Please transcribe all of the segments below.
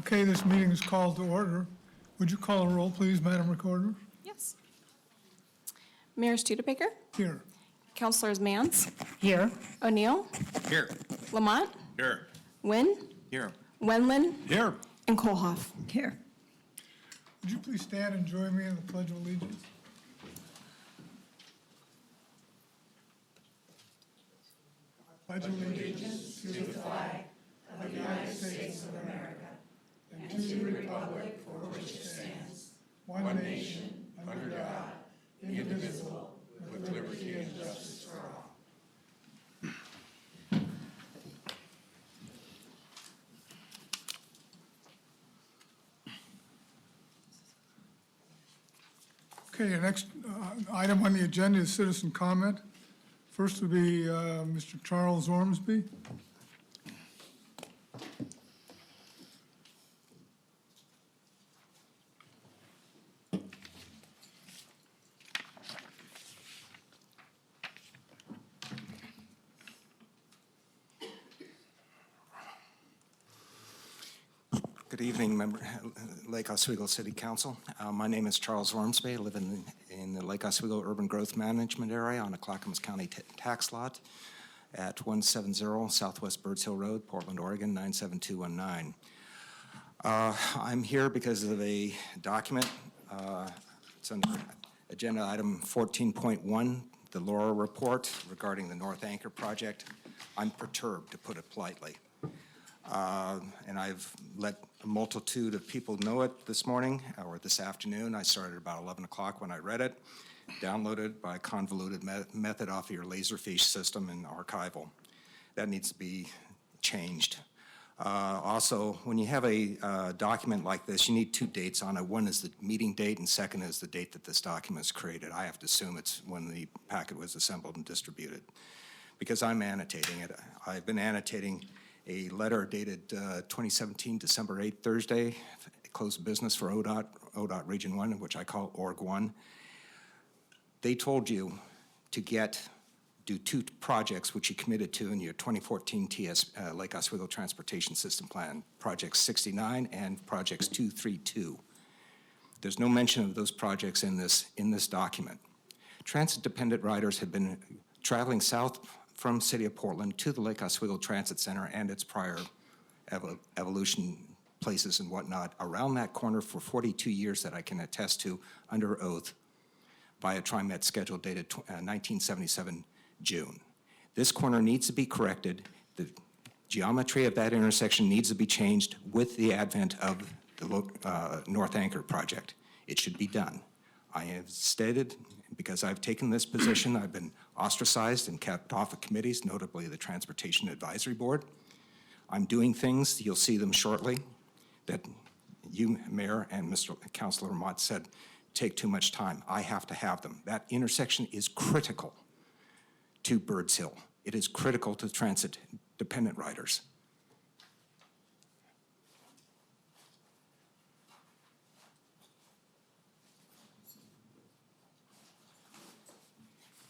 Okay, this meeting is called to order. Would you call a roll, please, Madam Recorder? Yes. Mayor Studebaker? Here. Councilors Mance? Here. O'Neill? Here. Lamont? Here. Wynn? Here. Wendland? Here. And Kohlhoff? Here. Would you please stand and join me in the Pledge of Allegiance? I pledge allegiance to the flag of the United States of America and to the republic for which it stands, one nation, under God, indivisible, with liberty and justice for all. Okay, your next item on the agenda is citizen comment. First would be Mr. Charles Ormsby. Good evening, Lake Oswego City Council. My name is Charles Ormsby. I live in the Lake Oswego Urban Growth Management Area on a Clackamas County tax lot at 170 Southwest Birds Hill Road, Portland, Oregon, 97219. I'm here because of a document. It's under agenda item 14.1, the LORA report regarding the North Anchor project. I'm perturbed, to put it politely. And I've let a multitude of people know it this morning or this afternoon. I started about 11 o'clock when I read it, downloaded by a convoluted method off of your Laserfish system and archival. That needs to be changed. Also, when you have a document like this, you need two dates on it. One is the meeting date, and second is the date that this document is created. I have to assume it's when the packet was assembled and distributed, because I'm annotating it. I've been annotating a letter dated 2017, December 8th, Thursday, close of business for ODOT Region 1, which I call Org 1. They told you to do two projects which you committed to in your 2014 Lake Oswego Transportation System Plan, Projects 69 and Projects 232. There's no mention of those projects in this document. Transit-dependent riders have been traveling south from City of Portland to the Lake Oswego Transit Center and its prior evolution places and whatnot around that corner for 42 years that I can attest to under oath by a TriMet schedule dated 1977 June. This corner needs to be corrected. The geometry of that intersection needs to be changed with the advent of the North Anchor project. It should be done. I have stated, because I've taken this position, I've been ostracized and kept off of committees, notably the Transportation Advisory Board. I'm doing things, you'll see them shortly, that you, Mayor, and Mr. Councilor Mott said take too much time. I have to have them. That intersection is critical to Birds Hill. It is critical to transit-dependent riders.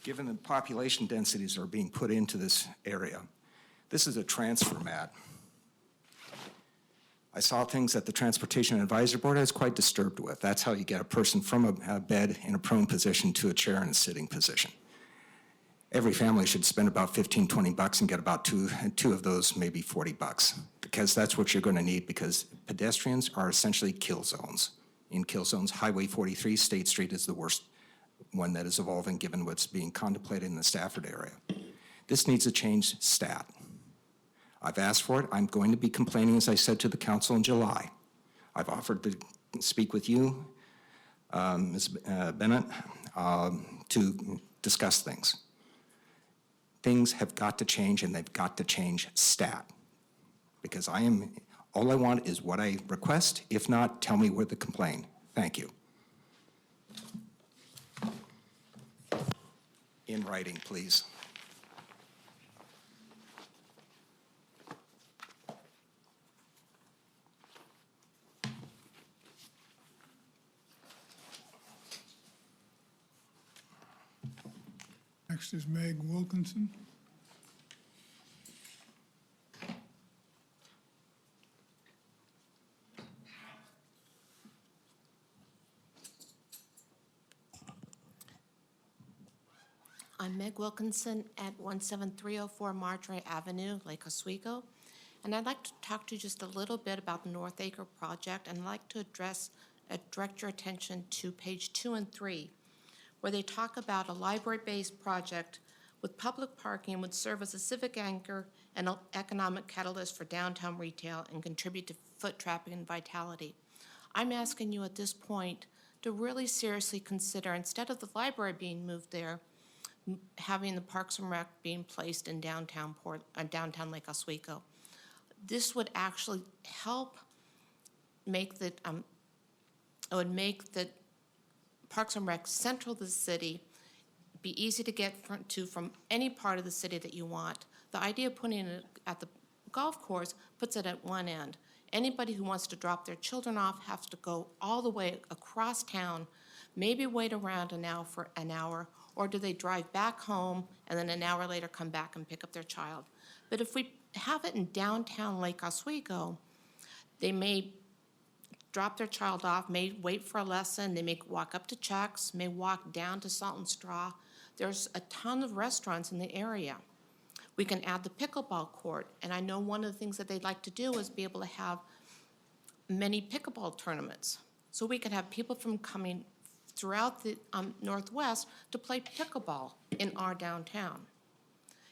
Given the population densities that are being put into this area, this is a transfer mat. I saw things that the Transportation Advisory Board I was quite disturbed with. That's how you get a person from a bed in a prone position to a chair in a sitting position. Every family should spend about 15, 20 bucks and get about two of those, maybe 40 bucks, because that's what you're going to need, because pedestrians are essentially kill zones. In kill zones, Highway 43, State Street is the worst one that is evolving given what's being contemplated in the Stafford area. This needs to change stat. I've asked for it. I'm going to be complaining, as I said to the council in July. I've offered to speak with you, Ms. Bennett, to discuss things. Things have got to change, and they've got to change stat. Because all I want is what I request. If not, tell me where to complain. Thank you. In writing, please. Next is Meg Wilkinson. I'm Meg Wilkinson at 17304 Marjorie Avenue, Lake Oswego. And I'd like to talk to you just a little bit about the North Acre project, and I'd like to direct your attention to page 2 and 3, where they talk about a library-based project with public parking would serve as a civic anchor and an economic catalyst for downtown retail and contribute to foot traffic and vitality. I'm asking you at this point to really seriously consider, instead of the library being moved there, having the Parks and Rec being placed in downtown Lake Oswego. This would actually help make the, it would make the Parks and Rec central to the city, be easy to get to from any part of the city that you want. The idea of putting it at the golf course puts it at one end. Anybody who wants to drop their children off has to go all the way across town, maybe wait around for an hour, or do they drive back home and then an hour later come back and pick up their child? But if we have it in downtown Lake Oswego, they may drop their child off, may wait for a lesson, they may walk up to Chuck's, may walk down to Salt and Straw. There's a ton of restaurants in the area. We can add the pickleball court, and I know one of the things that they'd like to do is be able to have many pickleball tournaments. So we could have people from coming throughout the Northwest to play pickleball in our downtown.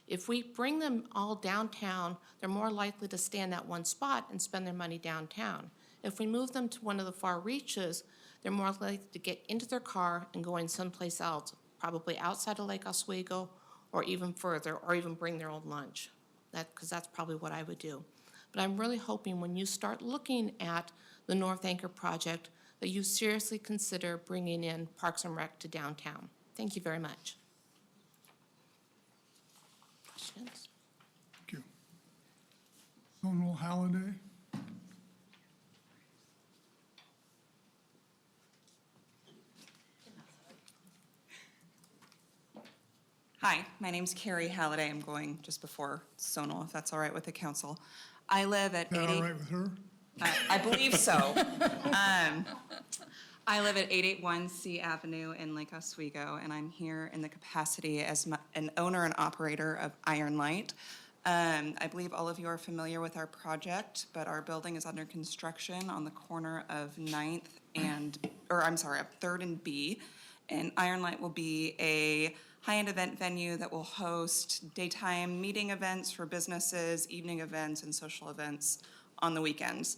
If we bring them all downtown, they're more likely to stay in that one spot and spend their money downtown. If we move them to one of the far reaches, they're more likely to get into their car and go in someplace else, probably outside of Lake Oswego or even further, or even bring their own lunch. Because that's probably what I would do. But I'm really hoping when you start looking at the North Anchor project that you seriously consider bringing in Parks and Rec to downtown. Thank you very much. Questions? Thank you. Sonal Halliday. Hi, my name's Carrie Halliday. I'm going just before Sonal, if that's all right with the council. I live at Is that all right with her? I believe so. I live at 881 C Avenue in Lake Oswego, and I'm here in the capacity as an owner and operator of Iron Light. I believe all of you are familiar with our project, but our building is under construction on the corner of 9th and, of 3rd and B, and Iron Light will be a high-end event venue that will host daytime meeting events for businesses, evening events, and social events on the weekends.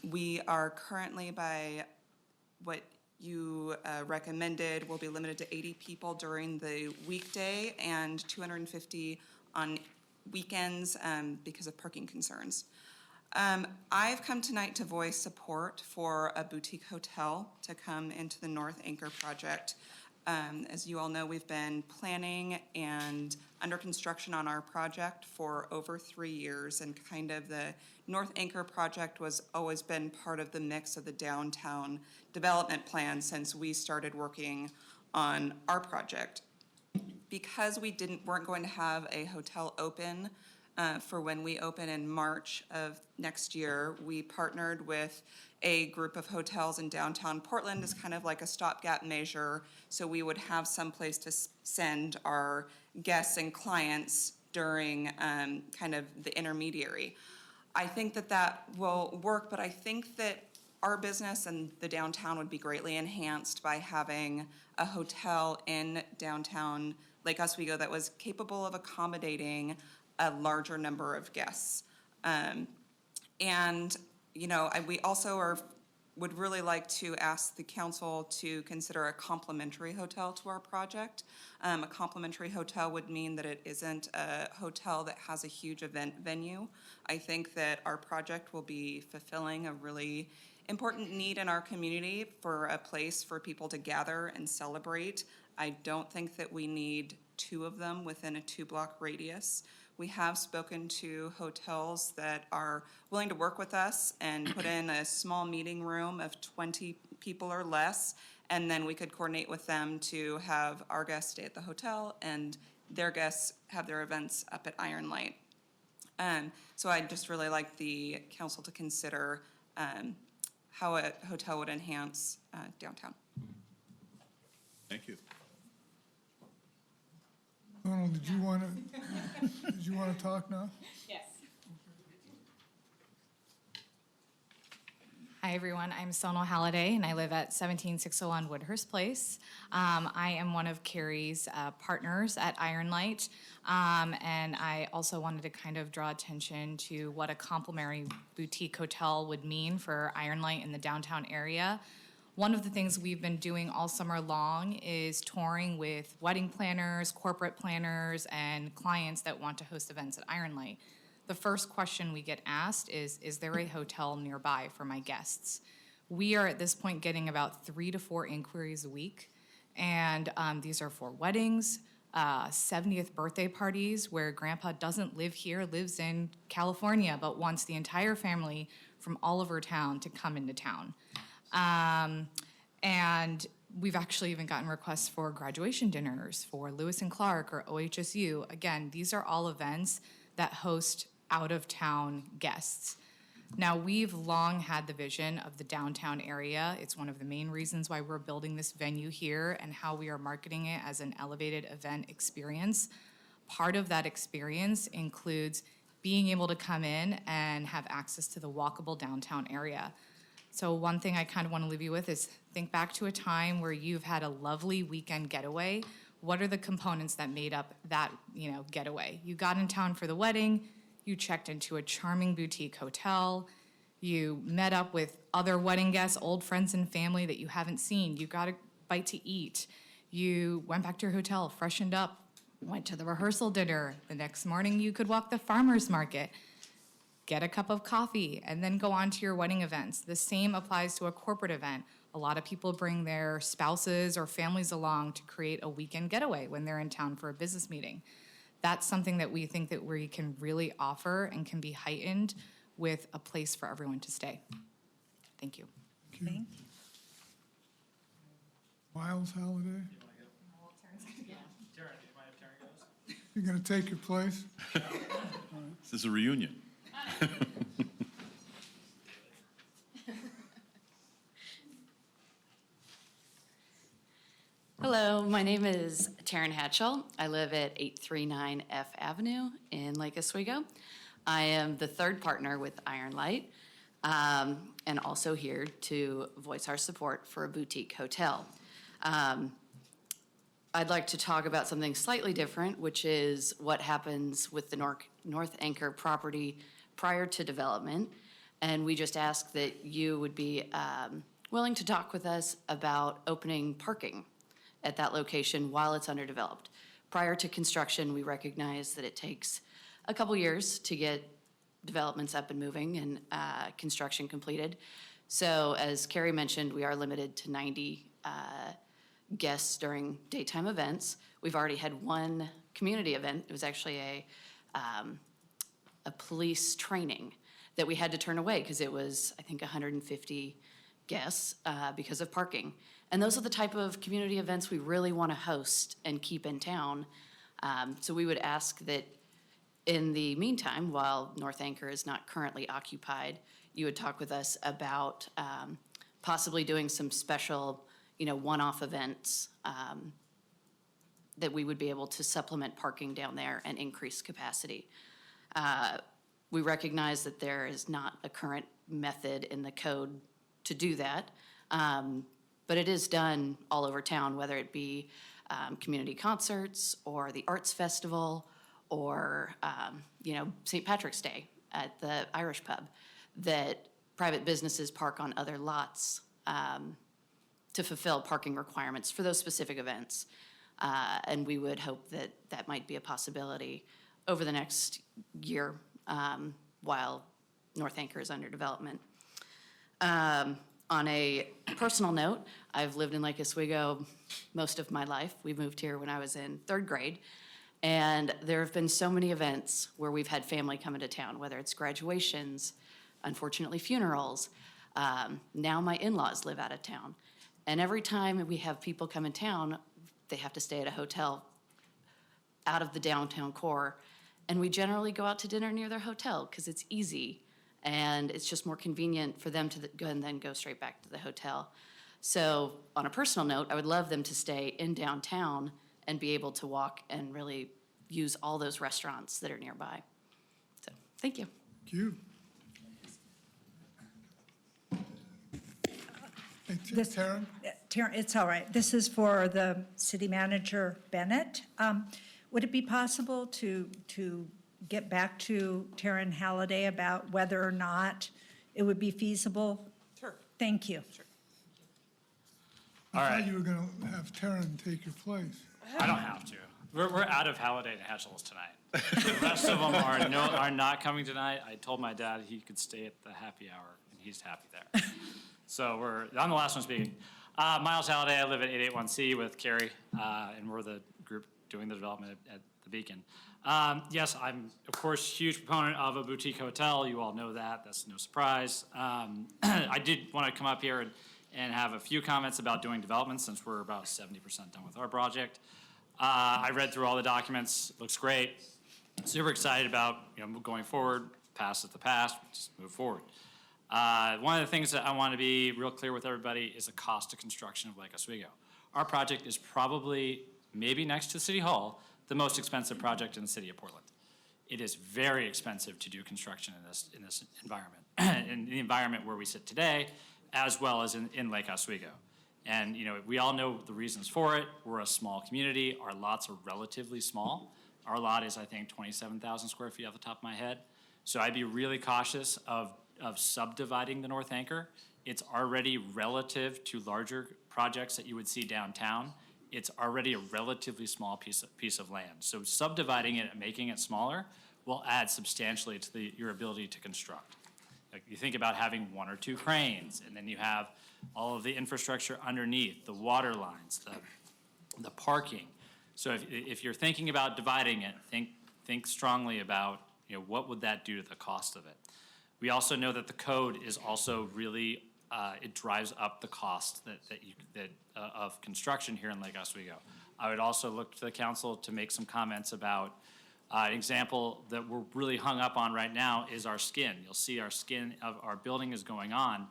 We are currently, by what you recommended, will be limited to 80 people during the weekday and 250 on weekends because of parking concerns. I've come tonight to voice support for a boutique hotel to come into the North Anchor project. As you all know, we've been planning and under construction on our project for over 3 years, and kind of the North Anchor project was always been part of the mix of the downtown development plan since we started working on our project. Because we weren't going to have a hotel open for when we open in March of next year, we partnered with a group of hotels in downtown Portland as kind of like a stopgap measure, so we would have some place to send our guests and clients during kind of the intermediary. I think that will work, but I think that our business and the downtown would be greatly enhanced by having a hotel in downtown Lake Oswego that was capable of accommodating a larger number of guests. And, you know, we also would really like to ask the council to consider a complimentary hotel to our project. A complimentary hotel would mean that it isn't a hotel that has a huge event venue. I think that our project will be fulfilling a really important need in our community for a place for people to gather and celebrate. I don't think that we need 2 of them within a 2-block radius. We have spoken to hotels that are willing to work with us and put in a small meeting room of 20 people or less, and then we could coordinate with them to have our guests stay at the hotel and their guests have their events up at Iron Light. So I'd just really like the council to consider how a hotel would enhance downtown. Thank you. did you want to talk now? Yes. Hi, everyone. I'm Sonal Halliday, and I live at 17601 Woodhurst Place. I am one of Carrie's partners at Ironlight, and I also wanted to kind of draw attention to what a complimentary boutique hotel would mean for Ironlight in the downtown area. One of the things we've been doing all summer long is touring with wedding planners, corporate planners, and clients that want to host events at Ironlight. The first question we get asked is there a hotel nearby for my guests? We are at this point getting about 3 to 4 inquiries a week, and these are for weddings, 70th birthday parties where grandpa doesn't live here, lives in California, but wants the entire family from all over town to come into town. And we've actually even gotten requests for graduation dinners for Lewis and Clark or OHSU. Again, these are all events that host out-of-town guests. Now, we've long had the vision of the downtown area. It's one of the main reasons why we're building this venue here and how we are marketing it as an elevated event experience. Part of that experience includes being able to come in and have access to the walkable downtown area. So one thing I kind of want to leave you with is think back to a time where you've had a lovely weekend getaway. What are the components that made up that, getaway? You got in town for the wedding, you checked into a charming boutique hotel, you met up with other wedding guests, old friends and family that you haven't seen, you got a bite to eat, you went back to your hotel, freshened up, went to the rehearsal dinner, the next morning you could walk the farmer's market, get a cup of coffee, and then go on to your wedding events. The same applies to a corporate event. A lot of people bring their spouses or families along to create a weekend getaway when they're in town for a business meeting. That's something that we think that we can really offer and can be heightened with a place for everyone to stay. Thank you. Thank you. Miles Halliday? You're going to take your place? This is a reunion. Hello, my name is Taryn Hatchell. I live at 839 F Avenue in Lake Oswego. I am the third partner with Ironlight, and also here to voice our support for a boutique hotel. I'd like to talk about something slightly different, which is what happens with the North Anchor property prior to development. And we just ask that you would be willing to talk with us about opening parking at that location while it's underdeveloped. Prior to construction, we recognize that it takes a couple years to get developments up and moving and construction completed. So as Carrie mentioned, we are limited to 90 guests during daytime events. We've already had one community event. It was actually a police training that we had to turn away because it was, I think, 150 guests because of parking. And those are the type of community events we really want to host and keep in town. So we would ask that in the meantime, while North Anchor is not currently occupied, you would talk with us about possibly doing some special, one-off events that we would be able to supplement parking down there and increase capacity. We recognize that there is not a current method in the code to do that. But it is done all over town, whether it be community concerts or the Arts Festival or, St. Patrick's Day at the Irish Pub, that private businesses park on other lots to fulfill parking requirements for those specific events. And we would hope that that might be a possibility over the next year while North Anchor is under development. On a personal note, I've lived in Lake Oswego most of my life. We moved here when I was in 3rd grade. And there have been so many events where we've had family come into town, whether it's graduations, unfortunately funerals. Now my in-laws live out of town. And every time we have people come in town, they have to stay at a hotel out of the downtown core. And we generally go out to dinner near their hotel because it's easy. And it's just more convenient for them to go and then go straight back to the hotel. So on a personal note, I would love them to stay in downtown and be able to walk and really use all those restaurants that are nearby. So, thank you. Thank you. Hey, This- Taryn? Taryn, it's all right. This is for the city manager, Bennett. Would it be possible to get back to Taryn Halliday about whether or not it would be feasible? Sure. Thank you. I thought you were going to have Taryn take your place. I don't have to. We're out of Halliday and Hatchell's tonight. The rest of them are not coming tonight. I told my dad he could stay at the happy hour, and he's happy there. So I'm the last one speaking. Miles Halliday, I live at 881C with Carrie, and we're the group doing the development at the Beacon. Yes, I'm, of course, huge proponent of a boutique hotel. You all know that. That's no surprise. I did want to come up here and have a few comments about doing development since we're about 70% done with our project. I read through all the documents. Looks great. Super excited about going forward. Past is the past. Just move forward. One of the things that I want to be real clear with everybody is the cost of construction of Lake Oswego. Our project is probably, maybe next to City Hall, the most expensive project in the city of Portland. It is very expensive to do construction in this environment, in the environment where we sit today, as well as in Lake Oswego. And we all know the reasons for it. We're a small community. Our lots are relatively small. Our lot is, I think, 27,000 square feet off the top of my head. So I'd be really cautious of subdividing the North Anchor. It's already relative to larger projects that you would see downtown. It's already a relatively small piece of land. So subdividing it and making it smaller will add substantially to your ability to construct. Like you think about having 1 or 2 cranes, and then you have all of the infrastructure underneath, the water lines, the parking. So if you're thinking about dividing it, think strongly about what would that do to the cost of it. We also know that the code is also really it drives up the cost of construction here in Lake Oswego. I would also look to the council to make some comments about an example that we're really hung up on right now is our skin. You'll see our skin of our building is going on.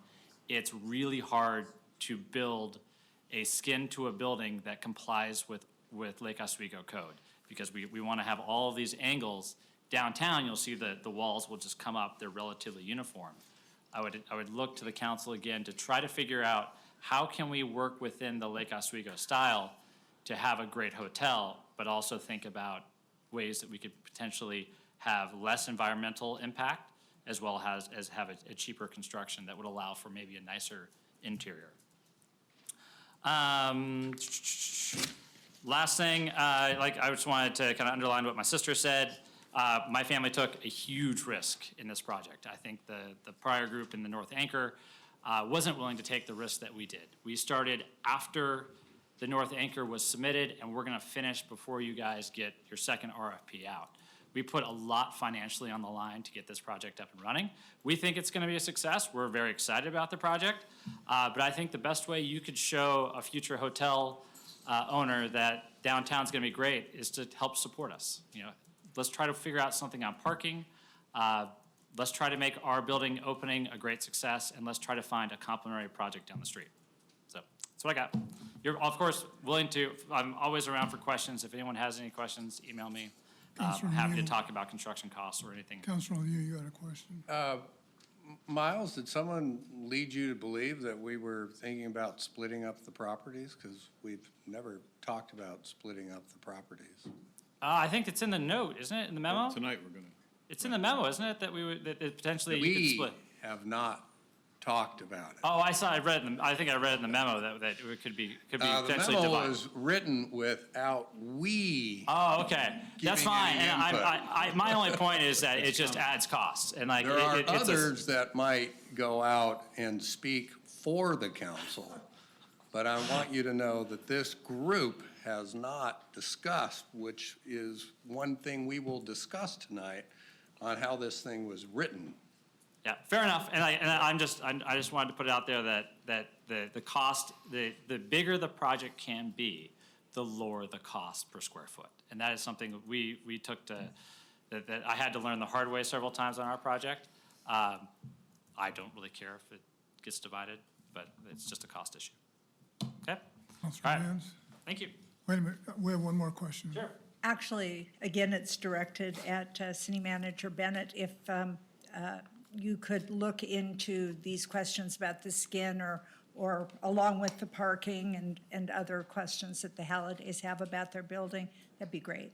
It's really hard to build a skin to a building that complies with Lake Oswego code because we want to have all of these angles. Downtown, you'll see that the walls will just come up. They're relatively uniform. I would look to the council again to try to figure out how can we work within the Lake Oswego style to have a great hotel, but also think about ways that we could potentially have less environmental impact as well as have a cheaper construction that would allow for maybe a nicer interior. Last thing, I just wanted to kind of underline what my sister said. My family took a huge risk in this project. I think the prior group in the North Anchor wasn't willing to take the risk that we did. We started after the North Anchor was submitted, and we're gonna finish before you guys get your second RFP out. We put a lot financially on the line to get this project up and running. We think it's gonna be a success. We're very excited about the project, but I think the best way you could show a future hotel owner that downtown's gonna be great is to help support us. Let's try to figure out something on parking. Let's try to make our building opening a great success, and let's try to find a complementary project down the street. So that's what I got. You're, of course, willing to, I'm always around for questions. If anyone has any questions, email me. I'm Councilor happy to Neal. talk about construction costs or anything. Councilor, you got a question? Miles, did someone lead you to believe that we were thinking about splitting up the properties? Because we've never talked about splitting up the properties. I think it's in the note, isn't it, in the memo? Tonight, we're gonna. It's in the memo, isn't it, that that potentially you could We split? have not talked about it. Oh, I think I read in the memo that it could be potentially The memo divided. was written without we. Oh, okay, that's Giving fine, any and input. my only point is that it just adds costs, and like. There are it's a- others that might go out and speak for the council, but I want you to know that this group has not discussed, which is one thing we will discuss tonight, on how this thing was written. Yeah, fair enough, and I just wanted to put it out there that the cost, the bigger the project can be, the lower the cost per square foot. And that is something that we took to, that I had to learn the hard way several times on our project. I don't really care if it gets divided, but it's just a cost issue. Okay, Councilor All right. Vance? thank you. Wait a minute, we have one more question. Sure. Actually, again, it's directed at City Manager Bennett. If you could look into these questions about the skin or along with the parking and other questions that the Hallidays have about their building, that'd be great.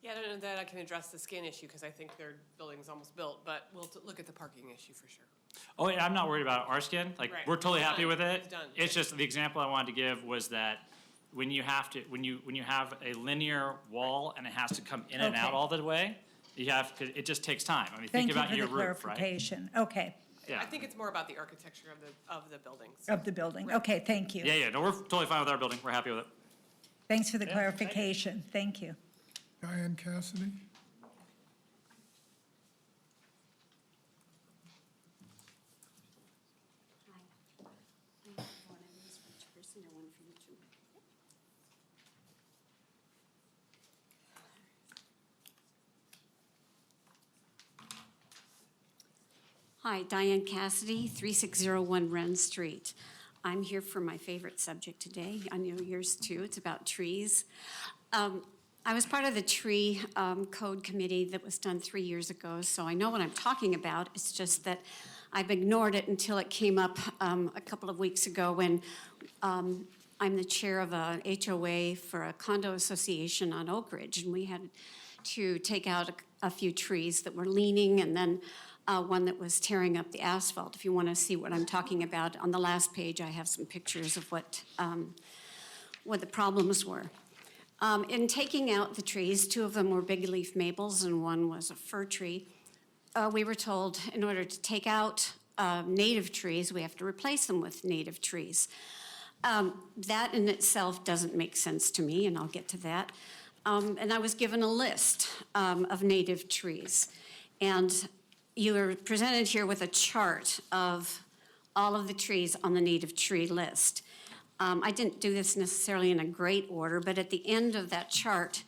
Yeah, I don't know that I can address the skin issue because I think their building's almost built, but we'll look at the parking issue for sure. Oh, yeah, I'm not worried about our skin. Like, Right. we're totally It's happy done. with it. It's done. It's just the example I wanted to give was that when you have to, when you have a linear wall and it has to come in and out Okay. all the way, it just takes time. I mean, Thank think you about for your the roof, right? clarification. Okay, Yeah. I think it's more about the architecture of the buildings. of the building. Okay, thank you. Yeah, yeah, no, we're totally fine with our building. We're happy with it. Thanks for the Yeah, thank you. clarification. Thank you. Diane Cassidy? Hi, Diane Cassidy, 3601 Wren Street. I'm here for my favorite subject today. I know yours too. It's about trees. I was part of the tree code committee that was done 3 years ago, so I know what I'm talking about. It's just that I've ignored it until it came up a couple of weeks ago when I'm the chair of a HOA for a condo association on Oak Ridge, and we had to take out a few trees that were leaning and then one that was tearing up the asphalt. If you want to see what I'm talking about, on the last page I have some pictures of what the problems were. In taking out the trees, 2 of them were big leaf maples and 1 was a fir tree. We were told in order to take out native trees, we have to replace them with native trees. That in itself doesn't make sense to me, and I'll get to that. And I was given a list of native trees. And you were presented here with a chart of all of the trees on the native tree list. I didn't do this necessarily in a great order, but at the end of that chart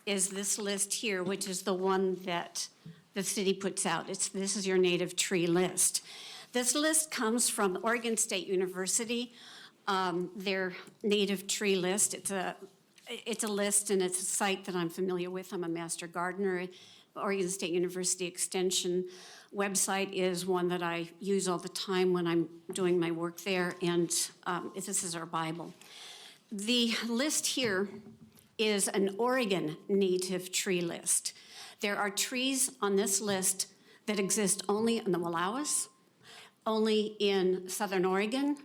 is this list here, which is the one that the city puts out. This is your native tree list. This list comes from Oregon State University, their native tree list. It's a list and it's a site that I'm familiar with. I'm a master gardener. Oregon State University Extension website is one that I use all the time when I'm doing my work there, and this is our Bible. The list here is an Oregon native tree list. There are trees on this list that exist only in the Wallowas, only in Southern Oregon,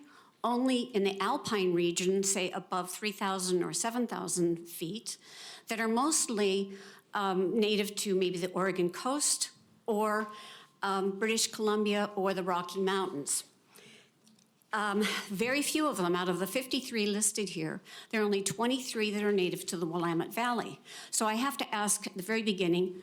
only in the Alpine region, say above 3,000 or 7,000 feet, that are mostly native to maybe the Oregon coast or British Columbia or the Rocky Mountains. Very few of them, out of the 53 listed here, there are only 23 that are native to the Willamette Valley. So I have to ask at the very beginning,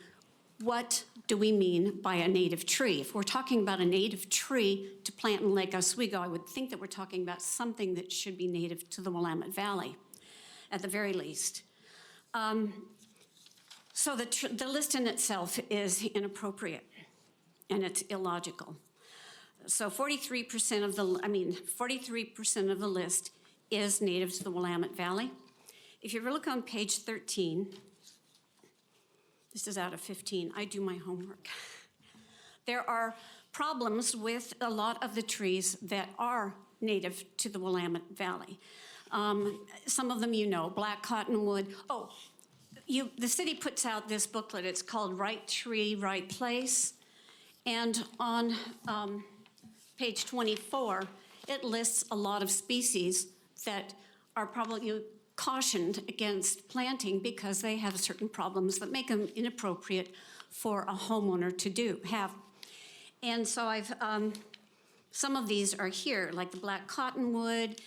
what do we mean by a native tree? If we're talking about a native tree to plant in Lake Oswego, I would think that we're talking about something that should be native to the Willamette Valley, at the very least. So the list in itself is inappropriate, and it's illogical. So 43% of the list is native to the Willamette Valley. If you look on page 13, this is out of 15, I do my homework. There are problems with a lot of the trees that are native to the Willamette Valley. Some of them you know, black cottonwood. Oh, the city puts out this booklet, it's called Right Tree, Right Place. And on page 24, it lists a lot of species that are probably cautioned against planting because they have certain problems that make them inappropriate for a homeowner to have. And so some of these are here, like the black cottonwood,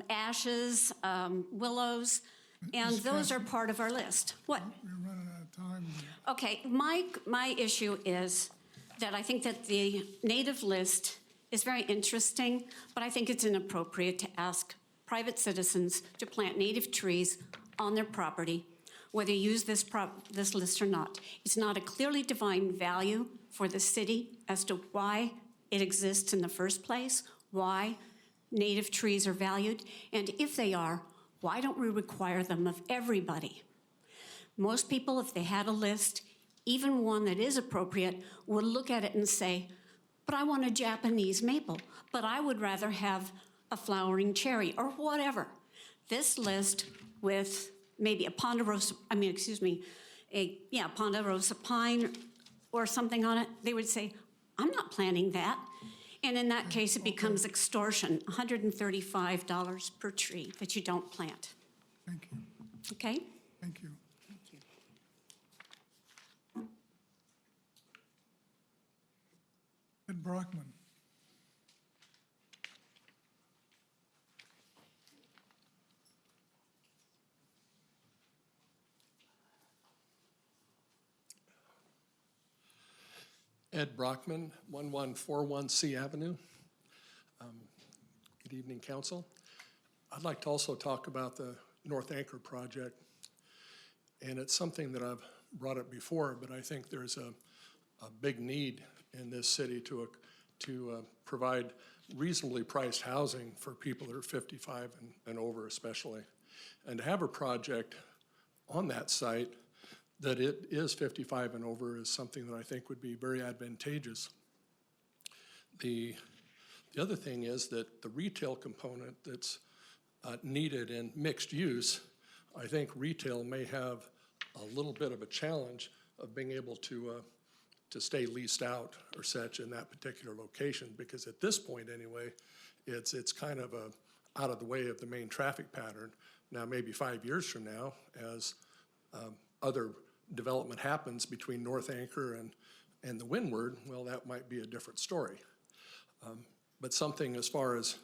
ashes, willows, and those are part of our list. What? We're running out of time. Okay, my issue is that I think that the native list is very interesting, but I think it's inappropriate to ask private citizens to plant native trees on their property, whether you use this list or not. It's not a clearly defined value for the city as to why it exists in the first place, why native trees are valued, and if they are, Why don't we require them of everybody? Most people, if they had a list, even one that is appropriate, would look at it and say, but I want a Japanese maple, but I would rather have a flowering cherry or whatever. This list with maybe a ponderosa, ponderosa pine or something on it, they would say, I'm not planting that. And in that case, it becomes extortion, $135 per tree that you don't plant. Thank you. Okay? Thank you. Ed Brockman. Ed Brockman, 1141 C Avenue. Good evening, Council. I'd like to also talk about the North Anchor project. And it's something that I've brought up before, but I think there's a big need in this city to provide reasonably priced housing for people that are 55 and over especially. And to have a project on that site that it is 55 and over is something that I think would be very advantageous. The other thing is that the retail component that's needed in mixed use, I think retail may have a little bit of a challenge of being able to stay leased out or such in that particular location, because at this point anyway, it's kind of out of the way of the main traffic pattern. Now, maybe 5 years from now, as other development happens between North Anchor and the Windward, well, that might be a different story. But something as far as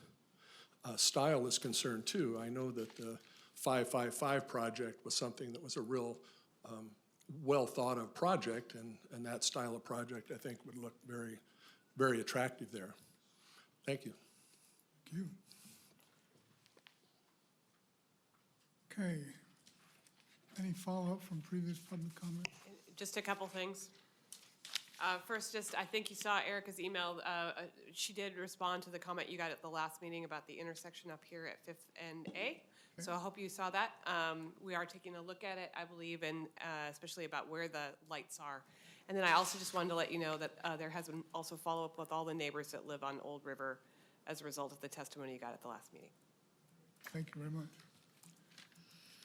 style is concerned too, I know that the 555 project was something that was a real well thought of project, and that style of project I think would look very, very attractive there. Thank you. Thank you. Okay. Any follow-up from previous public comment? Just a couple things. First, I think you saw Erica's email. She did respond to the comment you got at the last meeting about the intersection up here at 5th and A. So I hope you saw that. We are taking a look at it, I believe, and especially about where the lights are. And then I also just wanted to let you know that there has been also follow-up with all the neighbors that live on Old River as a result of the testimony you got at the last meeting. Thank you very much.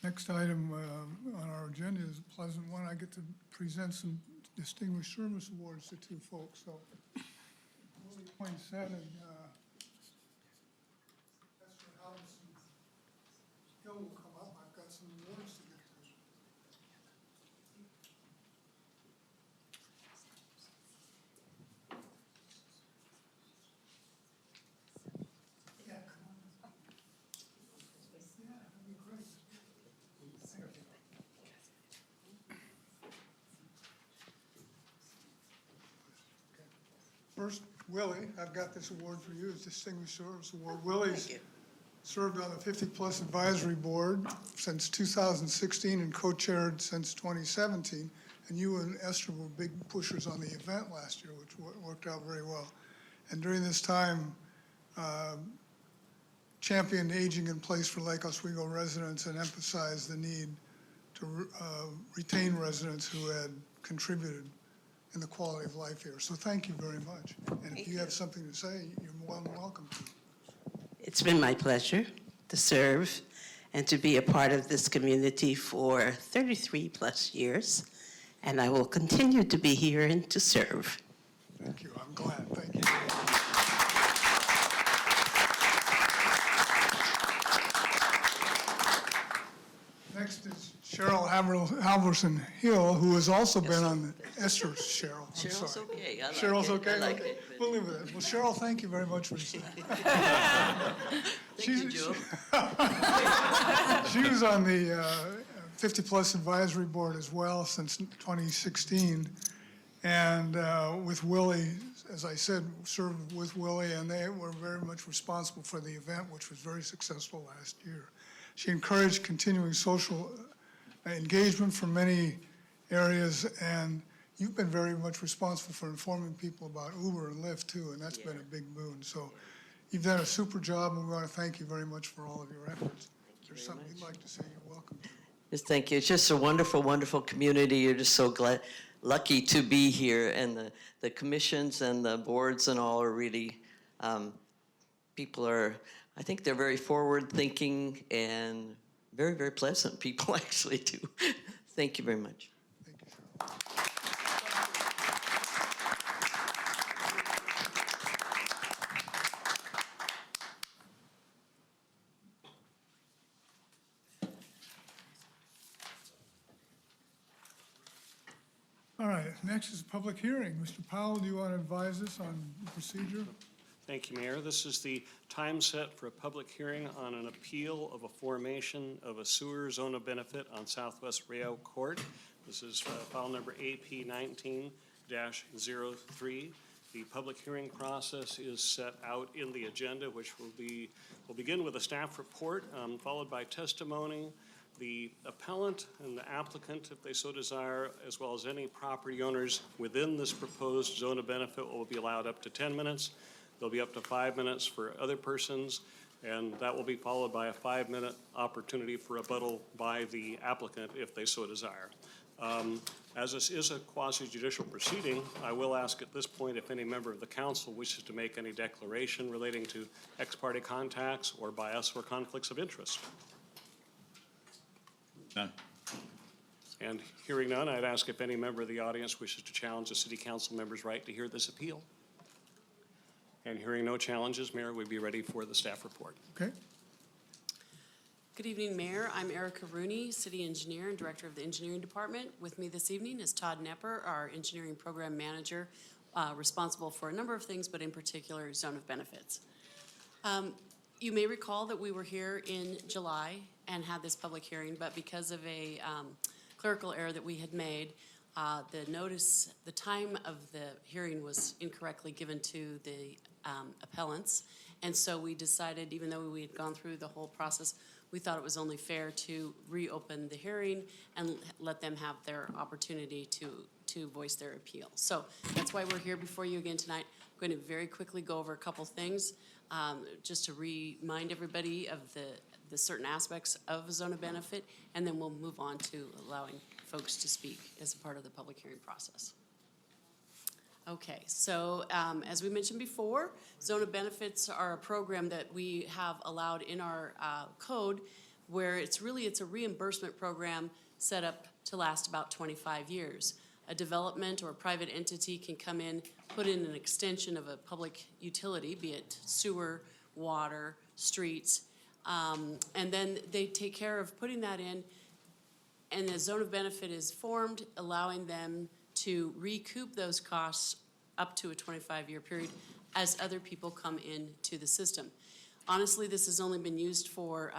Next item on our agenda is a pleasant one. I get to present some Distinguished Service Awards to two folks. So, Willie Poinsett and Esther Allison Hill will come up. I've got some awards to get to. Yeah, come on. Yeah, that'd be great. First, Willie, I've got this award for you, it's Distinguished Service Award. Willie's served on the 50-plus advisory board since 2016 and co-chaired since 2017. And you and Esther were big pushers on the event last year, which worked out very well. And during this time, championed aging in place for Lake Oswego residents and emphasized the need to retain residents who had contributed in the quality of life here. So thank you very much. And if you have something to say, you're more than welcome to. It's been my pleasure to serve and to be a part of this community for 33 plus years. And I will continue to be here and to serve. Thank you. I'm glad. Thank you. Next is Cheryl Halverson Hill, who has also been on the Esther's Cheryl. I'm Cheryl's sorry. okay. I like Cheryl's it. okay? I like Okay. it. We'll leave it at that. Well, Cheryl, thank you very much for saying. Thank you, Joe. She was on the 50-plus advisory board as well since 2016. And with Willie, as I said, served with Willie, and they were very much responsible for the event, which was very successful last year. She encouraged continuing social engagement from many areas, and you've been very much responsible for informing people about Uber and Lyft too, and that's been a big boon. So you've done a super job, and we want to thank you very much for all of your efforts. there's something you'd like to say, you're welcome to. Yes, thank you. It's just a wonderful, wonderful community. You're just so lucky to be here, and the commissions and the boards and all are really, people are, I think they're very forward-thinking and very, very pleasant people, actually, too. Thank you very much. Thank you, Cheryl. All right, next is a public hearing. Mr. Powell, do you want to advise us on the procedure? Thank you, Mayor. This is the time set for a public hearing on an appeal of a formation of a sewer zone of benefit on Southwest Reao Court. This is file number AP 19-03. The public hearing process is set out in the agenda, which will begin with a staff report, followed by testimony. The appellant and the applicant, if they so desire, as well as any property owners within this proposed zone of benefit, will be allowed up to 10 minutes. There'll be up to 5 minutes for other persons, and that will be followed by a 5-minute opportunity for rebuttal by the applicant if they so desire. As this is a quasi-judicial proceeding, I will ask at this point if any member of the council wishes to make any declaration relating to ex parte contacts or bias or conflicts of interest. None. And hearing none, I'd ask if any member of the audience wishes to challenge the city council member's right to hear this appeal. And hearing no challenges, Mayor, we'd be ready for the staff report. Okay. Good evening, Mayor. I'm Erica Rooney, City Engineer and Director of the Engineering Department. With me this evening is Todd Nepper, our Engineering Program Manager, responsible for a number of things, but in particular, zone of benefits. You may recall that we were here in July and had this public hearing, but because of a clerical error that we had made, the time of the hearing was incorrectly given to the appellants. And so we decided, even though we had gone through the whole process, we thought it was only fair to reopen the hearing and let them have their opportunity to voice their appeal. So that's why we're here before you again tonight. I'm going to very quickly go over a couple things, just to remind everybody of the certain aspects of a zone of benefit, and then we'll move on to allowing folks to speak as a part of the public hearing process. Okay, so as we mentioned before, zone of benefits are a program that we have allowed in our code where it's a reimbursement program set up to last about 25 years. A development or a private entity can come in, put in an extension of a public utility, be it sewer, water, streets, and then they take care of putting that in, and a zone of benefit is formed, allowing them to recoup those costs up to a 25-year period as other people come into the system. Honestly, this has only been used for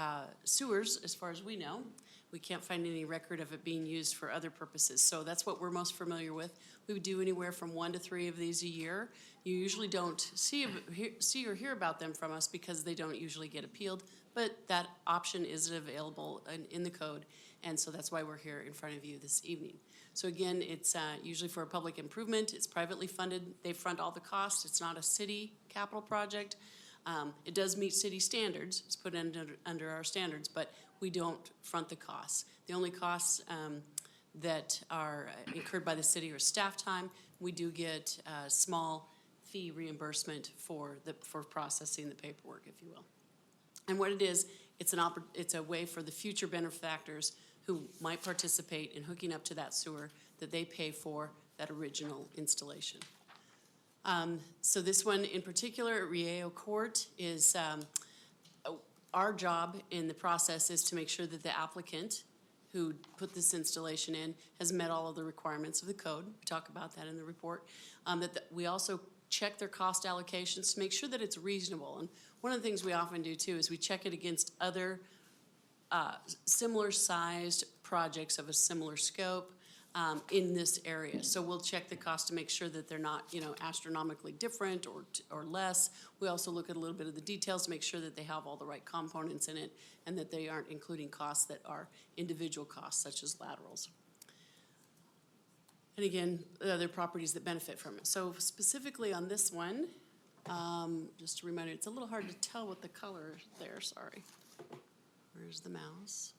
sewers, as far as we know. We can't find any record of it being used for other purposes, so that's what we're most familiar with. We would do anywhere from 1 to 3 of these a year. You usually don't see or hear about them from us because they don't usually get appealed, but that option is available in the code, and so that's why we're here in front of you this evening. So again, it's usually for a public improvement. It's privately funded. They front all the costs. It's not a city capital project. It does meet city standards. It's put under our standards, but we don't front the costs. The only costs that are incurred by the city are staff time. We do get a small fee reimbursement for processing the paperwork, if you will. And what it is, it's a way for the future benefactors who might participate in hooking up to that sewer that they pay for that original installation. So this one in particular at Reao Court is our job in the process is to make sure that the applicant who put this installation in has met all of the requirements of the code. We talk about that in the report. We also check their cost allocations to make sure that it's reasonable. And one of the things we often do too is we check it against other similar sized projects of a similar scope in this area. So we'll check the cost to make sure that they're not, astronomically different or less. We also look at a little bit of the details to make sure that they have all the right components in it and that they aren't including costs that are individual costs, such as laterals. And again, the other properties that benefit from it. So specifically on this one, just a reminder, it's a little hard to tell with the color there, sorry. Where's the mouse?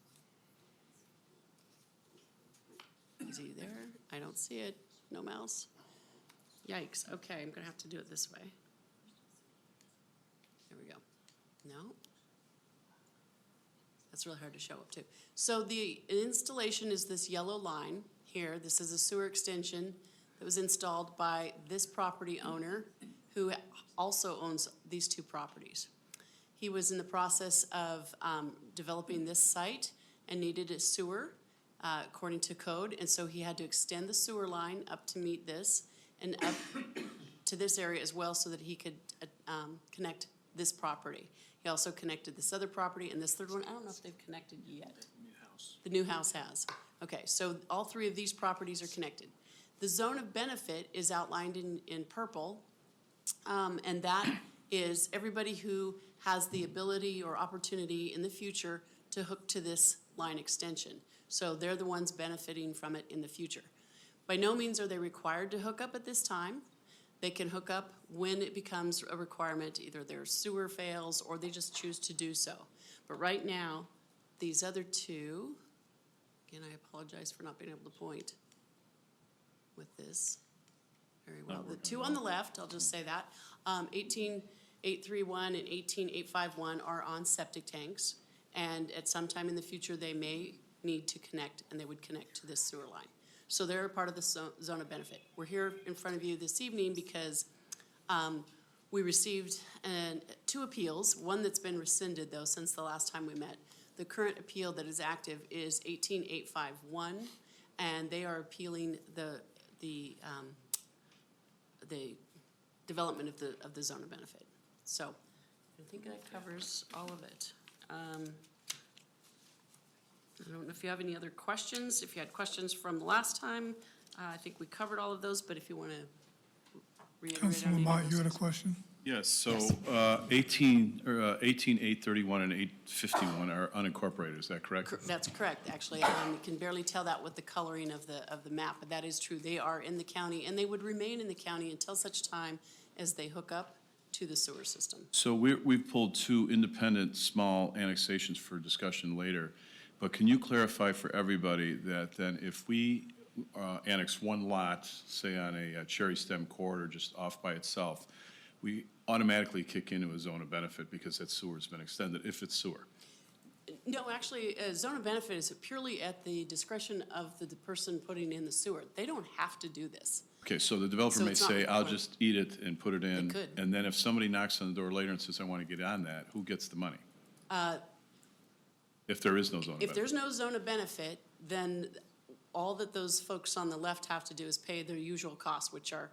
Is he there? I don't see it. No mouse. Yikes. Okay, I'm gonna have to do it this way. There we go. No. That's really hard to show up to. So the installation is this yellow line here. This is a sewer extension that was installed by this property owner who also owns these two properties. He was in the process of developing this site and needed a sewer according to code, and so he had to extend the sewer line up to meet this and up to this area as well so that he could connect this property. He also connected this other property and this third one. I don't know if they've connected yet. The new house has. Okay, so all three of these properties are connected. The zone of benefit is outlined in purple, and that is everybody who has the ability or opportunity in the future to hook to this line extension. So they're the ones benefiting from it in the future. By no means are they required to hook up at this time. They can hook up when it becomes a requirement, either their sewer fails or they just choose to do so. But right now, these other two, again, I apologize for not being able to point with this very well. The two on the left, I'll just say that, 18831 and 18851 are on septic tanks. And at some time in the future, they may need to connect, and they would connect to this sewer line. So they're a part of the zone of benefit. We're here in front of you this evening because we received two appeals, one that's been rescinded though since the last time we met. The current appeal that is active is 18851, and they are appealing the development of the zone of benefit. So I think that covers all of it. I don't know if you have any other questions. If you had questions from the last time, I think we covered all of those, but if you want to reiterate. Councilman Lamont, you had a question? Yes, so 18831 and 851 are unincorporated, is that correct? That's correct, actually. You can barely tell that with the coloring of the map, but that is true. They are in the county, and they would remain in the county until such time as they hook up to the sewer system. So we've pulled two independent small annexations for discussion later, but can you clarify for everybody that then if we annex one lot, say on a cherry stem corridor just off by itself, we automatically kick into a zone of benefit because that sewer's been extended, if it's sewer? No, actually, a zone of benefit is purely at the discretion of the person putting in the sewer. They don't have to do this. Okay, so the developer So may it's not say, I'll required. just eat it and put it in. could. And then if somebody knocks on the door later and says, I want to get on that, who gets the money? If there is no zone of If benefit? there's no zone of benefit, then all that those folks on the left have to do is pay their usual costs, which are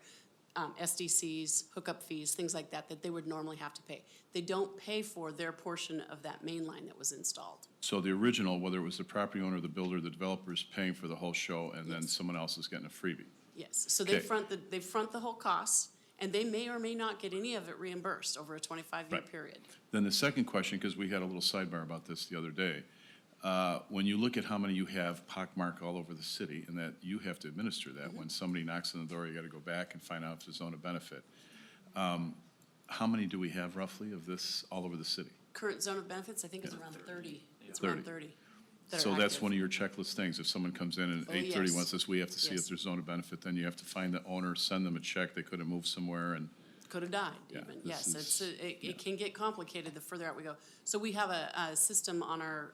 SDCs, hookup fees, things like that, that they would normally have to pay. They don't pay for their portion of that main line that was installed. So the original, whether it was the property owner, the builder, the developer is paying for the whole show, and then someone else is getting a freebie? Yes, so they Okay. they front the whole costs, and they may or may not get any of it reimbursed over a 25-year Right. period. Then the second question, because we had a little sidebar about this the other day, when you look at how many you have pockmarked all over the city, and that you have to administer that, when somebody knocks on the door, you got to go back and find out if there's zone of benefit. How many do we have roughly of this all over the city? Current zone of benefits, I think, is around 30. It's 30. around 30. that are So that's active. one of your checklist things. If someone comes in and Oh, 831 yes. says, we have to see Yes. if there's zone of benefit, then you have to find the owner, send them a check, they could have moved somewhere, and Could have died Yeah, even, this yes. is- It can get complicated the further out we go. So we have a system on our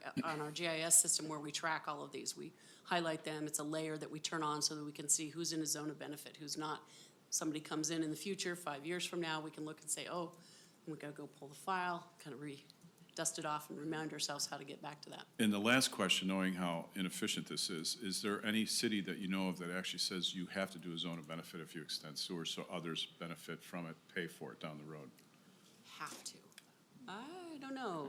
GIS system where we track all of these. We highlight them. It's a layer that we turn on so that we can see who's in a zone of benefit, who's not. Somebody comes in the future, 5 years from now, we can look and say, oh, we gotta go pull the file, kind of dust it off and remind ourselves how to get back to that. And the last question, knowing how inefficient this is there any city that you know of that actually says you have to do a zone of benefit if you extend sewer so others benefit from it, pay for it down the road? Have to. I don't know.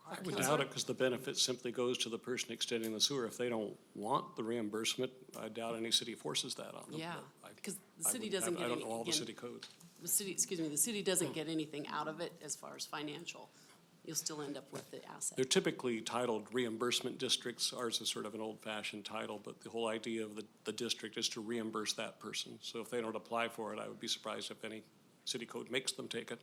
I would doubt it because the benefit simply goes to the person extending the sewer. If they don't want the reimbursement, I doubt any city forces that on them. Yeah, But because the I city would- doesn't get I any. don't know all the again, city code. The city doesn't get anything out of it as far as financial. You'll still end up with the asset. They're typically titled reimbursement districts. Ours is sort of an old-fashioned title, but the whole idea of the district is to reimburse that person. So if they don't apply for it, I would be surprised if any city code makes them take it.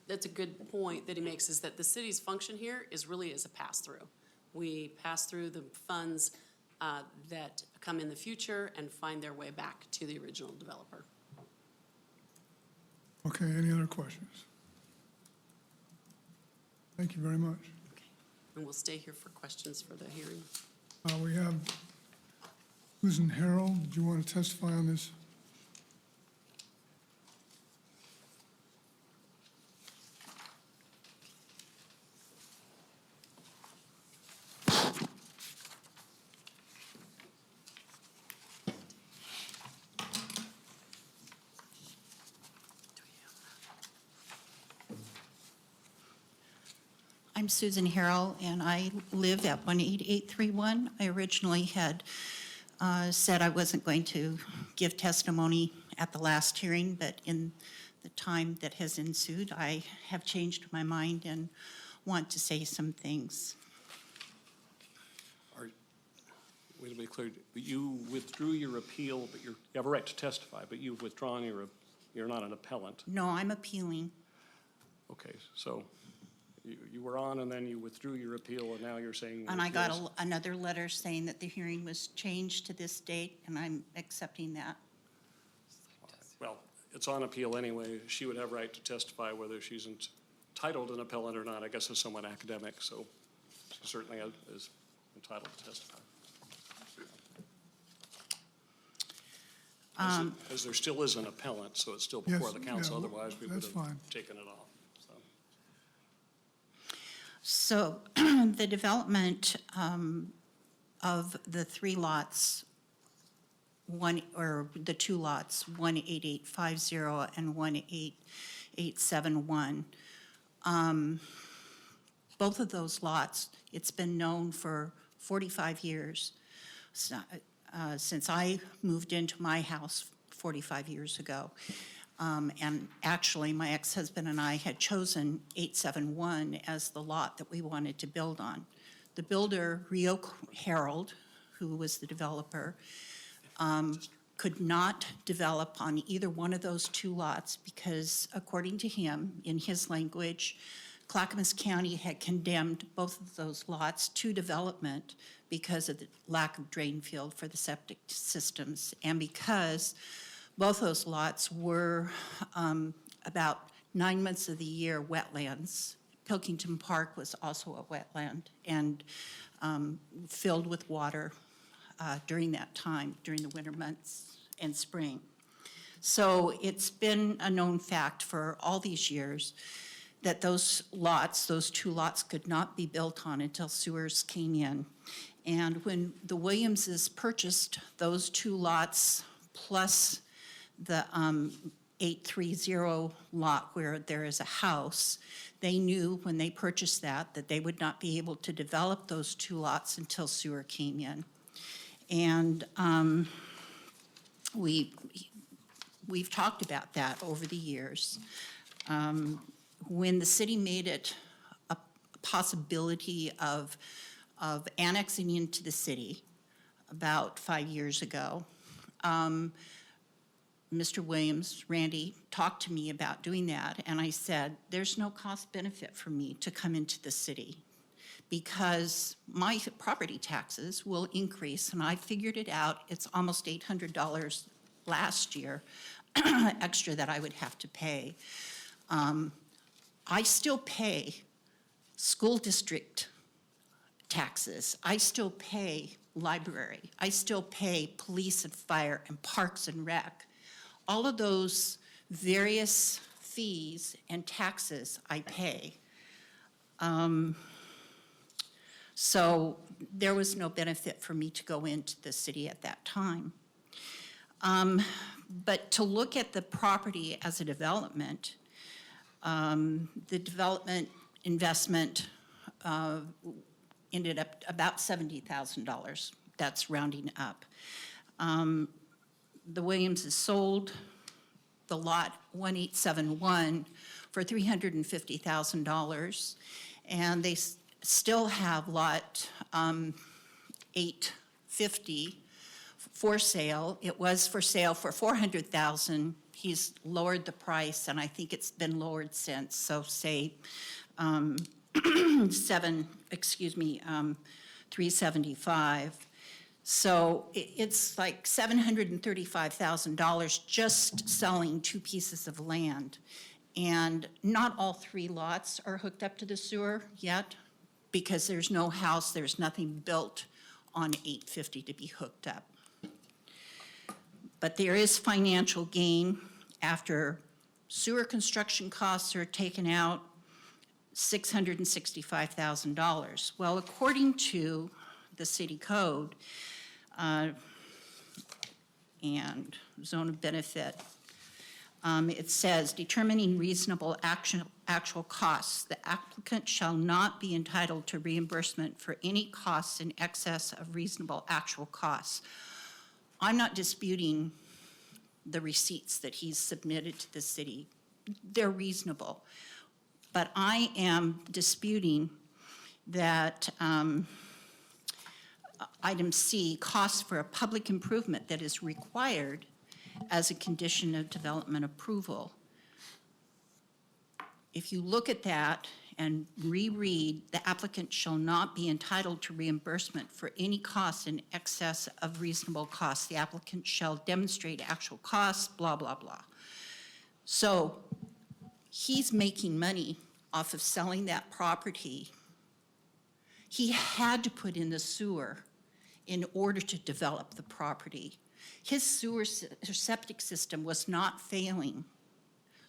That's a good point that he makes, is that the city's function here is really as a pass-through. We pass through the funds that come in the future and find their way back to the original developer. Okay, any other questions? Thank you very much. And we'll stay here for questions for the hearing. We have Susan Harrell. Did you want to testify on this? I'm Susan Harrell, and I live at 18831. I originally had said I wasn't going to give testimony at the last hearing, but in the time that has ensued, I have changed my mind and want to say some things. Wait to be clear, you withdrew your appeal, but you have a right to testify, but you've withdrawn you're not an appellant. No, I'm appealing. Okay, so you were on and then you withdrew your appeal and now you're saying. And I got another letter saying that the hearing was changed to this date, and I'm accepting that. Well, it's on appeal anyway. She would have right to testify whether she's entitled an appellant or not. I guess is somewhat academic, so she certainly is entitled to testify. As there still is an appellant, so it's still before Yes, the council, yeah, otherwise we would that's have fine. taken it off. So the development of the three lots, the two lots, 18850 and 18871, both of those lots, it's been known for 45 years, since I moved into my house 45 years ago. And actually, my ex-husband and I had chosen 871 as the lot that we wanted to build on. The builder, Reao Harold, who was the developer, could not develop on either one of those two lots because, according to him, in his language, Clackamas County had condemned both of those lots to development because of the lack of drain field for the septic systems, and because both those lots were about 9 months of the year wetlands. Pilkington Park was also a wetland and filled with water during that time, during the winter months and spring. So it's been a known fact for all these years that those lots, those two lots, could not be built on until sewers came in. And when the Williamses purchased those two lots plus the 830 lot where there is a house, they knew when they purchased that they would not be able to develop those two lots until sewer came in. And we've talked about that over the years. When the city made it a possibility of annexing into the city about 5 years ago, Mr. Williams, Randy, talked to me about doing that, and I said, there's no cost benefit for me to come into the city because my property taxes will increase, and I figured it out. It's almost $800 last year extra that I would have to pay. I still pay school district taxes. I still pay library. I still pay police and fire and parks and rec. All of those various fees and taxes I pay. So there was no benefit for me to go into the city at that time. But to look at the property as a development, the development investment ended up about $70,000. That's rounding up. The Williamses sold the lot 1871 for $350,000, and they still have lot 850 for sale. It was for sale for $400,000 He's lowered the price, and I think it's been lowered since, so say, 375. So it's like $735,000 just selling 2 pieces of land. And not all 3 lots are hooked up to the sewer yet, because there's no house, there's nothing built on 850 to be hooked up. But there is financial gain after sewer construction costs are taken out, $665,000. Well, according to the city code and zone of benefit, it says, determining reasonable actual costs, the applicant shall not be entitled to reimbursement for any costs in excess of reasonable actual costs. I'm not disputing the receipts that he's submitted to the city. They're reasonable. But I am disputing that item C, costs for a public improvement that is required as a condition of development approval. If you look at that and reread, the applicant shall not be entitled to reimbursement for any costs in excess of reasonable costs. The applicant shall demonstrate actual costs, blah, blah, blah. So he's making money off of selling that property. He had to put in the sewer in order to develop the property. His sewer septic system was not failing.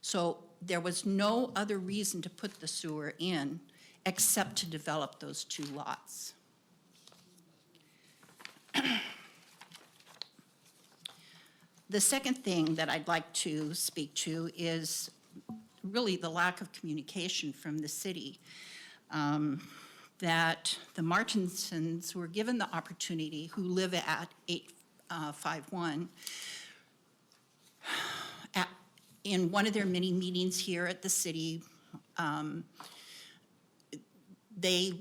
So there was no other reason to put the sewer in except to develop those 2 lots. The second thing that I'd like to speak to is really the lack of communication from the city. That the Martinsons were given the opportunity, who live at 851, in one of their many meetings here at the city, they,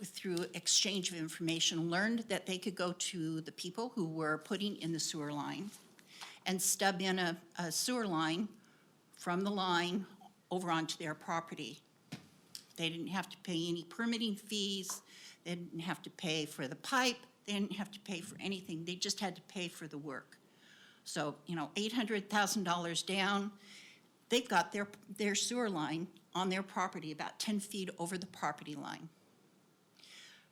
through exchange of information, learned that they could go to the people who were putting in the sewer line and stub in a sewer line from the line over onto their property. They didn't have to pay any permitting fees. They didn't have to pay for the pipe. They didn't have to pay for anything. They just had to pay for the work. So, $800,000 down, they've got their sewer line on their property about 10 feet over the property line.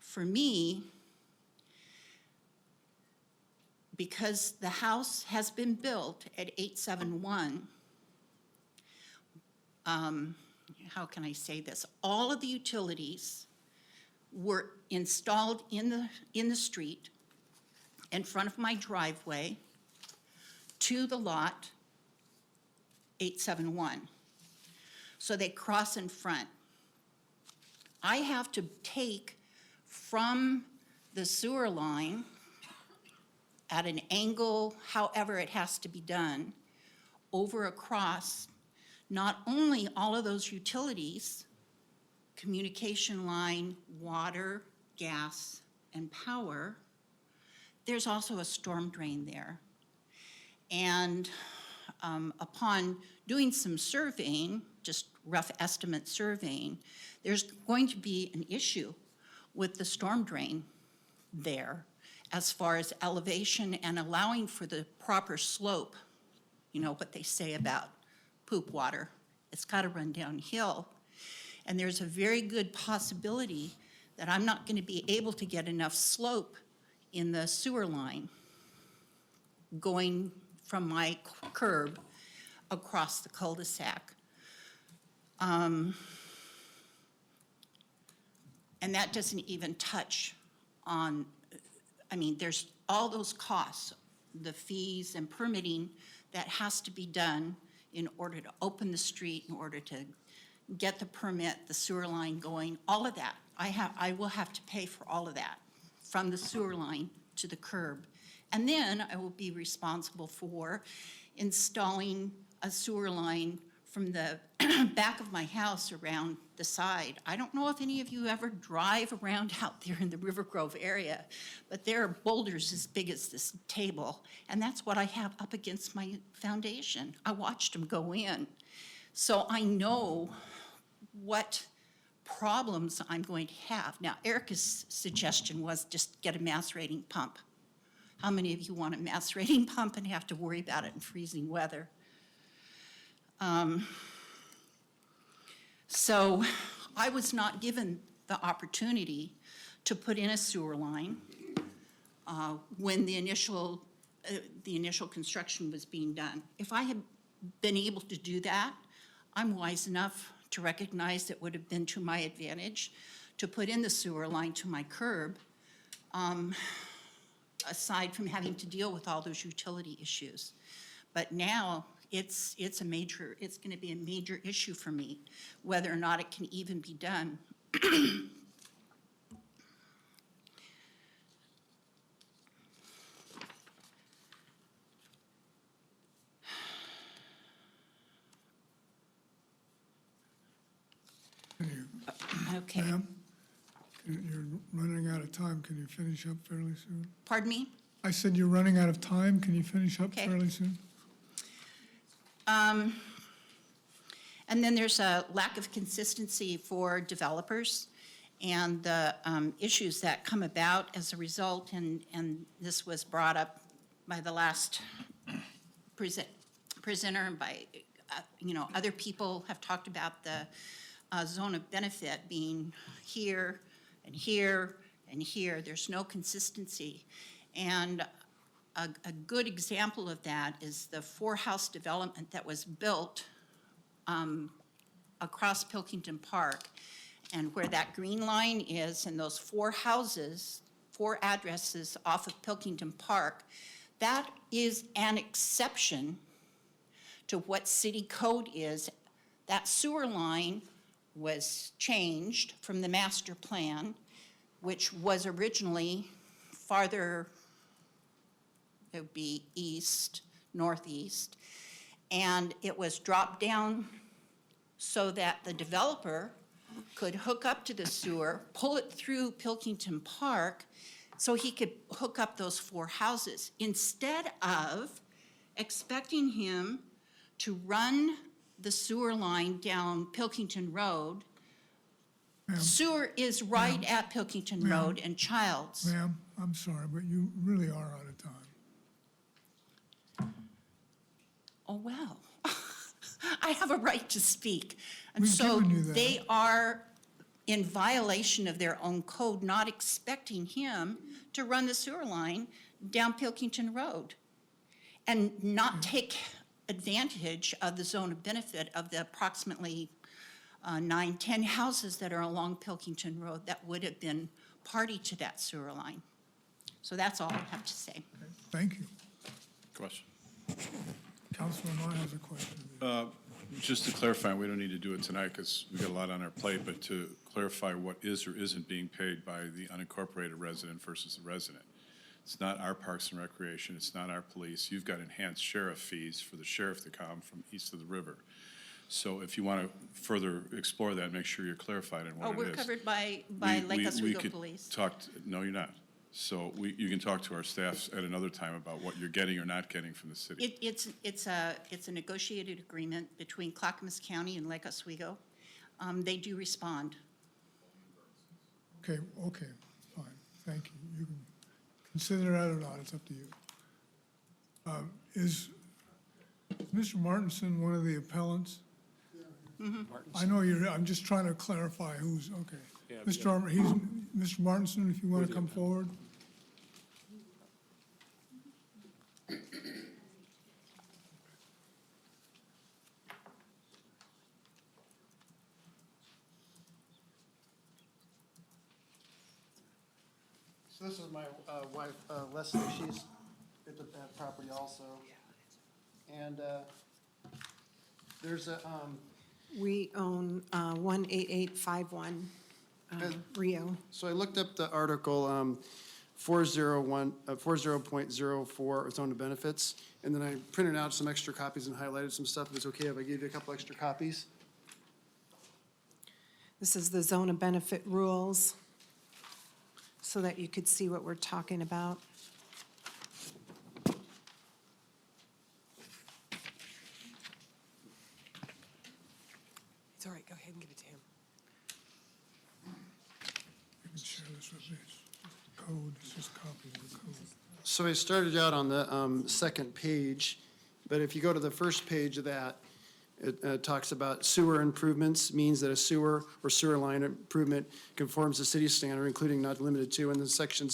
For me, because the house has been built at 871, how can I say this? All of the utilities were installed in the street in front of my driveway to the lot 871. So they cross in front. I have to take from the sewer line at an angle, however it has to be done, over across not only all of those utilities, communication line, water, gas, and power, there's also a storm drain there. And upon doing some surveying, just rough estimate surveying, there's going to be an issue with the storm drain there as far as elevation and allowing for the proper slope. You know what they say about poop water. It's got to run downhill. And there's a very good possibility that I'm not going to be able to get enough slope in the sewer line going from my curb across the cul-de-sac. And that doesn't even touch on, there's all those costs, the fees and permitting that has to be done in order to open the street, in order to get the permit, the sewer line going, all of that. I will have to pay for all of that, from the sewer line to the curb. And then I will be responsible for installing a sewer line from the back of my house around the side. I don't know if any of you ever drive around out there in the River Grove area, but there are boulders as big as this table, and that's what I have up against my foundation. I watched them go in. So I know what problems I'm going to have. Now, Erica's suggestion was just get a macerating pump. How many of you want a macerating pump and have to worry about it in freezing weather? So I was not given the opportunity to put in a sewer line when the initial construction was being done. If I had been able to do that, I'm wise enough to recognize it would have been to my advantage to put in the sewer line to my curb, aside from having to deal with all those utility issues. But now it's going to be a major issue for me, whether or not it can even be done. Okay. Ma'am, you're running out of time. Can you finish up fairly soon? Pardon me? I said you're running out of time. Can you finish up Okay. fairly soon? And then there's a lack of consistency for developers and the issues that come about as a result, and this was brought up by the last presenter and by, other people have talked about the zone of benefit being here and here and here. There's no consistency. And a good example of that is the four-house development that was built across Pilkington Park, and where that green line is, and those four houses, four addresses off of Pilkington Park, that is an exception to what city code is. That sewer line was changed from the master plan, which was originally farther, it would be east, northeast, and it was dropped down so that the developer could hook up to the sewer, pull it through Pilkington Park, so he could hook up those four houses, instead of expecting him to run the sewer line down Pilkington Road. Sewer is right at Pilkington Road and Childs. Ma'am, I'm sorry, but you really are out of time. Oh, well, I have a right to speak. And We've so given you that. they are in violation of their own code, not expecting him to run the sewer line down Pilkington Road and not take advantage of the zone of benefit of the approximately 9-10 houses that are along Pilkington Road that would have been party to that sewer line. So that's all I have to say. Thank you. Question. Councilor Ahmad has a question. Just to clarify, we don't need to do it tonight because we've got a lot on our plate, but to clarify what is or isn't being paid by the unincorporated resident versus the resident. It's not our Parks and Recreation, it's not our police. You've got enhanced sheriff fees for the sheriff to come from east of the river. So if you want to further explore that, make sure you're clarified on what it is. Oh, we're covered by Lake Oswego Police. No, you're not. So you can talk to our staffs at another time about what you're getting or not getting from the city. It's a negotiated agreement between Clackamas County and Lake Oswego. They do respond. Okay, fine, thank you. You can consider that or not, it's up to you. Is Mr. Martinson one of the appellants? I know I'm just trying to clarify who's, okay. Yeah, Mr. Martinson, if you want to come forward. So this is my wife, Leslie. She's at the property also. And there's a, We own 18851 Reao. so I looked up the article. 40.04 zone of benefits. And then I printed out some extra copies and highlighted some stuff. If it's okay if I give you a couple extra copies? This is the zone of benefit rules, so that you could see what we're talking about. It's all right, go ahead and give it to him. You can share this with me. Code, it's just copies of the code. So I started out on the second page, but if you go to the first page of that, it talks about sewer improvements, means that a sewer or sewer line improvement conforms to city standard, including not limited to. And then section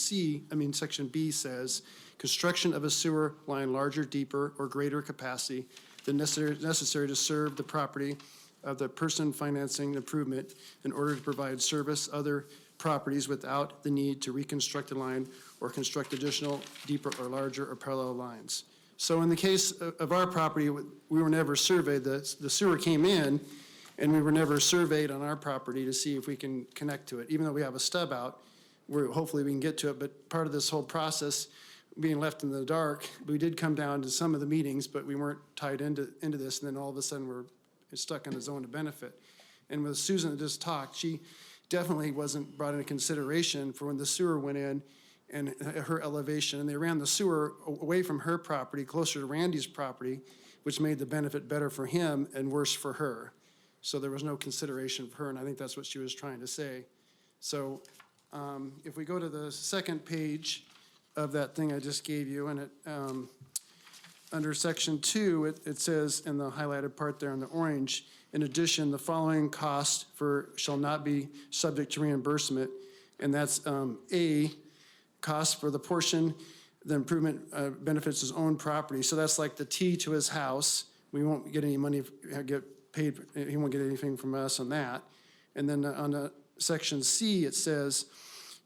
B says, construction of a sewer line larger, deeper, or greater capacity than necessary to serve the property of the person financing the improvement in order to provide service other properties without the need to reconstruct the line or construct additional deeper or larger or parallel lines. So in the case of our property, we were never surveyed. The sewer came in, and we were never surveyed on our property to see if we can connect to it. Even though we have a stub out, hopefully we can get to it. But part of this whole process, being left in the dark, we did come down to some of the meetings, but we weren't tied into this. And then all of a sudden, we're stuck in the zone of benefit. And with Susan that just talked, she definitely wasn't brought into consideration for when the sewer went in and her elevation, and they ran the sewer away from her property, closer to Randy's property, which made the benefit better for him and worse for her. So there was no consideration for her, and I think that's what she was trying to say. So if we go to the second page of that thing I just gave you, and under section 2, it says in the highlighted part there in the orange, in addition, the following costs shall not be subject to reimbursement, and that's A, cost for the portion the improvement benefits his own property. So that's like the T to his house. We won't get any money, get paid, he won't get anything from us on that. And then on section C, it says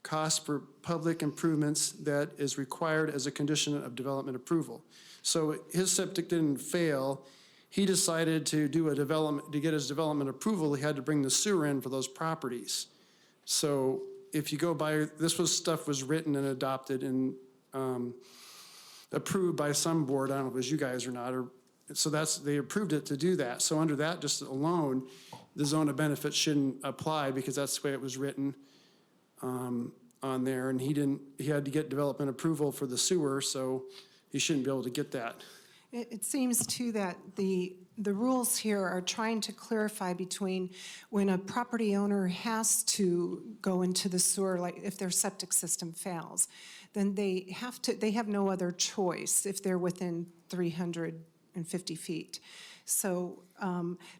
cost for public improvements that is required as a condition of development approval. So his septic didn't fail. He decided to do a development, to get his development approval, he had to bring the sewer in for those properties. So if you go by, stuff was written and adopted and approved by some board, I don't know if it was you guys or not, so they approved it to do that. So under that just alone, the zone of benefit shouldn't apply because that's the way it was written on there. And he had to get development approval for the sewer, so he shouldn't be able to get that. It seems too that the rules here are trying to clarify between when a property owner has to go into the sewer, like if their septic system fails, then they have no other choice if they're within 350 feet. So,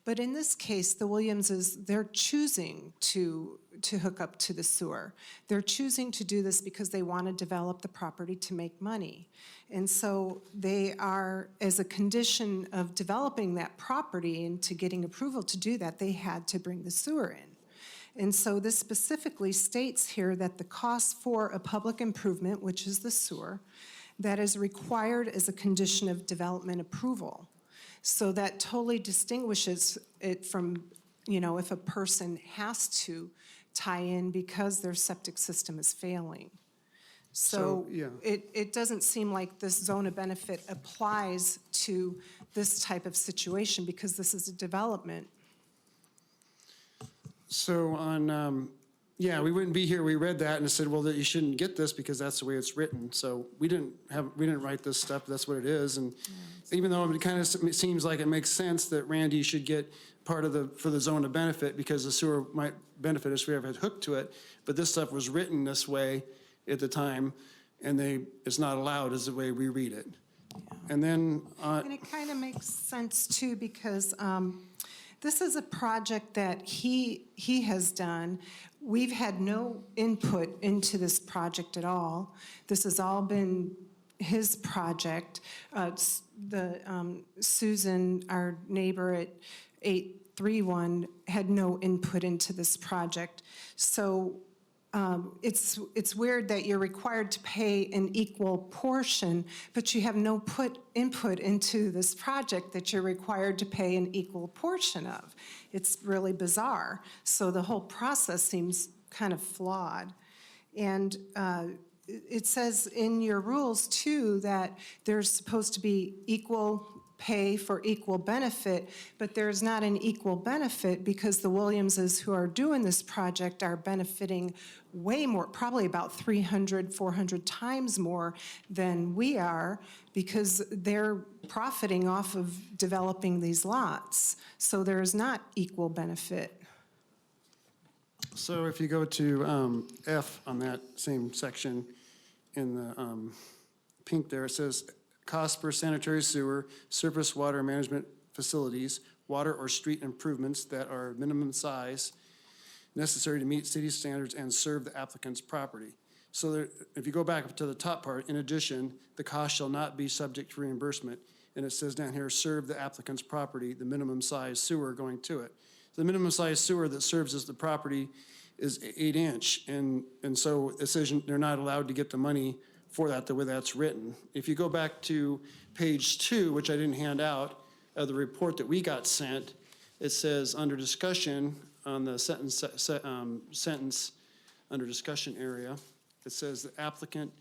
but in this case, the Williamses, they're choosing to hook up to the sewer. They're choosing to do this because they want to develop the property to make money. And so they are, as a condition of developing that property and to getting approval to do that, they had to bring the sewer in. And so this specifically states here that the cost for a public improvement, which is the sewer, that is required as a condition of development approval. So that totally distinguishes it from, if a person has to tie in because their septic system is failing. So yeah. It doesn't seem like this zone of benefit applies to this type of situation because this is a development. So we wouldn't be here. We read that and said, well, that you shouldn't get this because that's the way it's written. So we didn't write this stuff. That's what it is. And even though it kind of seems like it makes sense that Randy should get part of for the zone of benefit because the sewer might benefit us if we ever had hooked to it, but this stuff was written this way at the time, and it's not allowed as the way we read it. And then and it kind of makes sense too because this is a project that he has done. We've had no input into this project at all. This has all been his project. Susan, our neighbor at 831, had no input into this project. So it's weird that you're required to pay an equal portion, but you have no input into this project that you're required to pay an equal portion of. It's really bizarre. So the whole process seems kind of flawed. And it says in your rules too that there's supposed to be equal pay for equal benefit, but there's not an equal benefit because the Williamses who are doing this project are benefiting way more, probably about 300, 400 times more than we are, because they're profiting off of developing these lots. So there is not equal benefit. So if you go to F on that same section in the pink there, it says cost per sanitary sewer, surface water management facilities, water or street improvements that are minimum size necessary to meet city standards and serve the applicant's property. So there, if you go back up to the top part, in addition, the cost shall not be subject to reimbursement. And it says down here, serve the applicant's property, the minimum size sewer going to it. The minimum size sewer that serves as the property is 8-inch. And so it says they're not allowed to get the money for that the way that's written. If you go back to page 2, which I didn't hand out, of the report that we got sent, it says under discussion on the sentence under discussion area, it says the applicant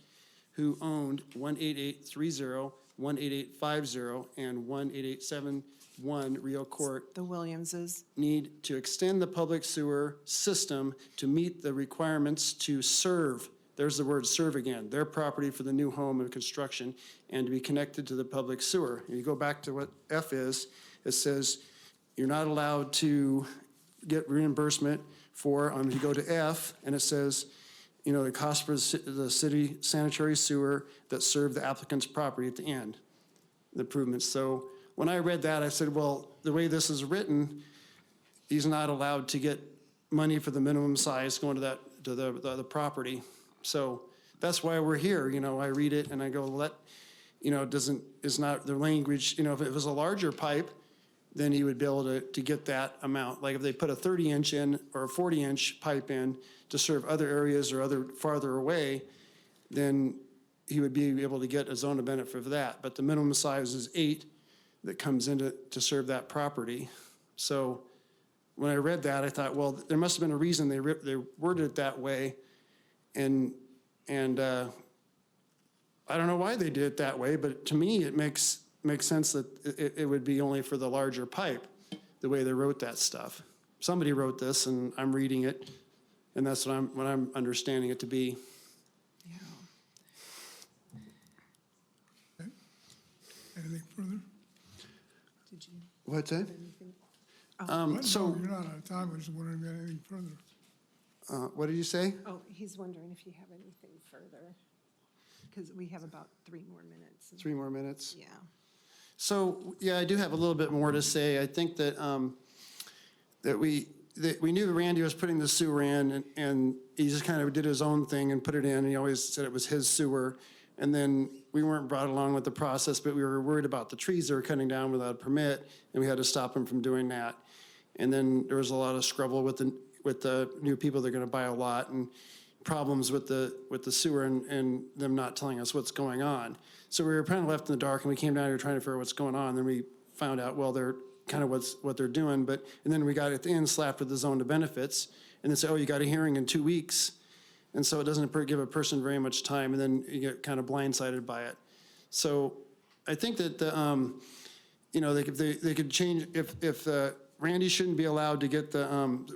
who owned 18830, 18850, and 18871 Reao Court The Williamses. need to extend the public sewer system to meet the requirements to serve, there's the word serve again, their property for the new home and construction, and to be connected to the public sewer. And you go back to what F is, it says you're not allowed to get reimbursement for, if you go to F, and it says, you know, the cost for the city sanitary sewer that serve the applicant's property at the end, the improvements. So when I read that, I said, well, the way this is written, he's not allowed to get money for the minimum size going to that, to the property. So that's why we're here. You know, I read it and I go, it's not the language, you know, if it was a larger pipe, then he would be able to get that amount. Like if they put a 30-inch in or a 40-inch pipe in to serve other areas or other farther away, then he would be able to get a zone of benefit for that. But the minimum size is 8 that comes in to serve that property. So when I read that, I thought, well, there must have been a reason they worded it that way. And I don't know why they did it that way, but to me, it makes sense that it would be only for the larger pipe, the way they wrote that stuff. Somebody wrote this, and I'm reading it, and that's what I'm understanding it to be. Anything further? Did you What's that? have anything? So, You're not out of time, I was wondering if you had anything further. what did you say? Oh, he's wondering if you have anything further, because we have about 3 more minutes. 3 more minutes? Yeah. So, yeah, I do have a little bit more to say. I think that that we knew Randy was putting the sewer in, and he just kind of did his own thing and put it in. He always said it was his sewer. And then we weren't brought along with the process, but we were worried about the trees that were cutting down without a permit, and we had to stop him from doing that. And then there was a lot of scrubble with the new people that are going to buy a lot, and problems with the sewer and them not telling us what's going on. So we were kind of left in the dark, and we came down here trying to figure out what's going on. And then we found out, well, they're kind of what they're doing. And then we got at the end slapped with the zone to benefits, and then said, oh, you got a hearing in 2 weeks. And so it doesn't give a person very much time, and then you get kind of blindsided by it. So I think that they could change if Randy shouldn't be allowed to get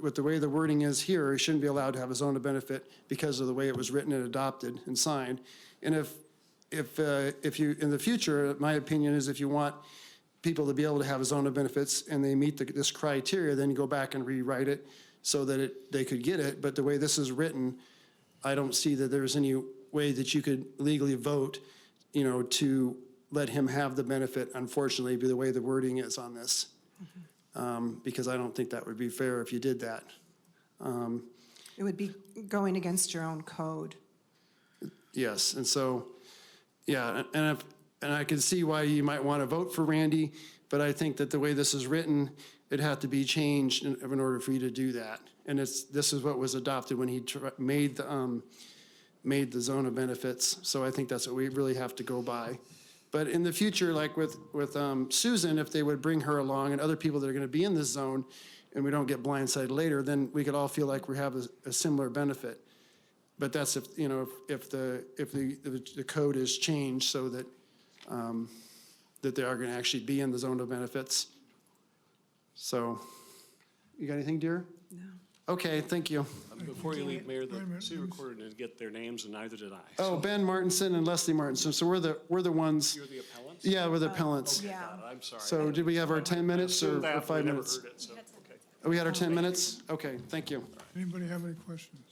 with the way the wording is here, he shouldn't be allowed to have a zone of benefit because of the way it was written and adopted and signed. And if you in the future, my opinion is if you want people to be able to have a zone of benefits and they meet this criteria, then you go back and rewrite it so that they could get it. But the way this is written, I don't see that there's any way that you could legally vote, to let him have the benefit, unfortunately, be the way the wording is on this. Because I don't think that would be fair if you did that. It would be going against your own code. Yes, and so, yeah, and I can see why you might want to vote for Randy, but I think that the way this is written, it'd have to be changed in order for you to do that. And this is what was adopted when he made the zone of benefits. So I think that's what we really have to go by. But in the future, like with Susan, if they would bring her along and other people that are going to be in this zone, and we don't get blindsided later, then we could all feel like we have a similar benefit. But that's if, you know, if the code is changed so that, that they are going to actually be in the zone of benefits. So, you got anything, dear? No. Okay, thank you. Before you leave, Mayor, Wait a the minute, city please. recorder didn't get their names, and neither did I. Oh, Ben Martinson and Leslie Martinson. So we're the ones. You're the appellants? Yeah, we're the appellants. Okay, got it. I'm sorry. So did we have our 10 minutes or Assumed that, but 5 we never minutes? heard it, so, okay. We had our 10 minutes? Okay, thank you. Anybody have any questions?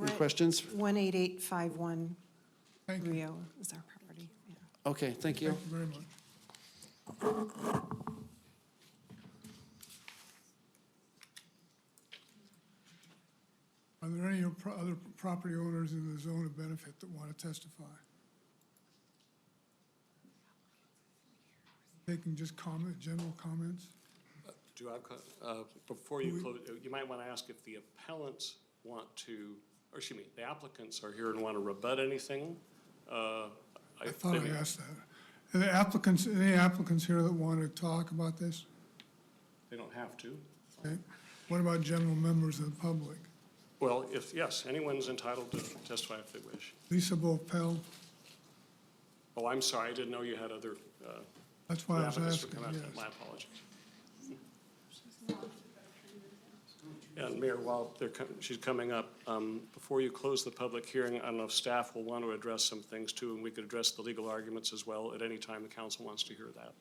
Any questions? 18851 Thank you. Reao is our property. Yeah. Okay, thank you. Thank you very much. Are there any other property owners in the zone of benefit that want to testify? Taking just general comments? Do I, before you close, you might want to ask if the appellants want to, or excuse me, the applicants are here and want to rebut anything. I thought I asked that. Are there any applicants here that want to talk about this? They don't have to. Okay. What about general members of the public? Well, yes, anyone's entitled to testify if they wish. Lisa Bopel, Oh, I'm sorry, I didn't know you had other. that's why I was avenues for asking, comment. yes. My apologies. And Mayor, while she's coming up, before you close the public hearing, I don't know if staff will want to address some things too, and we could address the legal arguments as well at any time the council wants to hear that.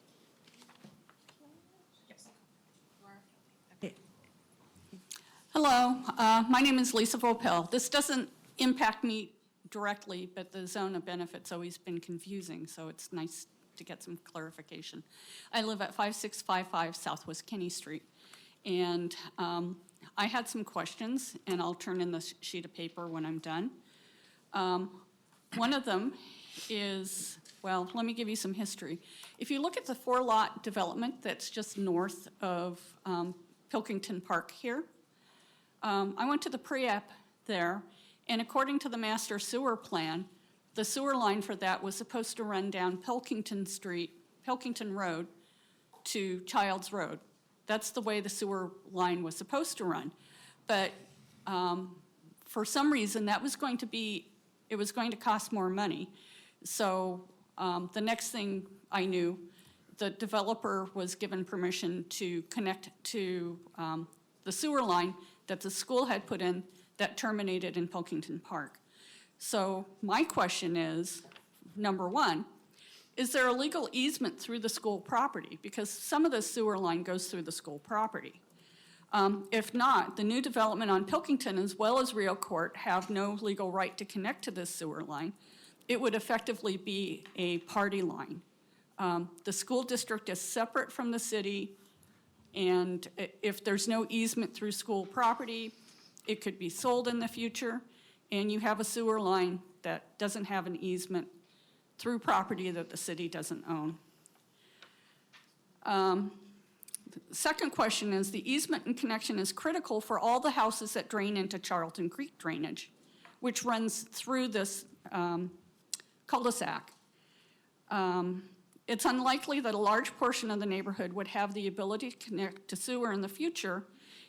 Hello, my name is Lisa Vopel. This doesn't impact me directly, but the zone of benefit's always been confusing, so it's nice to get some clarification. I live at 5655 Southwest Kinney Street, and I had some questions, and I'll turn in the sheet of paper when I'm done. One of them is, well, let me give you some history. If you look at the 4-lot development that's just north of Pilkington Park here, I went to the pre-app there, and according to the master sewer plan, the sewer line for that was supposed to run down Pilkington Road to Childs Road. That's the way the sewer line was supposed to run. But for some reason, it was going to cost more money. So the next thing I knew, the developer was given permission to connect to the sewer line that the school had put in that terminated in Pilkington Park. So my question is, number one, is there a legal easement through the school property? Because some of the sewer line goes through the school property. If not, the new development on Pilkington as well as Reao Court have no legal right to connect to this sewer line. It would effectively be a party line. The school district is separate from the city, and if there's no easement through school property, it could be sold in the future, and you have a sewer line that doesn't have an easement through property that the city doesn't own. The second question is, the easement and connection is critical for all the houses that drain into Charlton Creek drainage, which runs through this cul-de-sac. It's unlikely that a large portion of the neighborhood would have the ability to connect to sewer in the future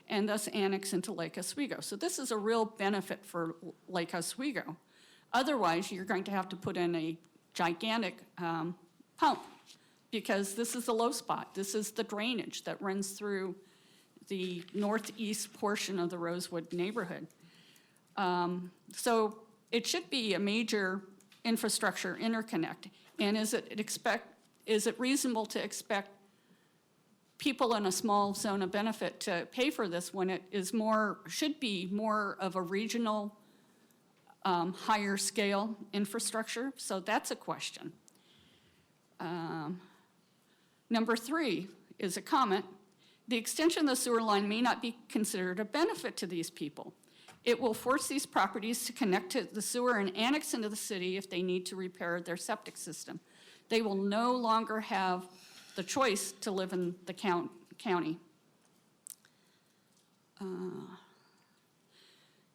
and thus annex into Lake Oswego. So this is a real benefit for Lake Oswego. Otherwise, you're going to have to put in a gigantic pump because this is a low spot. This is the drainage that runs through the northeast portion of the Rosewood neighborhood. So it should be a major infrastructure interconnect. And is it reasonable to expect people in a small zone of benefit to pay for this when it is should be more of a regional, higher scale infrastructure? So that's a question. Number 3 is a comment. The extension of the sewer line may not be considered a benefit to these people. It will force these properties to connect to the sewer and annex into the city if they need to repair their septic system. They will no longer have the choice to live in the county.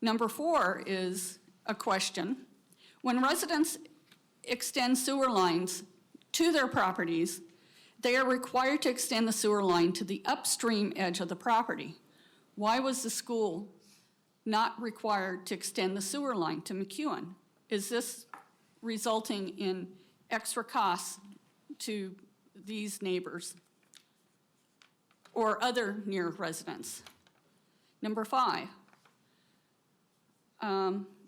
Number 4 is a question. When residents extend sewer lines to their properties, they are required to extend the sewer line to the upstream edge of the property. Why was the school not required to extend the sewer line to McEwen. Is this resulting in extra costs to these neighbors or other near residents? Number 5,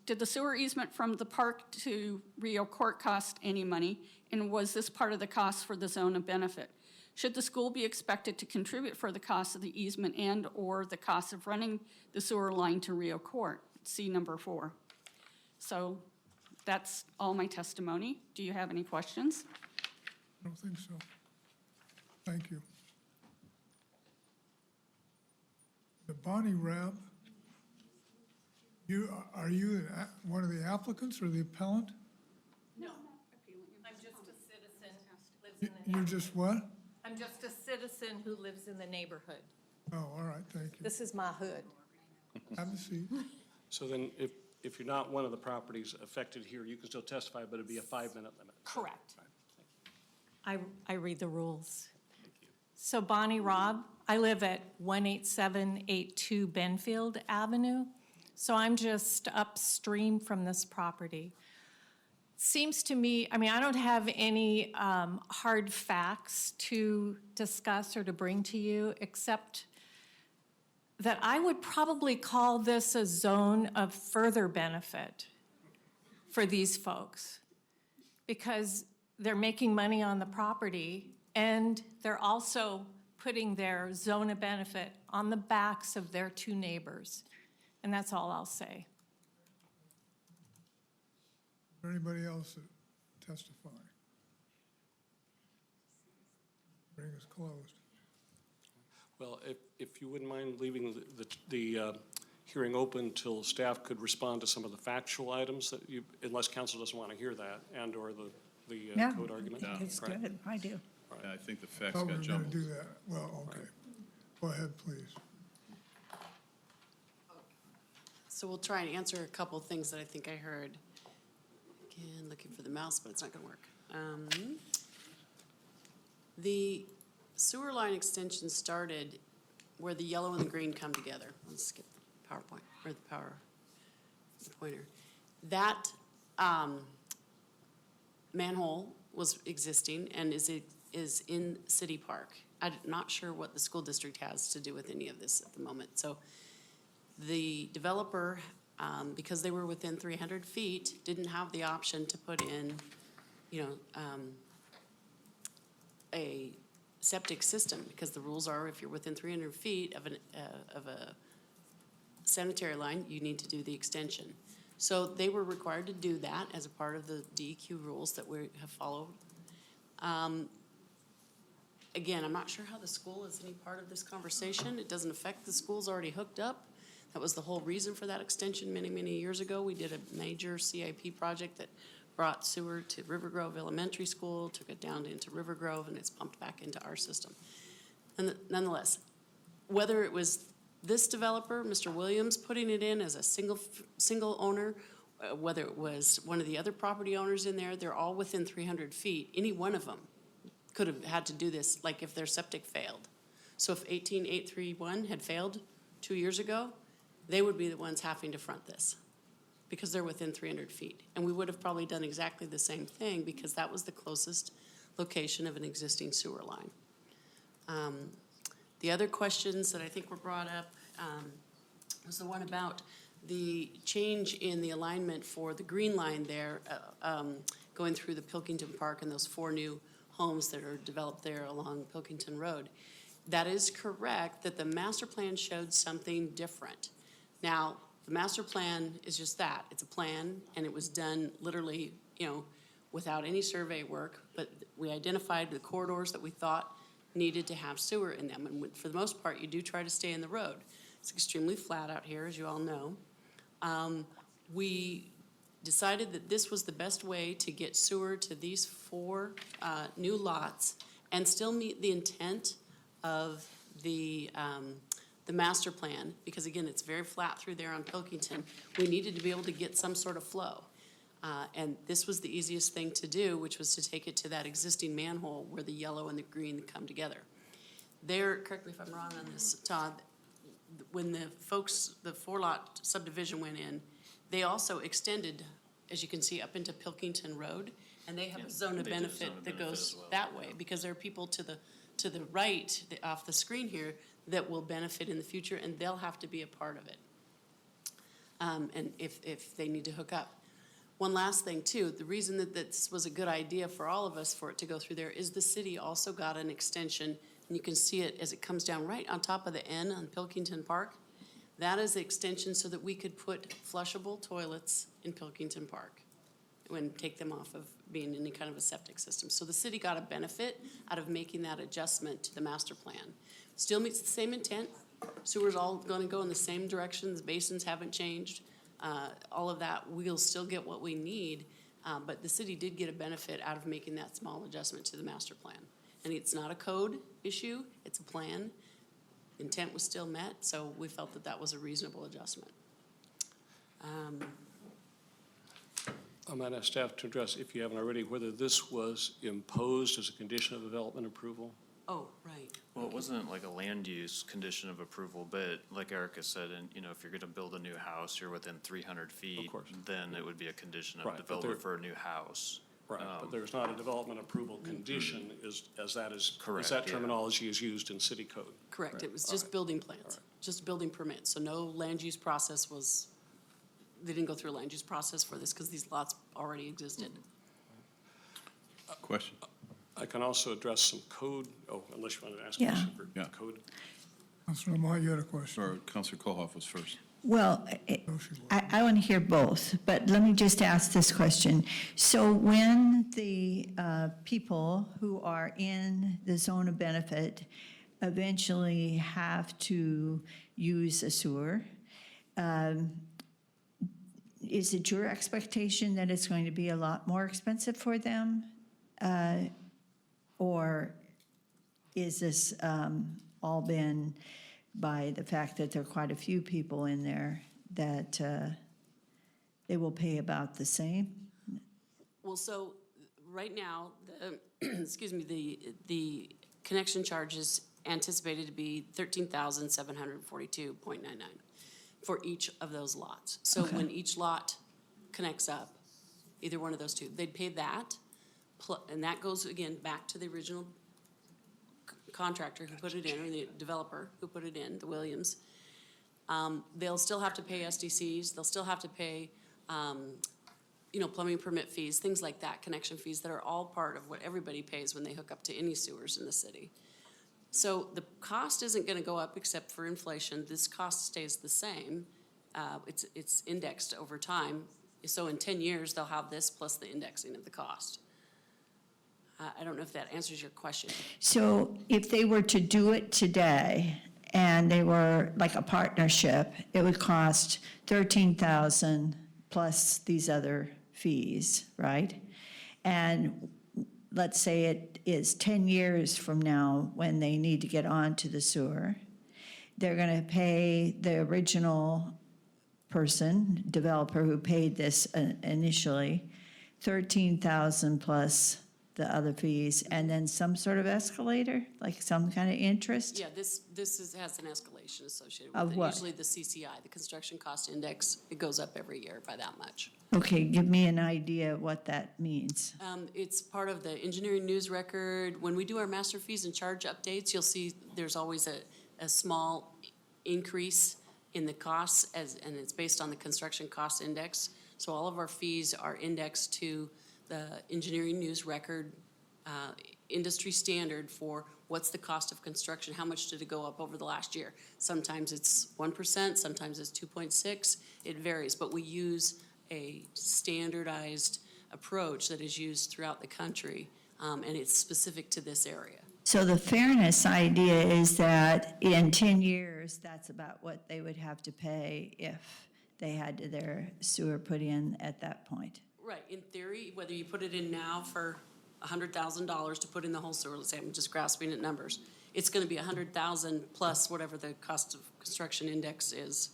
did the sewer easement from the park to Reao Court cost any money? And was this part of the cost for the zone of benefit? Should the school be expected to contribute for the cost of the easement and/or the cost of running the sewer line to Reao Court? See number 4. So that's all my testimony. Do you have any questions? I don't think so. Thank you. The Bonnie Rabb, are you one of the applicants or the appellant? No, I'm just a citizen, lives in the You're just what? I'm just a citizen who lives in the neighborhood. Oh, all right, thank you. This is my hood. Have a seat. So then, if you're not one of the properties affected here, you can still testify, but it'd be a 5-minute limit. Correct. I read the rules. So Bonnie Robb, I live at 18782 Benfield Avenue. So I'm just upstream from this property. Seems to me, I mean, I don't have any hard facts to discuss or to bring to you, except that I would probably call this a zone of further benefit for these folks, because they're making money on the property and they're also putting their zone of benefit on the backs of their 2 neighbors. And that's all I'll say. Is there anybody else that testify? Hearing is closed. Well, if you wouldn't mind leaving the hearing open till staff could respond to some of the factual items that you, unless council doesn't want to hear that, and/or the Yeah, code argument. I think it's Right. good. I do. Yeah, I think the facts Thought we got were going to jumbled. do that. Well, okay. Go ahead, please. So we'll try and answer a couple of things that I think I heard. Again, looking for the mouse, but it's not going to work. The sewer line extension started where the yellow and the green come together. Let's skip the PowerPoint, or the pointer. That manhole was existing and is in City Park. I'm not sure what the school district has to do with any of this at the moment. So the developer, because they were within 300 feet, didn't have the option to put in, a septic system, because the rules are if you're within 300 feet of a sanitary line, you need to do the extension. So they were required to do that as a part of the DEQ rules that we have followed. Again, I'm not sure how the school is any part of this conversation. It doesn't affect the schools already hooked up. That was the whole reason for that extension many, many years ago. We did a major CIP project that brought sewer to River Grove Elementary School, took it down into River Grove, and it's pumped back into our system. And nonetheless, whether it was this developer, Mr. Williams, putting it in as a single owner, whether it was one of the other property owners in there, they're all within 300 feet. Any one of them could have had to do this, like if their septic failed. So if 18831 had failed 2 years ago, they would be the ones having to front this because they're within 300 feet. And we would have probably done exactly the same thing because that was the closest location of an existing sewer line. The other questions that I think were brought up was the one about the change in the alignment for the green line there, going through the Pilkington Park and those 4 new homes that are developed there along Pilkington Road. That is correct that the master plan showed something different. Now, the master plan is just that. It's a plan, and it was done literally, without any survey work, but we identified the corridors that we thought needed to have sewer in them. And for the most part, you do try to stay in the road. It's extremely flat out here, as you all know. We decided that this was the best way to get sewer to these 4 new lots and still meet the intent of the master plan, because again, it's very flat through there on Pilkington. We needed to be able to get some sort of flow. And this was the easiest thing to do, which was to take it to that existing manhole where the yellow and the green come together. There, correct me if I'm wrong on this, Todd, when the folks, the 4-lot subdivision went in, they also extended, as you can see, up into Pilkington Road, and they have a zone of benefit that goes that way, because there are people to the right, off the screen here, that will benefit in the future, and they'll have to be a part of it. And if they need to hook up. One last thing too, the reason that this was a good idea for all of us for it to go through there is the city also got an extension, and you can see it as it comes down right on top of the N on Pilkington Park. That is the extension so that we could put flushable toilets in Pilkington Park and take them off of being any kind of a septic system. So the city got a benefit out of making that adjustment to the master plan. Still meets the same intent. Sewer's all going to go in the same direction. The basins haven't changed. All of that, we'll still get what we need, but the city did get a benefit out of making that small adjustment to the master plan. And it's not a code issue, it's a plan. Intent was still met, so we felt that that was a reasonable adjustment. I might ask staff to address, if you haven't already, whether this was imposed as a condition of development approval. Oh, right. Well, it wasn't like a land use condition of approval, but like Erica said, and if you're gonna build a new house, you're within 300 feet, then it would be a condition of Right, but development for a new house. Right, but there's not a development approval condition as Correct, that yeah. terminology is used in city code. Correct, it was just building plans, just building permits. So no land use process was, they didn't go through a land use process for this because these lots already existed. Question? I can also address some code, unless you wanted to ask a question for code. Councilor Lamont, you had a question? Or Councilor Kohoff was first. Well, I want to hear both, but let me just ask this question. So when the people who are in the zone of benefit eventually have to use a sewer, is it your expectation that it's going to be a lot more expensive for them? Or is this all been by the fact that there are quite a few people in there that they will pay about the same? Well, so right now, excuse me, the connection charge is anticipated to be $13,742.99 for each of those lots. So when each lot connects up, either one of those two, they'd pay that, and that goes again back to the original contractor who put it in, or the developer who put it in, the Williams. They'll still have to pay SDCs, they'll still have to pay, plumbing permit fees, things like that, connection fees that are all part of what everybody pays when they hook up to any sewers in the city. So the cost isn't gonna go up except for inflation. This cost stays the same. It's indexed over time. So in 10 years, they'll have this plus the indexing of the cost. I don't know if that answers your question. So if they were to do it today and they were like a partnership, it would cost $13,000 plus these other fees, right? And let's say it is 10 years from now when they need to get onto the sewer. They're going to pay the original person, developer who paid this initially, $13,000 plus the other fees, and then some sort of escalator, like some kind of interest? Yeah, this has an escalation associated Of with it. what? Usually the CCI, the construction cost index, it goes up every year by that much. Okay, give me an idea of what that means. It's part of the engineering news record. When we do our master fees and charge updates, you'll see there's always a small increase in the costs and it's based on the construction cost index. So all of our fees are indexed to the engineering news record industry standard for what's the cost of construction, how much did it go up over the last year. Sometimes it's 1%, sometimes it's 2.6, it varies, but we use a standardized approach that is used throughout the country, and it's specific to this area. So the fairness idea is that in 10 years, that's about what they would have to pay if they had their sewer put in at that point. Right, in theory, whether you put it in now for $100,000 to put in the whole sewer, let's say I'm just grasping at numbers, it's gonna be $100,000 plus whatever the cost of construction index is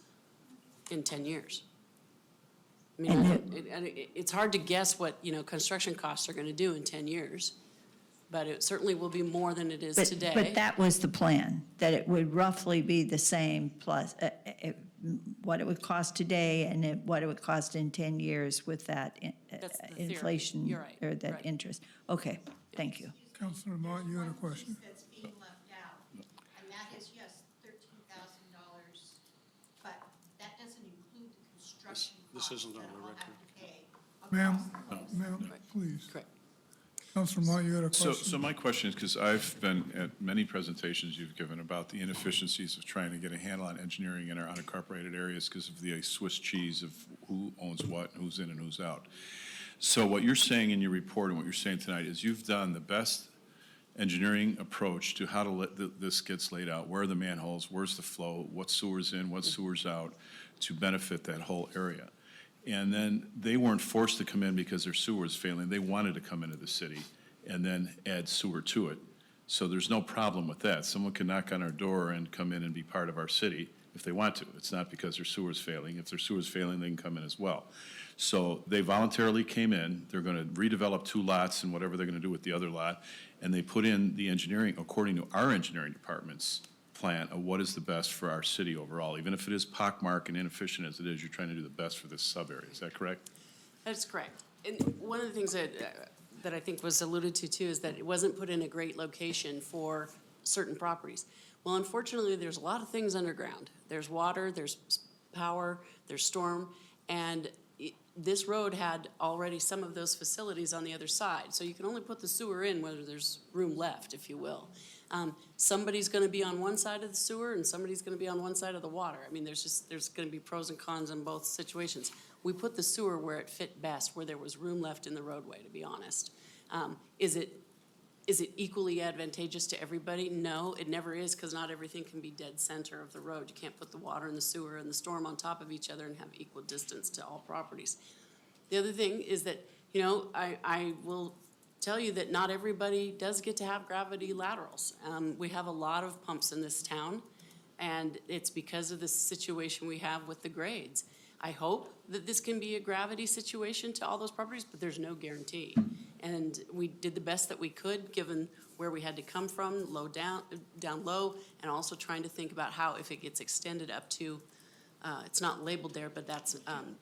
in 10 years. I mean, it's hard to guess what, construction costs are gonna do in 10 years. but it certainly will be more than it is But- today. But that was the plan, that it would roughly be the same plus what it would cost today and what it would cost in 10 years with that That's the theory. inflation You're right, or that right. interest. Okay, thank you. Councilor Mott, you had a question? That's being left out, and that is, yes, $13,000, but that doesn't include the construction This costs isn't on that the I'll record. have to pay. Ma'am, please. Correct. Councilor Mott, you had a So question? my question is, because I've been at many presentations you've given about the inefficiencies of trying to get a handle on engineering in our unincorporated areas because of the Swiss cheese of who owns what, who's in and who's out. So what you're saying in your report and what you're saying tonight is you've done the best engineering approach to how to let this gets laid out. Where are the manholes? Where's the flow? What sewer's in? What sewer's out? To benefit that whole area. And then they weren't forced to come in because their sewer was failing. They wanted to come into the city and then add sewer to it. So there's no problem with that. Someone can knock on our door and come in and be part of our city if they want to. It's not because their sewer is failing. If their sewer is failing, they can come in as well. So they voluntarily came in. They're going to redevelop 2 lots and whatever they're going to do with the other lot. And they put in the engineering according to our engineering department's plan of what is the best for our city overall. Even if it is pockmarked and inefficient as it is, you're trying to do the best for this sub-area. Is that correct? That's correct. And one of the things that I think was alluded to too is that it wasn't put in a great location for certain properties. Well, unfortunately, there's a lot of things underground. There's water, there's power, there's storm, and this road had already some of those facilities on the other side. So you can only put the sewer in whether there's room left, if you will. Somebody's gonna be on one side of the sewer and somebody's gonna be on one side of the water. I mean, there's gonna be pros and cons in both situations. We put the sewer where it fit best, where there was room left in the roadway, to be honest. Is it equally advantageous to everybody? No, it never is, because not everything can be dead center of the road. You can't put the water and the sewer and the storm on top of each other and have equal distance to all properties. The other thing is that, you know, I will tell you that not everybody does get to have gravity laterals. We have a lot of pumps in this town, and it's because of the situation we have with the grades. I hope that this can be a gravity situation to all those properties, but there's no guarantee. And we did the best that we could, given where we had to come from, down low, and also trying to think about how, if it gets extended up to, it's not labeled there, but that's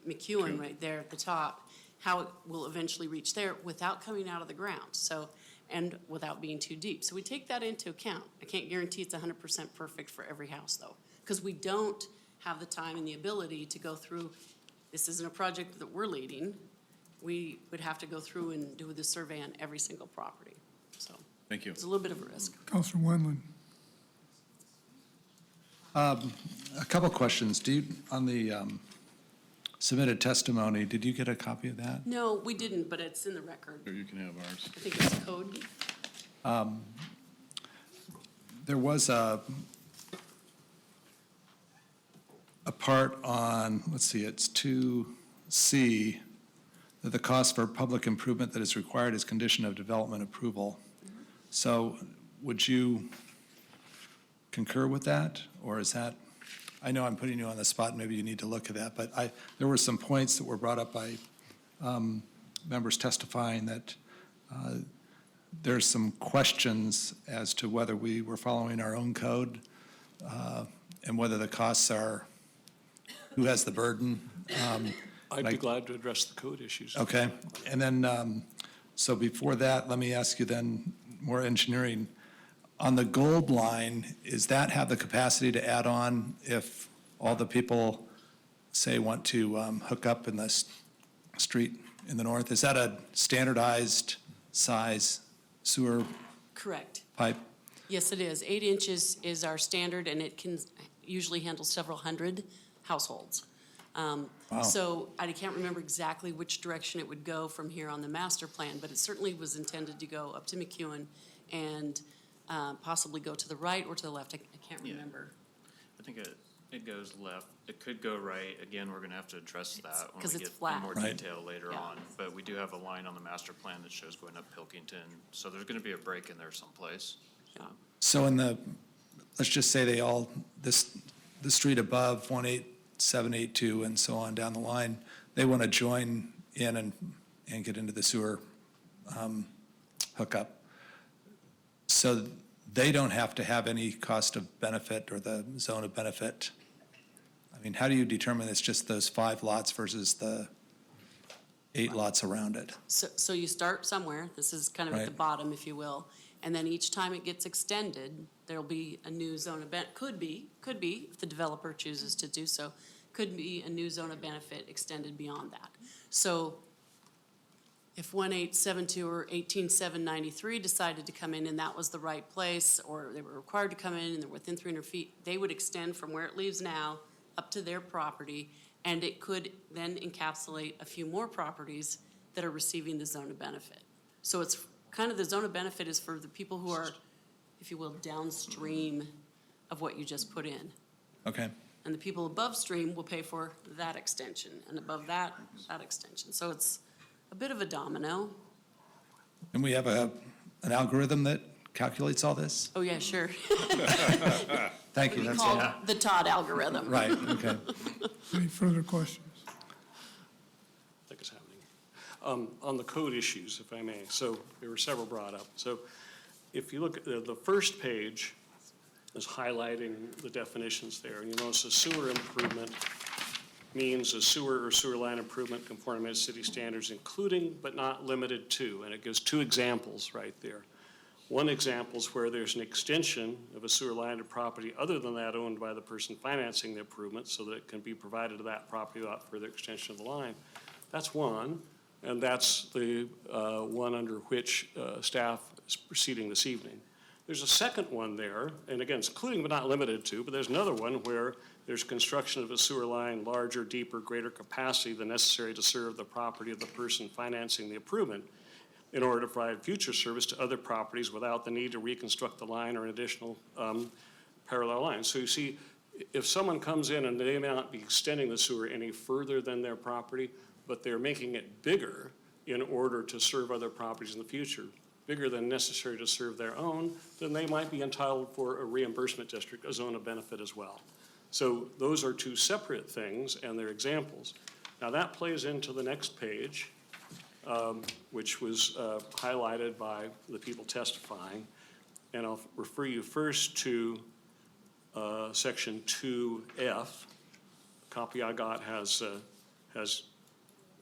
McEwen right there at the top, how it will eventually reach there without coming out of the ground, so, and without being too deep. So we take that into account. I can't guarantee it's 100% perfect for every house, though, because we don't have the time and the ability to go through. This isn't a project that we're leading. We would have to go through and do the survey on every single property, so. Thank you. It's a little bit of a risk. Councilor Wendland. A couple questions. On the submitted testimony, did you get a copy of that? No, we didn't, but it's in the record. Or you can have ours. I think it's code. There was a part on, let's see, it's 2C, that the cost for public improvement that is required is condition of development approval. So would you concur with that, or is that, I know I'm putting you on the spot, maybe you need to look at that, but there were some points that were brought up by members testifying that there's some questions as to whether we were following our own code and whether the costs are, who has the burden. I'd be glad to address the code issues. Okay, and then, so before that, let me ask you then, more engineering. On the gold line, is that have the capacity to add on if all the people, say, want to hook up in the street in the north? Is that a standardized size sewer Correct. pipe? Yes, it is. 8 inches is our standard, and it can usually handle several hundred households. Wow. So I can't remember exactly which direction it would go from here on the master plan, but it certainly was intended to go up to McEwen and possibly go to the right or to the left. I can't remember. I think it goes left. It could go right. Again, we're gonna have to address that when 'cause we it's get flat. in more Right. detail later Yeah. on. But we do have a line on the master plan that shows going up Pilkington, so there's gonna be a break in there someplace. So in the, let's just say they all, the street above 18782 and so on down the line, they want to join in and get into the sewer hookup. So they don't have to have any cost of benefit or the zone of benefit? I mean, how do you determine it's just those 5 lots versus the 8 lots around it? So you start somewhere, this is kind of at the Right. bottom, if you will, and then each time it gets extended, there'll be a new zone of could be, if the developer chooses to do so, could be a new zone of benefit extended beyond that. So if 1872 or 18793 decided to come in and that was the right place, or they were required to come in and they're within 300 feet, they would extend from where it leaves now up to their property, and it could then encapsulate a few more properties that are receiving the zone of benefit. So it's kind of, the zone of benefit is for the people who are, if you will, downstream of what you just put in. Okay. And the people above stream will pay for that extension, and above that, that extension. So it's a bit of a domino. And we have an algorithm that calculates all this? Oh, yeah, sure. Thank you. We That's call all. it the Todd algorithm. Right, okay. Any further questions? I think it's happening. On the code issues, if I may, so there were several brought up. So if you look at the first page is highlighting the definitions there, and you notice a sewer improvement means a sewer or sewer line improvement conforming to city standards, including but not limited to, and it gives 2 examples right there. One example is where there's an extension of a sewer line to property other than that owned by the person financing the improvement, so that it can be provided to that property without further extension of the line. That's one, and that's the one under which staff is proceeding this evening. There's a second one there, and again, it's including but not limited to, but there's another one where there's construction of a sewer line larger, deeper, greater capacity than necessary to serve the property of the person financing the improvement in order to provide future service to other properties without the need to reconstruct the line or an additional parallel line. So you see, if someone comes in and they may not be extending the sewer any further than their property, but they're making it bigger in order to serve other properties in the future, bigger than necessary to serve their own, then they might be entitled for a reimbursement district, a zone of benefit as well. So those are 2 separate things, and they're examples. Now that plays into the next page, which was highlighted by the people testifying. And I'll refer you first to section 2F. Copy I got has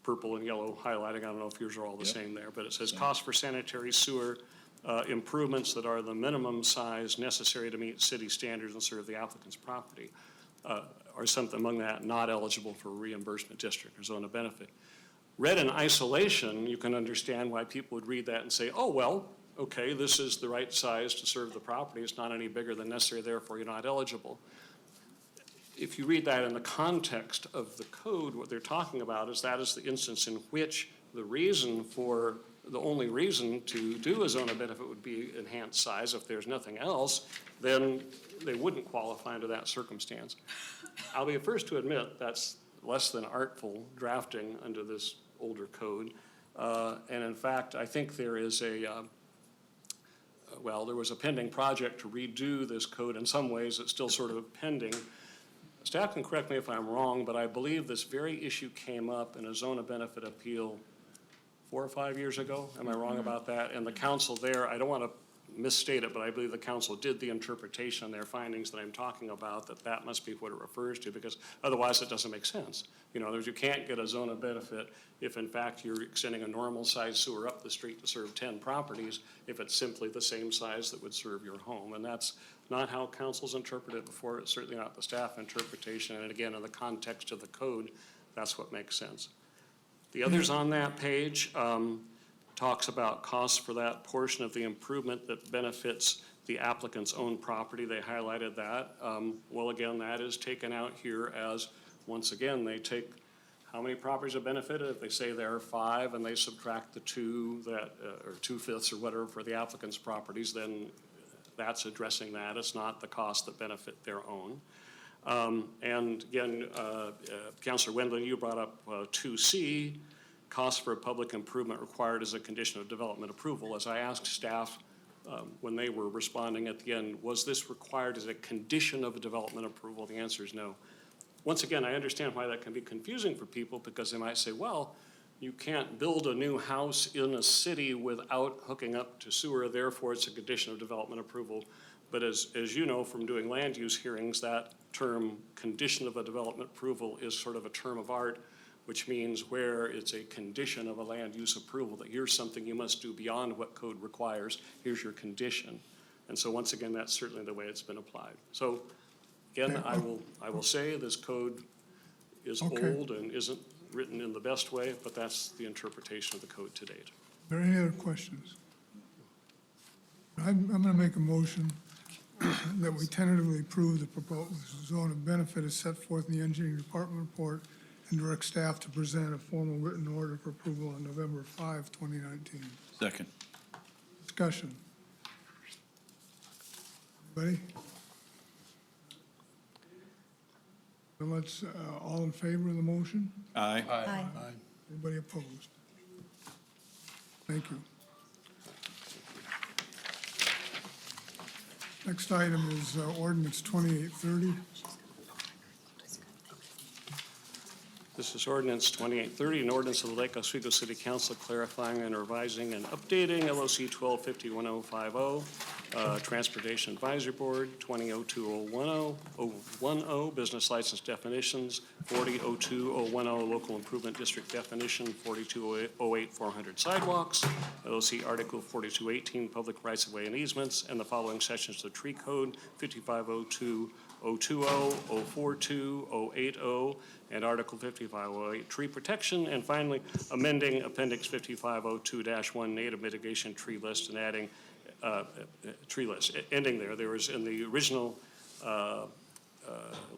purple and yellow highlighting. I don't know if yours are all the same there, but it says cost for sanitary sewer improvements that are the minimum size necessary to meet city standards and serve the applicant's property are something among that not eligible for a reimbursement district or zone of benefit. Read in isolation, you can understand why people would read that and say, oh, well, okay, this is the right size to serve the property. It's not any bigger than necessary, therefore you're not eligible. If you read that in the context of the code, what they're talking about is that is the instance in which the only reason to do a zone of benefit would be enhanced size. If there's nothing else, then they wouldn't qualify under that circumstance. I'll be the first to admit that's less than artful drafting under this older code. And in fact, I think there is there was a pending project to redo this code. In some ways, it's still sort of pending. Staff can correct me if I'm wrong, but I believe this very issue came up in a zone of benefit appeal 4 or 5 years ago. Am I wrong about that? And the council there, I don't want to misstate it, but I believe the council did the interpretation on their findings that I'm talking about, that must be what it refers to, because otherwise it doesn't make sense. You know, you can't get a zone of benefit if in fact you're extending a normal size sewer up the street to serve 10 properties, if it's simply the same size that would serve your home. And that's not how council's interpreted it before. It's certainly not the staff interpretation. And again, in the context of the code, that's what makes sense. The others on that page talks about costs for that portion of the improvement that benefits the applicant's own property. They highlighted that. Well, again, that is taken out here as, once again, they take how many properties are benefited. If they say there are 5 and they subtract the 2 that, or 2/5 or whatever for the applicant's properties, then that's addressing that. It's not the cost that benefit their own. And again, Councilor Wendland, you brought up 2C, cost for a public improvement required as a condition of development approval. As I asked staff when they were responding at the end, was this required as a condition of a development approval? The answer is no. Once again, I understand why that can be confusing for people, because they might say, well, you can't build a new house in a city without hooking up to sewer, therefore it's a condition of development approval. But as you know from doing land use hearings, that term, condition of a development approval, is sort of a term of art, which means where it's a condition of a land use approval, that here's something you must do beyond what code requires, here's your condition. And so once again, that's certainly the way it's been applied. So again, I will say this code is old and isn't written in the best way, but that's the interpretation of the code to date. Are there any other questions? I'm going to make a motion that we tentatively approve the proposed zone of benefit as set forth in the engineering department report and direct staff to present a formal written order for approval on November 5, 2019. Second. Discussion. Anybody? So let's, all in favor of the motion? Aye. Aye. Anybody opposed? Thank you. Next item is Ordinance 2830. This is Ordinance 2830, an ordinance of the Lake Oswego City Council clarifying and revising and updating LOC 12501050, Transportation Advisory Board, 2002-010, Business License Definitions, 4002-010, Local Improvement District Definition, 4208-400 Sidewalks, LOC Article 4218, Public Rights-of-Way and Easements, and the following sections of the Tree Code, 5502, 020, 042, 080, and Article 5508, Tree Protection, and finally, amending Appendix 5502-1, Native Mitigation Tree List, and adding tree list. Ending there, there was in the original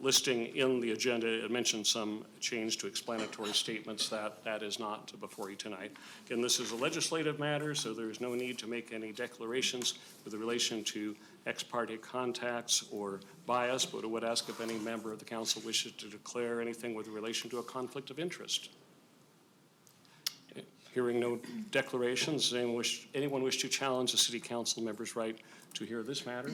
listing in the agenda, it mentioned some change to explanatory statements. That is not before you tonight. Again, this is a legislative matter, so there's no need to make any declarations with relation to ex parte contacts or bias, but I would ask if any member of the council wishes to declare anything with relation to a conflict of interest. Hearing no declarations, anyone wish to challenge the city council member's right to hear this matter?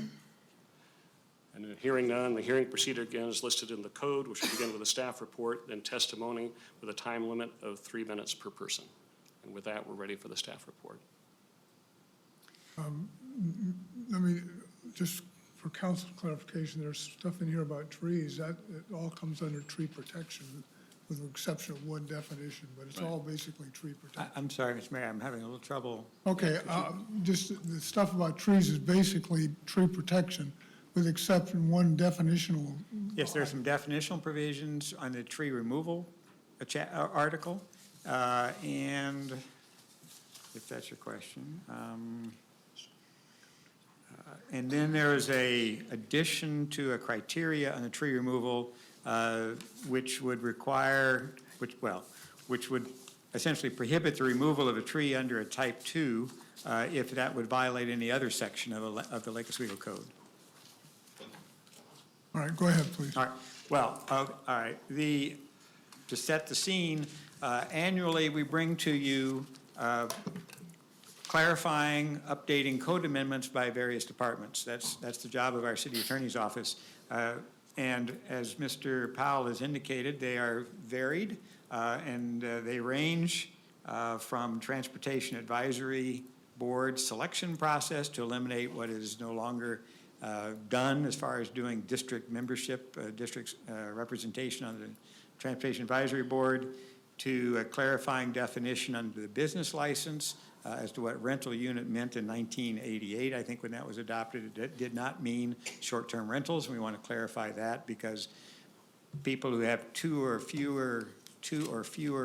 And hearing none, the hearing procedure again is listed in the code, which will begin with a staff report, then testimony with a time limit of 3 minutes per person. And with that, we're ready for the staff report. Let me, just for council clarification, there's stuff in here about trees. That it all comes under tree protection, with the exception of one definition, but it's all basically tree protection. I'm sorry, Mr. Mayor, I'm having a little trouble. Okay, just the stuff about trees is basically tree protection, with exception one definitional. Yes, there's some definitional provisions on the tree removal article, and if that's your question. And then there is a addition to a criteria on the tree removal, which would require, which would essentially prohibit the removal of a tree under a type 2 if that would violate any other section of the Lake Oswego Code. All right, go ahead, please. All right, well, all right, to set the scene, annually we bring to you clarifying, updating code amendments by various departments. That's the job of our city attorney's office. And as Mr. Powell has indicated, they are varied, and they range from Transportation Advisory Board selection process to eliminate what is no longer done as far as doing district membership, district representation on the Transportation Advisory Board, to a clarifying definition under the business license as to what rental unit meant in 1988. I think when that was adopted, it did not mean short-term rentals. We want to clarify that because people who have two or fewer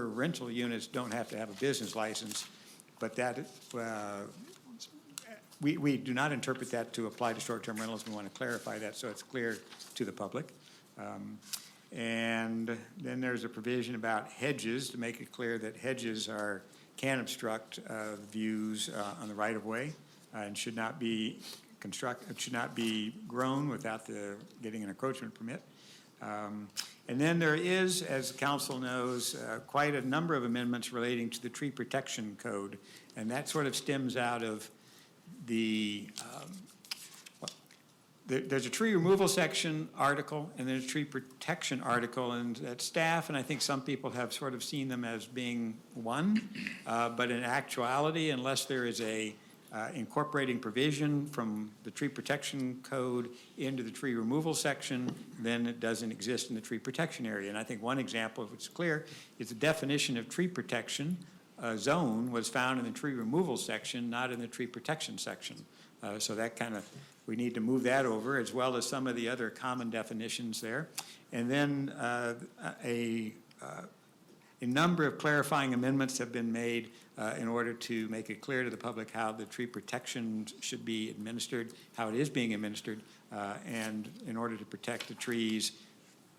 rental units don't have to have a business license. But that we do not interpret that to apply to short-term rentals. We want to clarify that so it's clear to the public. And then there's a provision about hedges to make it clear that hedges can obstruct views on the right-of-way and should not be grown without getting an encroachment permit. And then there is, as the council knows, quite a number of amendments relating to the tree protection code, and that sort of stems out of the there's a tree removal section article, and there's a tree protection article, and at staff, and I think some people have sort of seen them as being one, but in actuality, unless there is a incorporating provision from the tree protection code into the tree removal section, then it doesn't exist in the tree protection area. And I think one example, if it's clear, is the definition of tree protection zone was found in the tree removal section, not in the tree protection section. So that kind of, we need to move that over, as well as some of the other common definitions there. And then a number of clarifying amendments have been made in order to make it clear to the public how the tree protection should be administered, how it is being administered, and in order to protect the trees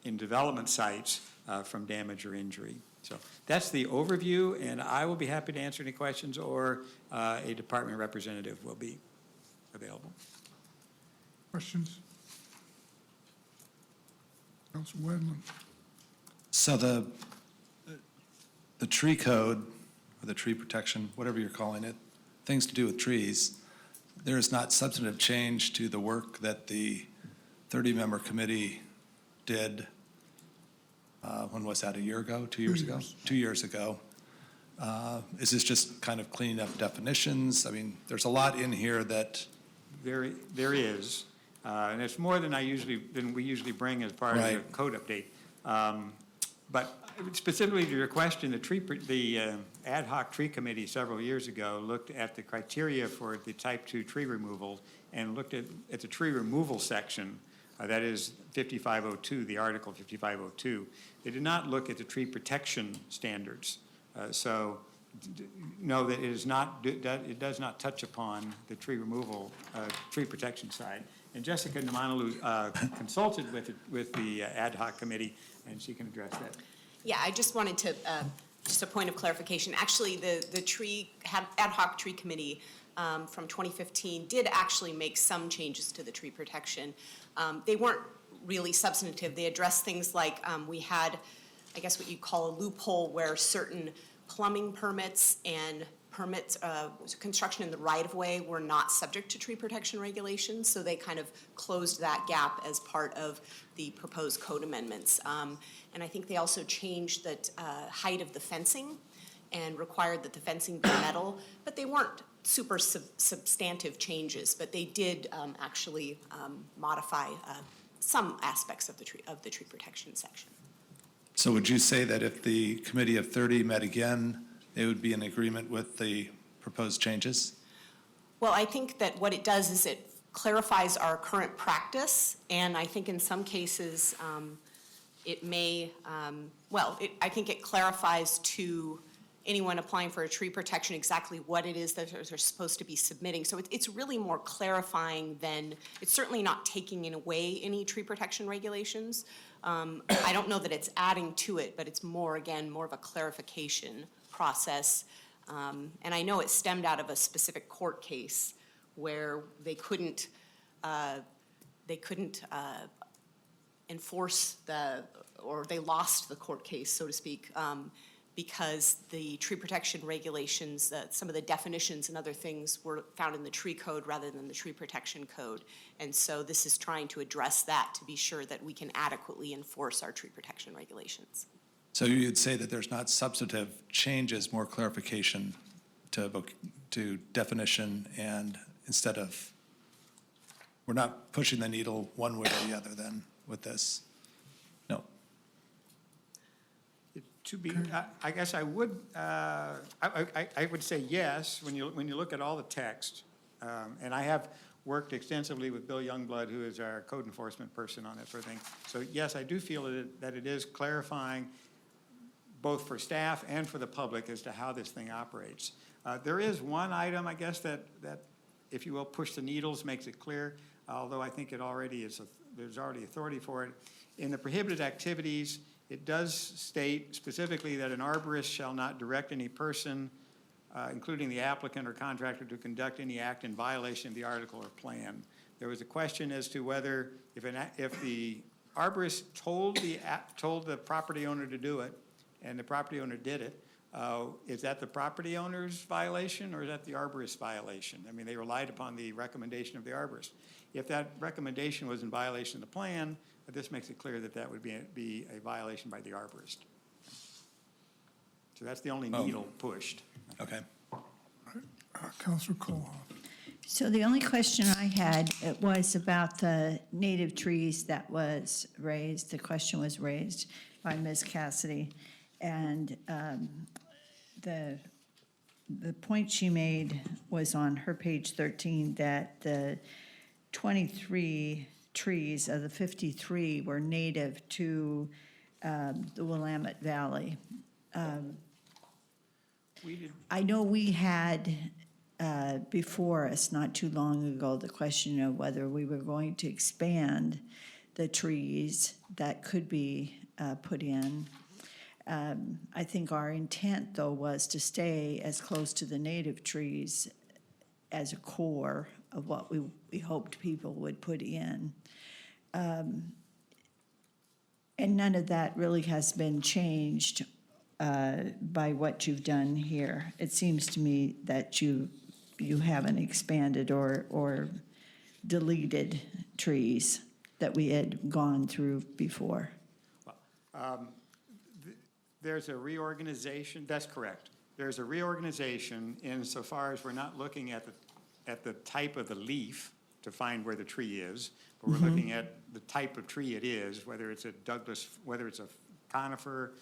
in development sites from damage or injury. So that's the overview, and I will be happy to answer any questions, or a department representative will be available. Questions? Council Wedlin. So the tree code, or the tree protection, whatever you're calling it, things to do with trees, there is not substantive change to the work that the 30-member committee did, when was that, a year ago, 2 years ago? 2 years ago. Is this just kind of cleaning up definitions? I mean, there's a lot in here that. There is, and it's more than we usually bring as part of the code update. But specifically to your question, the ad hoc tree committee several years ago looked at the criteria for the type 2 tree removal and looked at the tree removal section, that is 5502, the article 5502. They did not look at the tree protection standards. So no, that it is not, it does not touch upon the tree removal, tree protection side. And Jessica Namanalou consulted with the ad hoc committee, and she can address that. Yeah, I just wanted to, just a point of clarification. Actually, the ad hoc tree committee from 2015 did actually make some changes to the tree protection. They weren't really substantive. They addressed things like we had, I guess what you call a loophole where certain plumbing permits and permits, construction in the right-of-way were not subject to tree protection regulations, so they kind of closed that gap as part of the proposed code amendments. And I think they also changed the height of the fencing and required that the fencing be metal, but they weren't super substantive changes, but they did actually modify some aspects of the tree protection section. So would you say that if the committee of 30 met again, they would be in agreement with the proposed changes? Well, I think that what it does is it clarifies our current practice, and I think in some cases it may, I think it clarifies to anyone applying for a tree protection exactly what it is that they're supposed to be submitting. So it's really more clarifying than, it's certainly not taking away any tree protection regulations. I don't know that it's adding to it, but it's more, again, more of a clarification process. And I know it stemmed out of a specific court case where they couldn't enforce or they lost the court case, so to speak, because the tree protection regulations, some of the definitions and other things were found in the tree code rather than the tree protection code. And so this is trying to address that to be sure that we can adequately enforce our tree protection regulations. So you'd say that there's not substantive changes, more clarification to definition, and instead of, we're not pushing the needle one way or the other then with this? No. I guess I would, I would say yes, when you look at all the text. And I have worked extensively with Bill Youngblood, who is our code enforcement person on that sort of thing. So yes, I do feel that it is clarifying both for staff and for the public as to how this thing operates. There is one item, I guess, that if you will, push the needles, makes it clear, although I think it already is, there's already authority for it. In the prohibited activities, it does state specifically that an arborist shall not direct any person, including the applicant or contractor, to conduct any act in violation of the article or plan. There was a question as to whether if the arborist told the property owner to do it, and the property owner did it, is that the property owner's violation or is that the arborist's violation? I mean, they relied upon the recommendation of the arborist. If that recommendation was in violation of the plan, this makes it clear that that would be a violation by the arborist. So that's the only needle pushed. Okay. Councilor Koloff. So the only question I had was about the native trees that was raised. The question was raised by Ms. Cassidy. And the point she made was on her page 13, that the 23 trees of the 53 were native to the Willamette Valley. I know we had before us, not too long ago, the question of whether we were going to expand the trees that could be put in. I think our intent, though, was to stay as close to the native trees as a core of what we hoped people would put in. And none of that really has been changed by what you've done here. It seems to me that you haven't expanded or deleted trees that we had gone through before. There's a reorganization, that's correct. There's a reorganization insofar as we're not looking at the type of the leaf to find where the tree is, but we're looking at the type of tree it is, whether it's a Douglas, whether it's a conifer,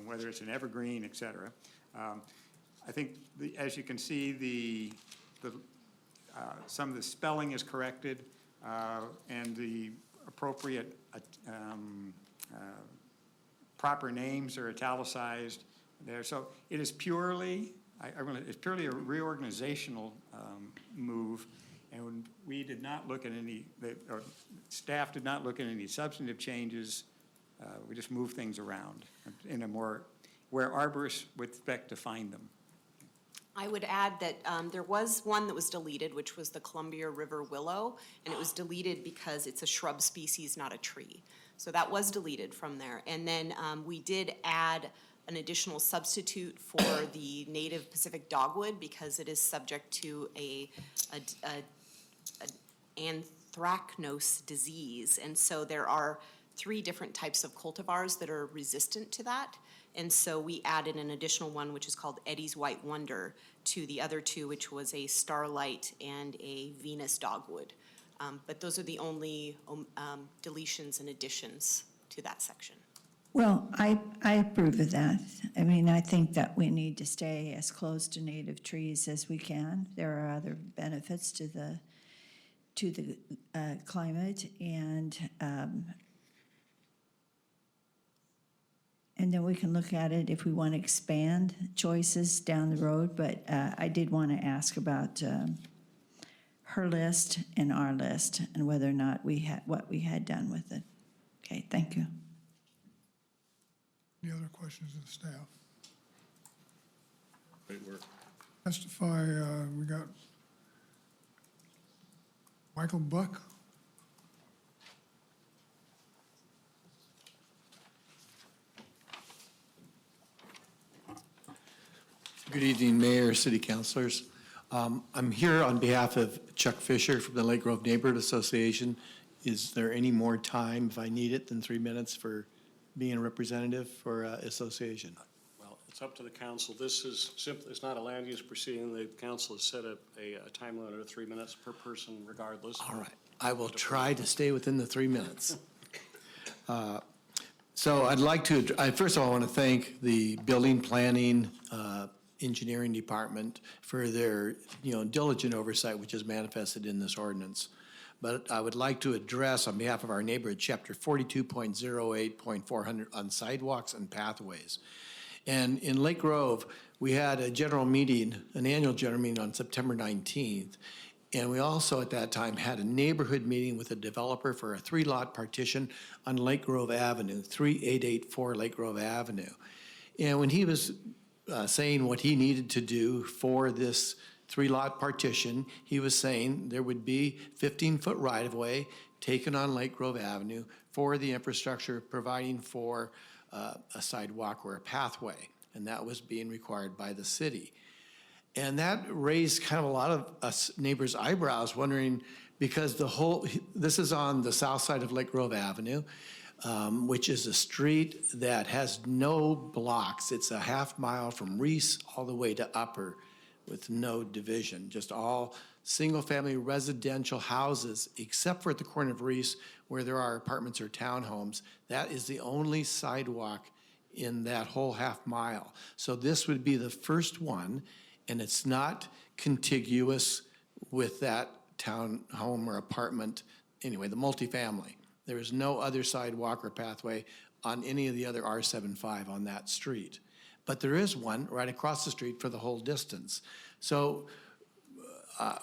whether it's an evergreen, et cetera. I think, as you can see, some of the spelling is corrected, and the appropriate proper names are italicized there. So it is purely, it's purely a reorganizational move, and we did not look at any, or staff did not look at any substantive changes. We just moved things around in a more, where arborists would expect to find them. I would add that there was one that was deleted, which was the Columbia River willow, and it was deleted because it's a shrub species, not a tree. So that was deleted from there. And then we did add an additional substitute for the native Pacific dogwood because it is subject to a anthracnose disease. And so there are 3 different types of cultivars that are resistant to that. And so we added an additional one, which is called Eddie's White Wonder, to the other 2, which was a Starlight and a Venus dogwood. But those are the only deletions and additions to that section. Well, I approve of that. I mean, I think that we need to stay as close to native trees as we can. There are other benefits to the climate, and then we can look at it if we want to expand choices down the road. But I did want to ask about her list and our list and whether or not what we had done with it. Okay, thank you. Any other questions of the staff? Great work. Testify, we got Michael Buck. Good evening, Mayor, City Councilors. I'm here on behalf of Chuck Fisher from the Lake Grove Neighborhood Association. Is there any more time, if I need it, than 3 minutes for being a representative for association? Well, it's up to the council. This is simply, it's not a land use proceeding. The council has set up a time limit of 3 minutes per person regardless. All right, I will try to stay within the 3 minutes. So I'd like to, first of all, I want to thank the building planning, engineering department for their, diligent oversight, which is manifested in this ordinance. But I would like to address, on behalf of our neighborhood, Chapter 42.08.400 on sidewalks and pathways. And in Lake Grove, we had a general meeting, an annual general meeting on September 19th. And we also, at that time, had a neighborhood meeting with a developer for a 3-lot partition on Lake Grove Avenue, 3884 Lake Grove Avenue. And when he was saying what he needed to do for this 3-lot partition, he was saying there would be 15-foot right-of-way taken on Lake Grove Avenue for the infrastructure, providing for a sidewalk or a pathway. and that was being required by the city. And that raised kind of a lot of us neighbors' eyebrows, wondering, because this is on the south side of Lake Grove Avenue, which is a street that has no blocks. It's a half mile from Reese all the way to Upper with no division, just all single-family residential houses, except for at the corner of Reese where there are apartments or townhomes. That is the only sidewalk in that whole half mile. So this would be the first one, and it's not contiguous with that townhome or apartment, anyway, the multifamily. There is no other sidewalk or pathway on any of the other R75 on that street. But there is one right across the street for the whole distance. So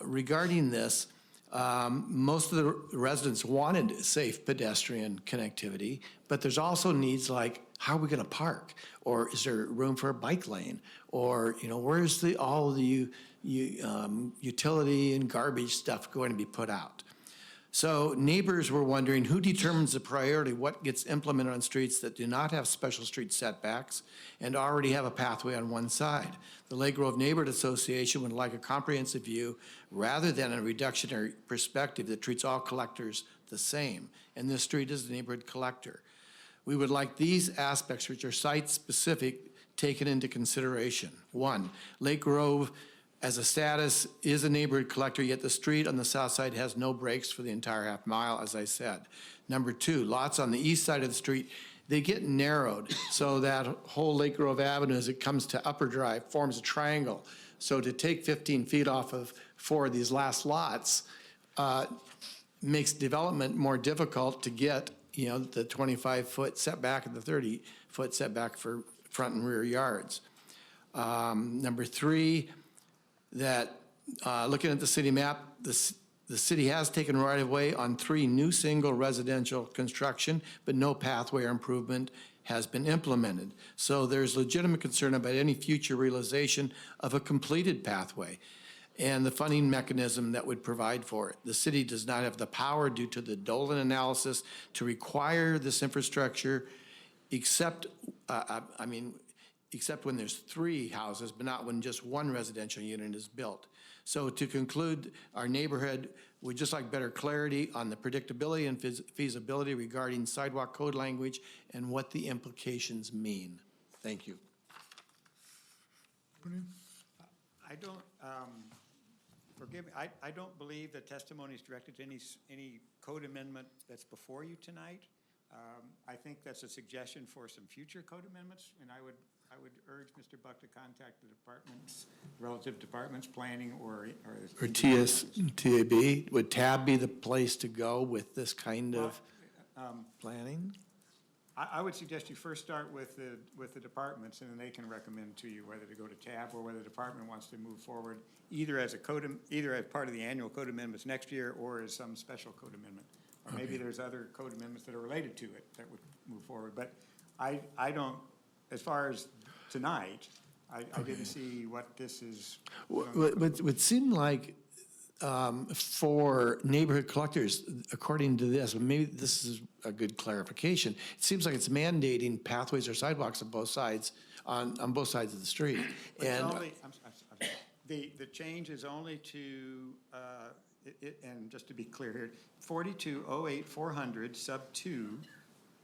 regarding this, most of the residents wanted safe pedestrian connectivity, but there's also needs like, how are we going to park? Or is there room for a bike lane? Or, where's all the utility and garbage stuff going to be put out? So neighbors were wondering, who determines the priority, what gets implemented on streets that do not have special street setbacks and already have a pathway on one side? The Lake Grove Neighborhood Association would like a comprehensive view rather than a reductionary perspective that treats all collectors the same, and this street is the neighborhood collector. We would like these aspects, which are site-specific, taken into consideration. 1, Lake Grove as a status is a neighborhood collector, yet the street on the south side has no breaks for the entire half mile, as I said. Number 2, lots on the east side of the street, they get narrowed, so that whole Lake Grove Avenue as it comes to Upper Drive forms a triangle. So to take 15 feet off of 4 of these last lots makes development more difficult to get, the 25-foot setback and the 30-foot setback for front and rear yards. Number 3, that looking at the city map, the city has taken right-of-way on 3 new single residential construction, but no pathway or improvement has been implemented. So there's legitimate concern about any future realization of a completed pathway and the funding mechanism that would provide for it. The city does not have the power due to the Dolan analysis to require this infrastructure except when there's 3 houses, but not when just 1 residential unit is built. So to conclude, our neighborhood would just like better clarity on the predictability and feasibility regarding sidewalk code language and what the implications mean. Thank you. I don't, forgive me, I don't believe the testimony is directed to any code amendment that's before you tonight. I think that's a suggestion for some future code amendments, and I would urge Mr. Buck to contact the departments, relative departments, planning or TAB. Would TAB be the place to go with this kind of planning? I would suggest you first start with the departments, and then they can recommend to you whether to go to TAB or whether the department wants to move forward either as part of the annual code amendments next year or as some special code amendment. Or maybe there's other code amendments that are related to it that would move forward. But I don't, as far as tonight, I didn't see what this is. Would seem like for neighborhood collectors, according to this, maybe this is a good clarification, it seems like it's mandating pathways or sidewalks on both sides, on both sides of the street. And the change is only to, and just to be clear here, 4208-400 sub 2,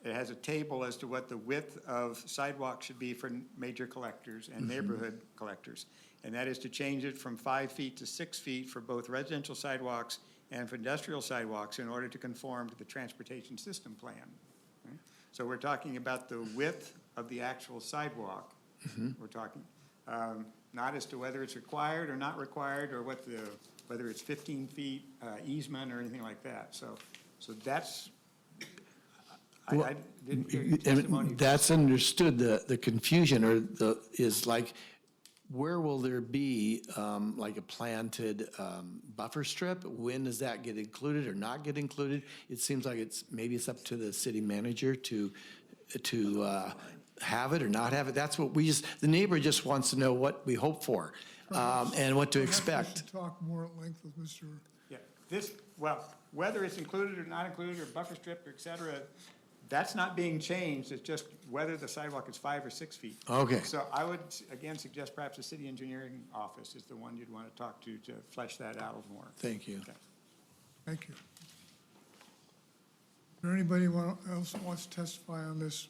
it has a table as to what the width of sidewalk should be for major collectors and neighborhood collectors. And that is to change it from 5 feet to 6 feet for both residential sidewalks and for industrial sidewalks in order to conform to the transportation system plan. Right? So we're talking about the width of the actual sidewalk. We're talking not as to whether it's required or not required or whether it's 15 feet easement or anything like that. So that's, I didn't hear your testimony. That's understood. The confusion is like, where will there be like a planted buffer strip? When does that get included or not get included? It seems like maybe it's up to the city manager to have it or not have it. That's what the neighbor just wants to know what we hope for and what to expect. We should talk more at length with Mr. Yeah, whether it's included or not included or buffer strip, et cetera, That's not being changed, it's just whether the sidewalk is 5 or 6 feet. Okay. So I would, again, suggest perhaps the city engineering office is the one you'd want to talk to flesh that out more. Thank you. Okay. Thank you. Is there anybody else who wants to testify on this,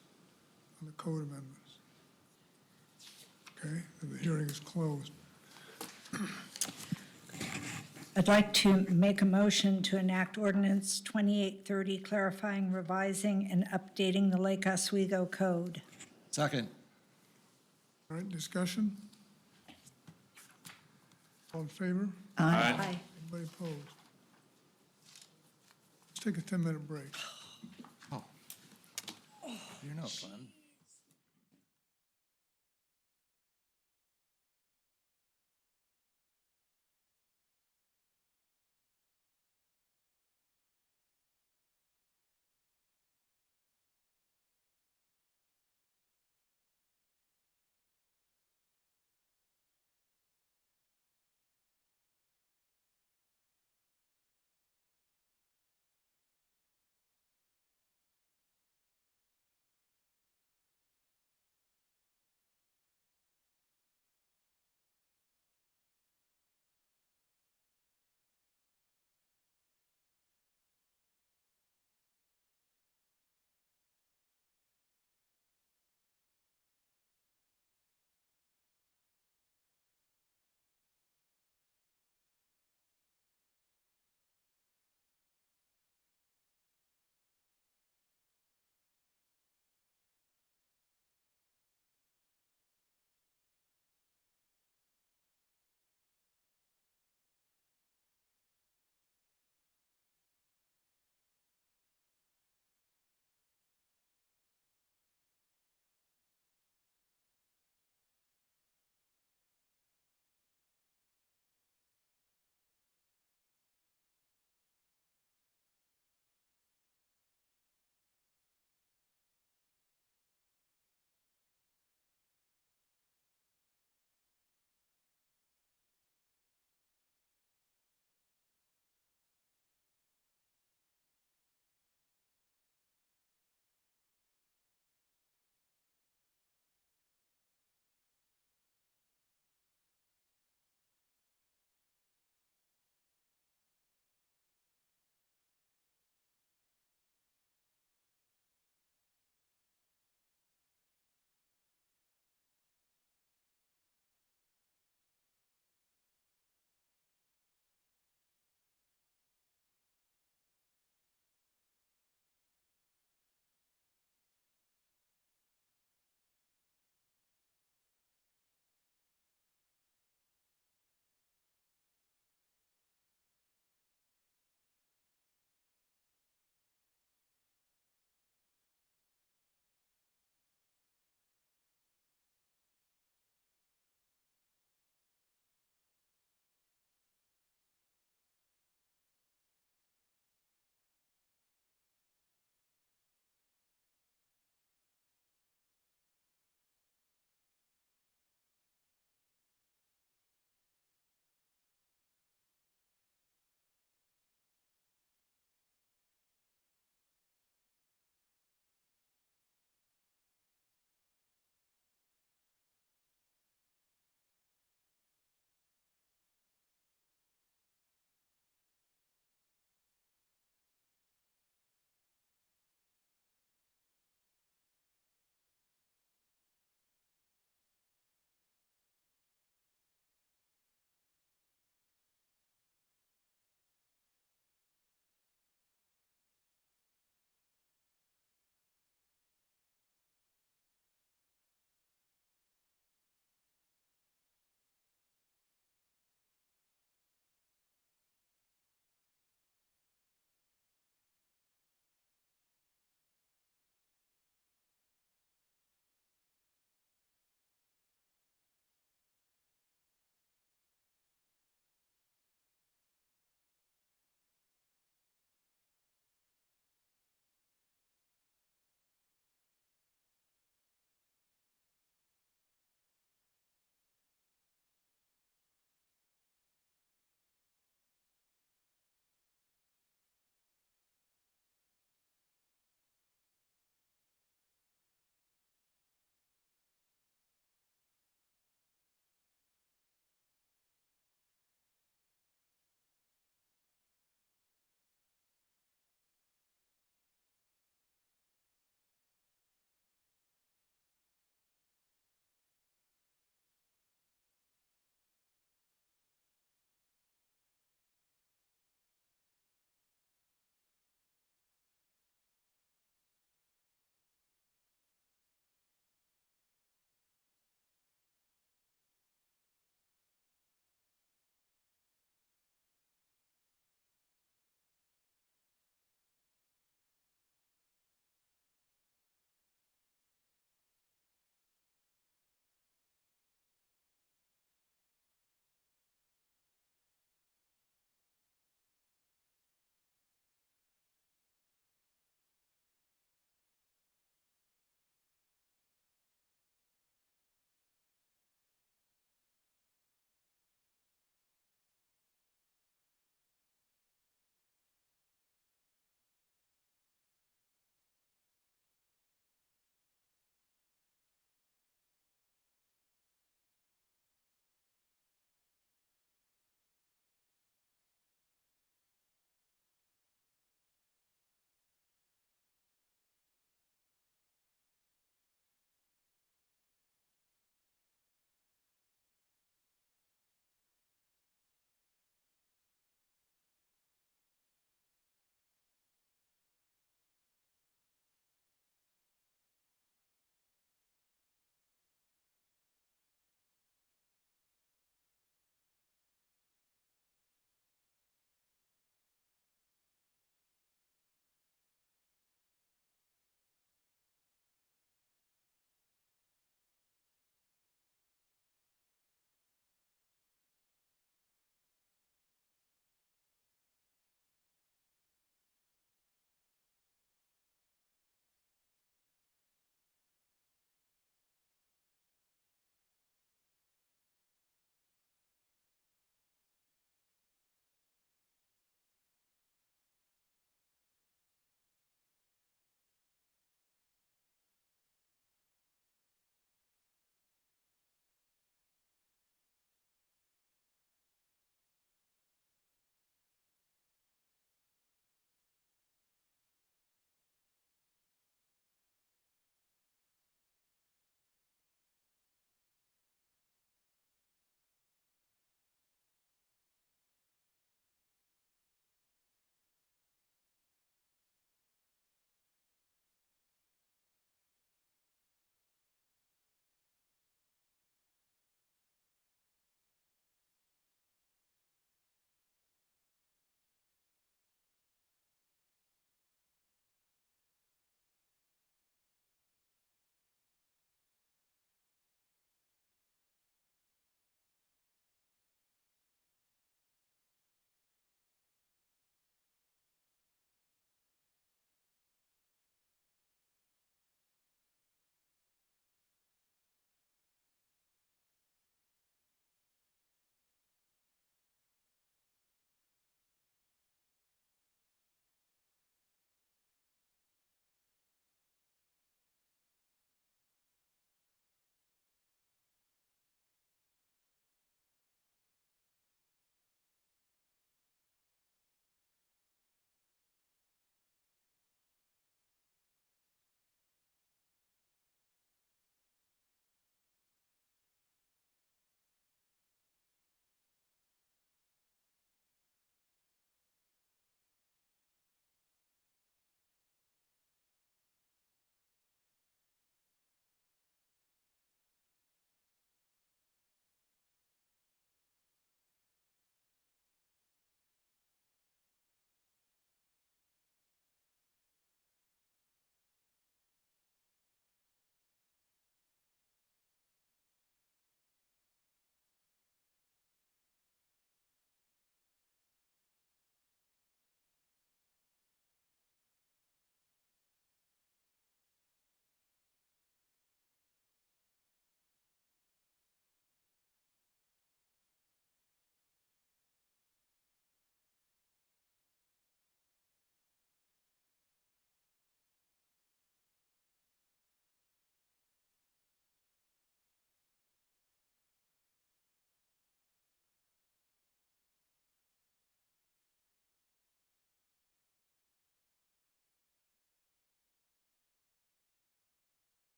on the code amendments? Okay, the hearing is closed. I'd like to make a motion to enact ordinance 2830, clarifying, revising, and updating the Lake Oswego Code. Second. All right, discussion? All in favor? Aye. Anybody opposed? Let's take a 10-minute break. Oh. You're no fun.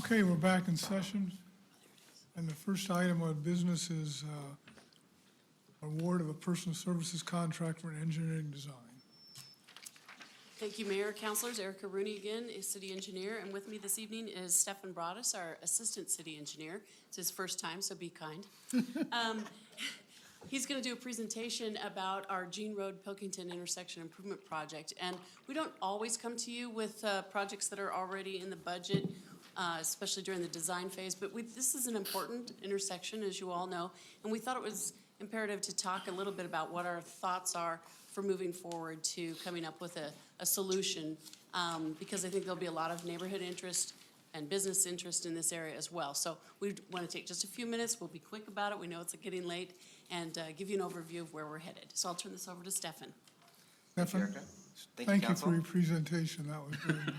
Okay, we're back in session. And the first item of business is award of a personal services contract for engineering design. Thank you, Mayor, Councilors. Erica Rooney again, is City Engineer, and with me this evening is Stefan Broadus, our Assistant City Engineer. It's his first time, so be kind. He's going to do a presentation about our Jean Road Pilkington Intersection Improvement Project. And we don't always come to you with projects that are already in the budget, especially during the design phase, but this is an important intersection, as you all know, and we thought it was imperative to talk a little bit about what our thoughts are for moving forward to coming up with a solution, because I think there'll be a lot of neighborhood interest and business interest in this area as well. So we want to take just a few minutes. We'll be quick about it. We know it's getting late, and give you an overview of where we're headed. So I'll turn this over to Stefan. Stefan, thank you for your presentation. That was good.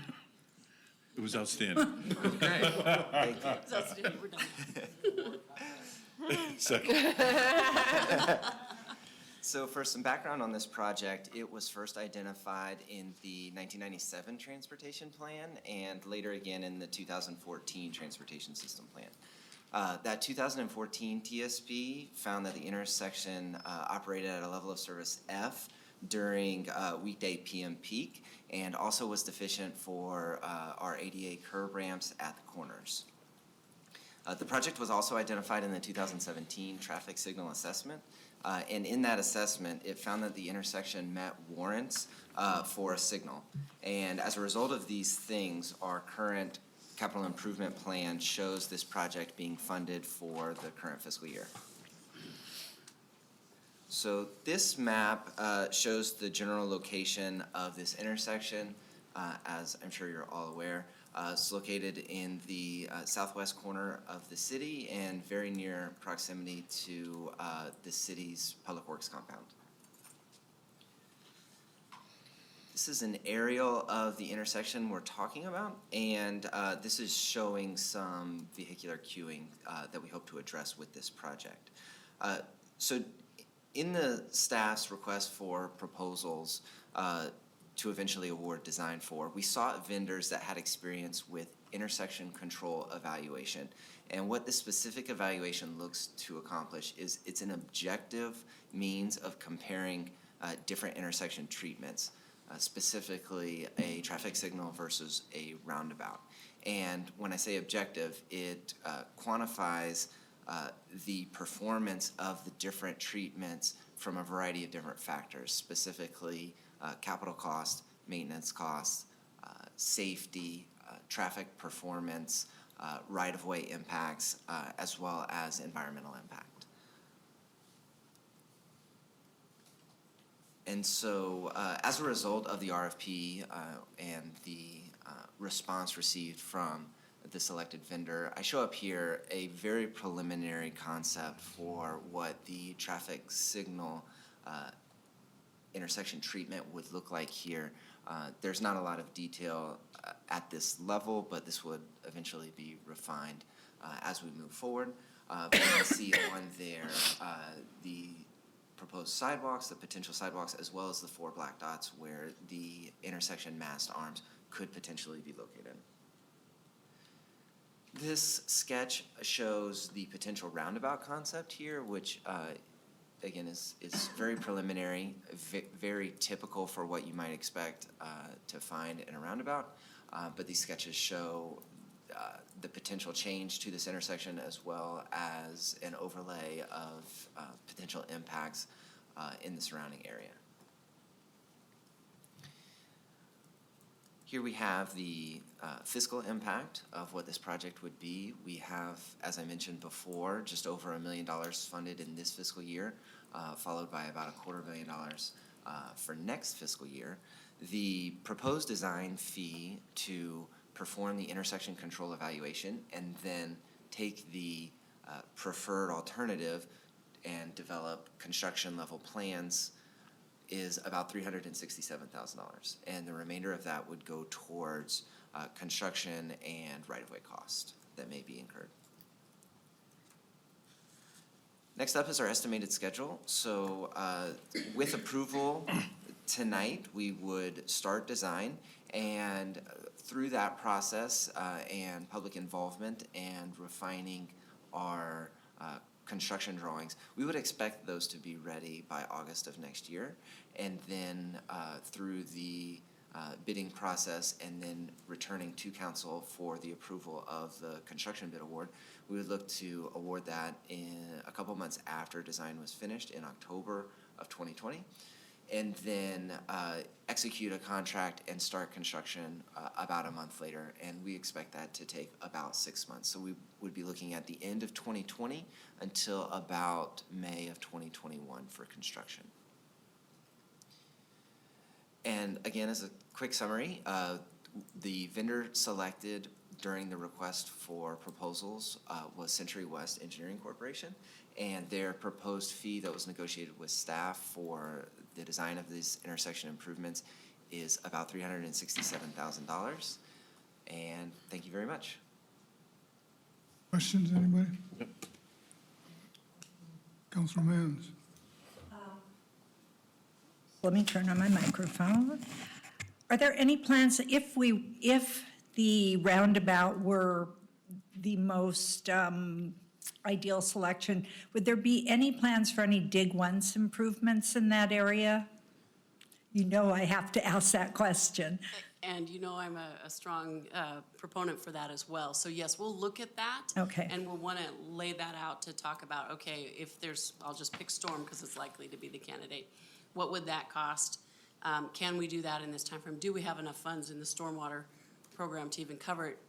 It was outstanding. Thank you. It's outstanding. We're done. Second. So for some background on this project, it was first identified in the 1997 Transportation Plan and later again in the 2014 Transportation System Plan. That 2014 TSP found that the intersection operated at a level of service F during weekday PM peak and also was deficient for our ADA curb ramps at the corners. The project was also identified in the 2017 traffic signal assessment. And in that assessment, it found that the intersection met warrants for a signal. And as a result of these things, our current capital improvement plan shows this project being funded for the current fiscal year. So this map shows the general location of this intersection. As I'm sure you're all aware, it's located in the southwest corner of the city and very near proximity to the city's public works compound. This is an aerial of the intersection we're talking about, and this is showing some vehicular queuing that we hope to address with this project. So in the staff's request for proposals to eventually award design for, we sought vendors that had experience with intersection control evaluation. And what this specific evaluation looks to accomplish is it's an objective means of comparing different intersection treatments, specifically a traffic signal versus a roundabout. And when I say objective, it quantifies the performance of the different treatments from a variety of different factors, specifically capital cost, maintenance costs, safety, traffic performance, right-of-way impacts, as well as environmental impact. And so as a result of the RFP and the response received from the selected vendor, I show up here a very preliminary concept for what the traffic signal intersection treatment would look like here. There's not a lot of detail at this level, but this would eventually be refined as we move forward. But you can see on there the proposed sidewalks, the potential sidewalks, as well as the 4 black dots where the intersection mast arms could potentially be located. This sketch shows the potential roundabout concept here, which again is very preliminary, very typical for what you might expect to find in a roundabout. But these sketches show the potential change to this intersection as well as an overlay of potential impacts in the surrounding area. Here we have the fiscal impact of what this project would be. We have, as I mentioned before, just over $1 million funded in this fiscal year, followed by about $250,000 for next fiscal year. The proposed design fee to perform the intersection control evaluation and then take the preferred alternative and develop construction level plans is about $367,000, and the remainder of that would go towards construction and right-of-way cost that may be incurred. Next up is our estimated schedule. So with approval tonight, we would start design, and through that process and public involvement and refining our construction drawings, we would expect those to be ready by August of next year. And then through the bidding process and then returning to council for the approval of the construction bid award, we would look to award that in a couple months after design was finished in October of 2020. And then execute a contract and start construction about a month later. And we expect that to take about 6 months. So we would be looking at the end of 2020 until about May of 2021 for construction. And again, as a quick summary, the vendor selected during the request for proposals was Century West Engineering Corporation, and their proposed fee that was negotiated with staff for the design of these intersection improvements is about $367,000. And thank you very much. Questions, anybody? Yep. Councilor Mans. Let me turn on my microphone. Are there any plans, if the roundabout were the most ideal selection, would there be any plans for any dig once improvements in that area? You know I have to ask that question. And you know I'm a strong proponent for that as well. So yes, we'll look at that. Okay. And we'll want to lay that out to talk about, okay, if there's, I'll just pick Storm because it's likely to be the candidate. What would that cost? Can we do that in this timeframe? Do we have enough funds in the stormwater program to even cover it?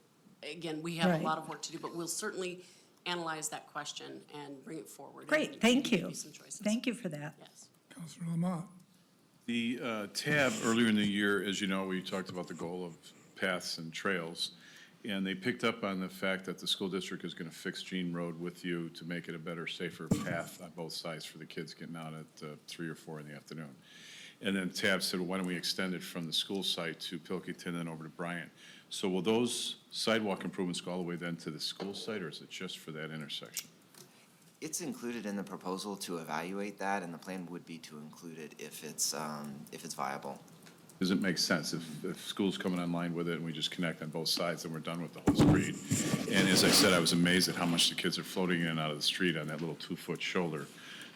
Again, we have Right. a lot of work to do, but we'll certainly analyze that question and bring it forward. Great, and thank give you. some choices. Thank you for that. Yes. Councilor Lamont. The tab earlier in the year, as you know, we talked about the goal of paths and trails, and they picked up on the fact that the school district is going to fix Jean Road with you to make it a better, safer path on both sides for the kids getting out at 3 or 4 in the afternoon. And then tab said, well, why don't we extend it from the school site to Pilkington and over to Bryant? So will those sidewalk improvements go all the way then to the school site, or is it just for that intersection? It's included in the proposal to evaluate that, and the plan would be to include it if it's viable. Does it make sense if school's coming online with it and we just connect on both sides and we're done with the whole street? And as I said, I was amazed at how much the kids are floating in and out of the street on that little 2-foot shoulder.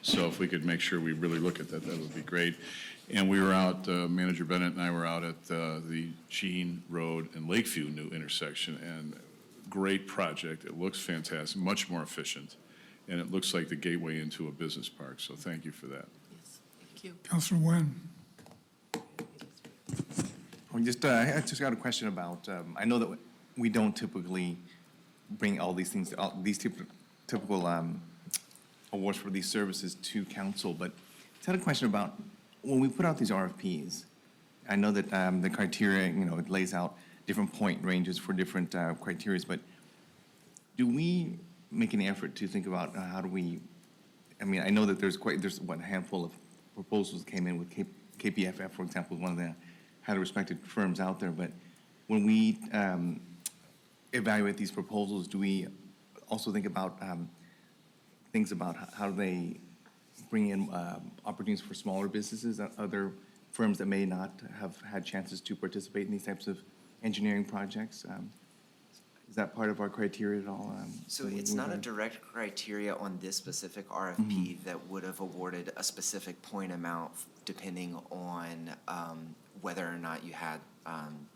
So if we could make sure we really look at that, that would be great. And we were out, Manager Bennett and I were out at the Jean Road and Lakeview new intersection, and great project. It looks fantastic, much more efficient, and it looks like the gateway into a business park. So thank you for that. Yes, thank you. Councilor Nguyen. I just got a question about, I know that we don't typically bring all these things, these typical awards for these services to council, but I just had a question about when we put out these RFPs. I know that the criteria, it lays out different point ranges for different criteria, but do we make an effort to think about how do we, I know that there's a handful of proposals that came in with KPFF, for example, one of the highly respected firms out there, but when we evaluate these proposals, do we also think about things about how do they bring in opportunities for smaller businesses, other firms that may not have had chances to participate in these types of engineering projects? Is that part of our criteria at all? So it's not a direct criteria on this specific RFP that would have awarded a specific point amount depending on whether or not you had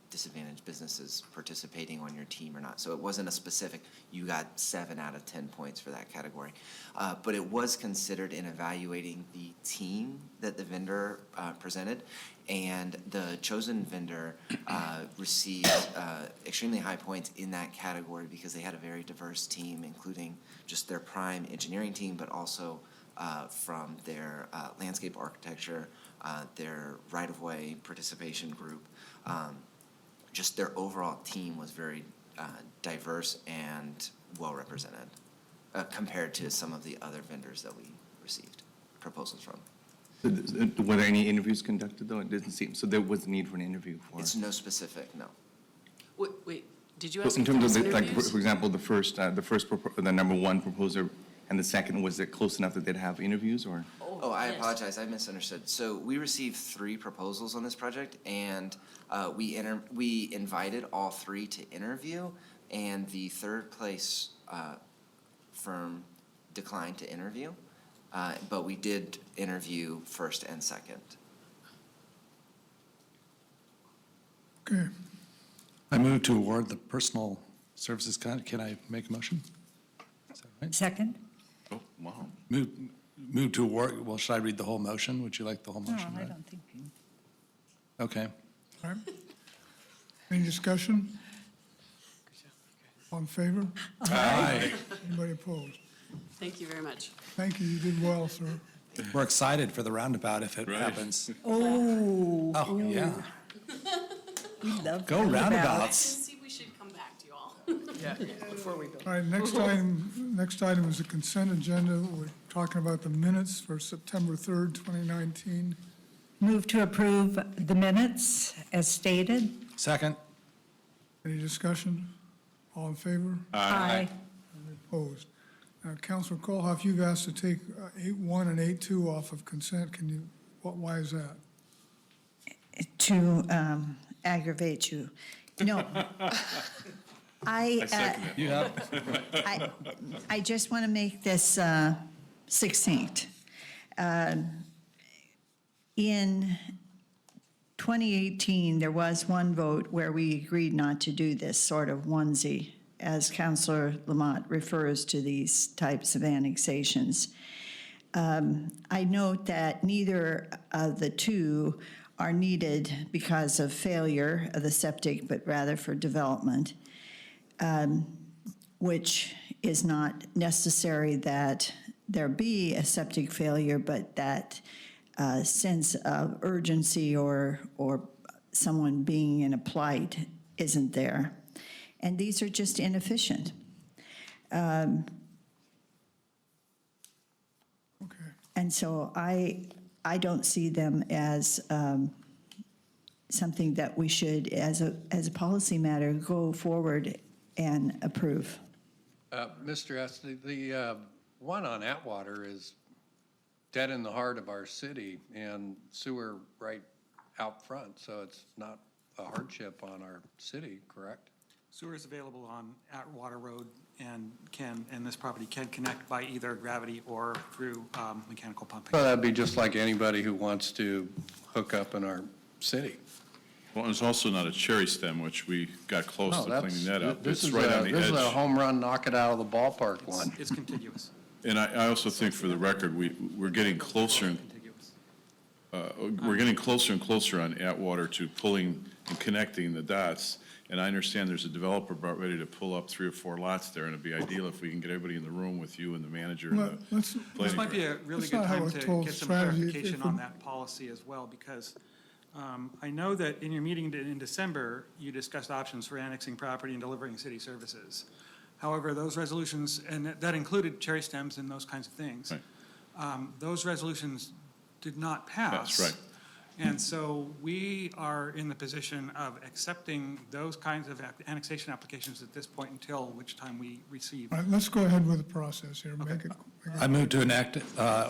disadvantaged businesses participating on your team or not. So it wasn't a specific, you got 7 out of 10 points for that category. But it was considered in evaluating the team that the vendor presented, and the chosen vendor received extremely high points in that category because they had a very diverse team, including just their prime engineering team, but also from their landscape architecture, their right-of-way participation group. Just their overall team was very diverse and well-represented compared to some of the other vendors that we received proposals from. Were there any interviews conducted, though? It doesn't seem, so there was a need for an interview for? It's no specific, no. Wait, did you ask In if there terms was of, interviews? for example, the number one proposer and the second, was it close enough that they'd have interviews, or? Oh, Oh, I yes. apologize, I misunderstood. So we received 3 proposals on this project, and we invited all 3 to interview, and the third place firm declined to interview, but we did interview first and second. Okay. I move to award the personal services Can I make a motion? Is that right? Second? Oh, wow. Move to award, well, should I read the whole motion? Would you like the whole No, motion I read? don't think you. Okay. All right. Any discussion? All in favor? Aye. Anybody opposed? Thank you very much. Thank you, you did well, sir. We're excited for the roundabout if it Right. happens. Oh. Oh, yeah. We love Go roundabouts. roundabouts. See, we should come back to you all. Before we go. All right, next item is the consent agenda. We're talking about the minutes for September 3rd, 2019. Move to approve the minutes as stated. Second? Any discussion? All in favor? Aye. Opposed? Councilor Kolhoff, you've asked to take 8.1 and 8.2 off of consent. Can you, why is that? To aggravate you. No. I second it. You have? I just want to make this succinct. In 2018, there was one vote where we agreed not to do this sort of onesie, as Councilor Lamont refers to these types of annexations. I note that neither of the two are needed because of failure of the septic, but rather for development, which is not necessary that there be a septic failure, but that sense of urgency or someone being in a plight isn't there. And these are just inefficient. Okay. And so I don't see them as something that we should, as a policy matter, go forward and approve. Mr. Estes, the one on Atwater is dead in the heart of our city and sewer right out front, so it's not a hardship on our city, correct? Sewer is available on Atwater Road and this property can connect by either gravity or through mechanical pumping. Well, that'd be just like anybody who wants to hook up in our city. Well, it's also not a cherry stem, which we got close No, to that's, cleaning that up. this It's is right on the this is a edge. home run, knock it out of the ballpark one. It's contiguous. And I also think for the record, we're getting closer, we're getting closer and closer on Atwater to pulling and connecting the dots. And I understand there's a developer about ready to pull up 3 or 4 lots there, and it'd be ideal if we can get everybody in the room with you and the manager and the This This might be a really That's good not how time it's to told get some strategy. clarification on that policy as well, because I know that in your meeting in December, you discussed options for annexing property and delivering city services. However, those resolutions, and that included cherry stems and those kinds of things. Right. Those resolutions did not pass. That's right. And so we are in the position of accepting those kinds of annexation applications at this point until which time we receive. All right, let's go ahead with the process here. Make it. I move to enact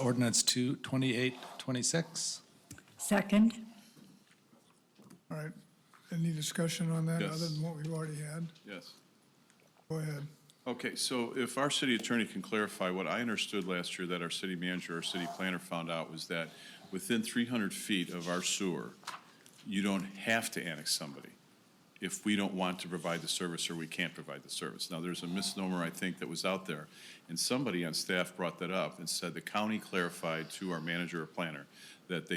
ordinance 2826. Second? All right. Any discussion on that Yes. other than what we've already had? Yes. Go ahead. Okay, so if our city attorney can clarify, what I understood last year that our city manager or city planner found out was that within 300 feet of our sewer, you don't have to annex somebody if we don't want to provide the service or we can't provide the service. Now, there's a misnomer, I think, that was out there, and somebody on staff brought that up and said the county clarified to our manager or planner that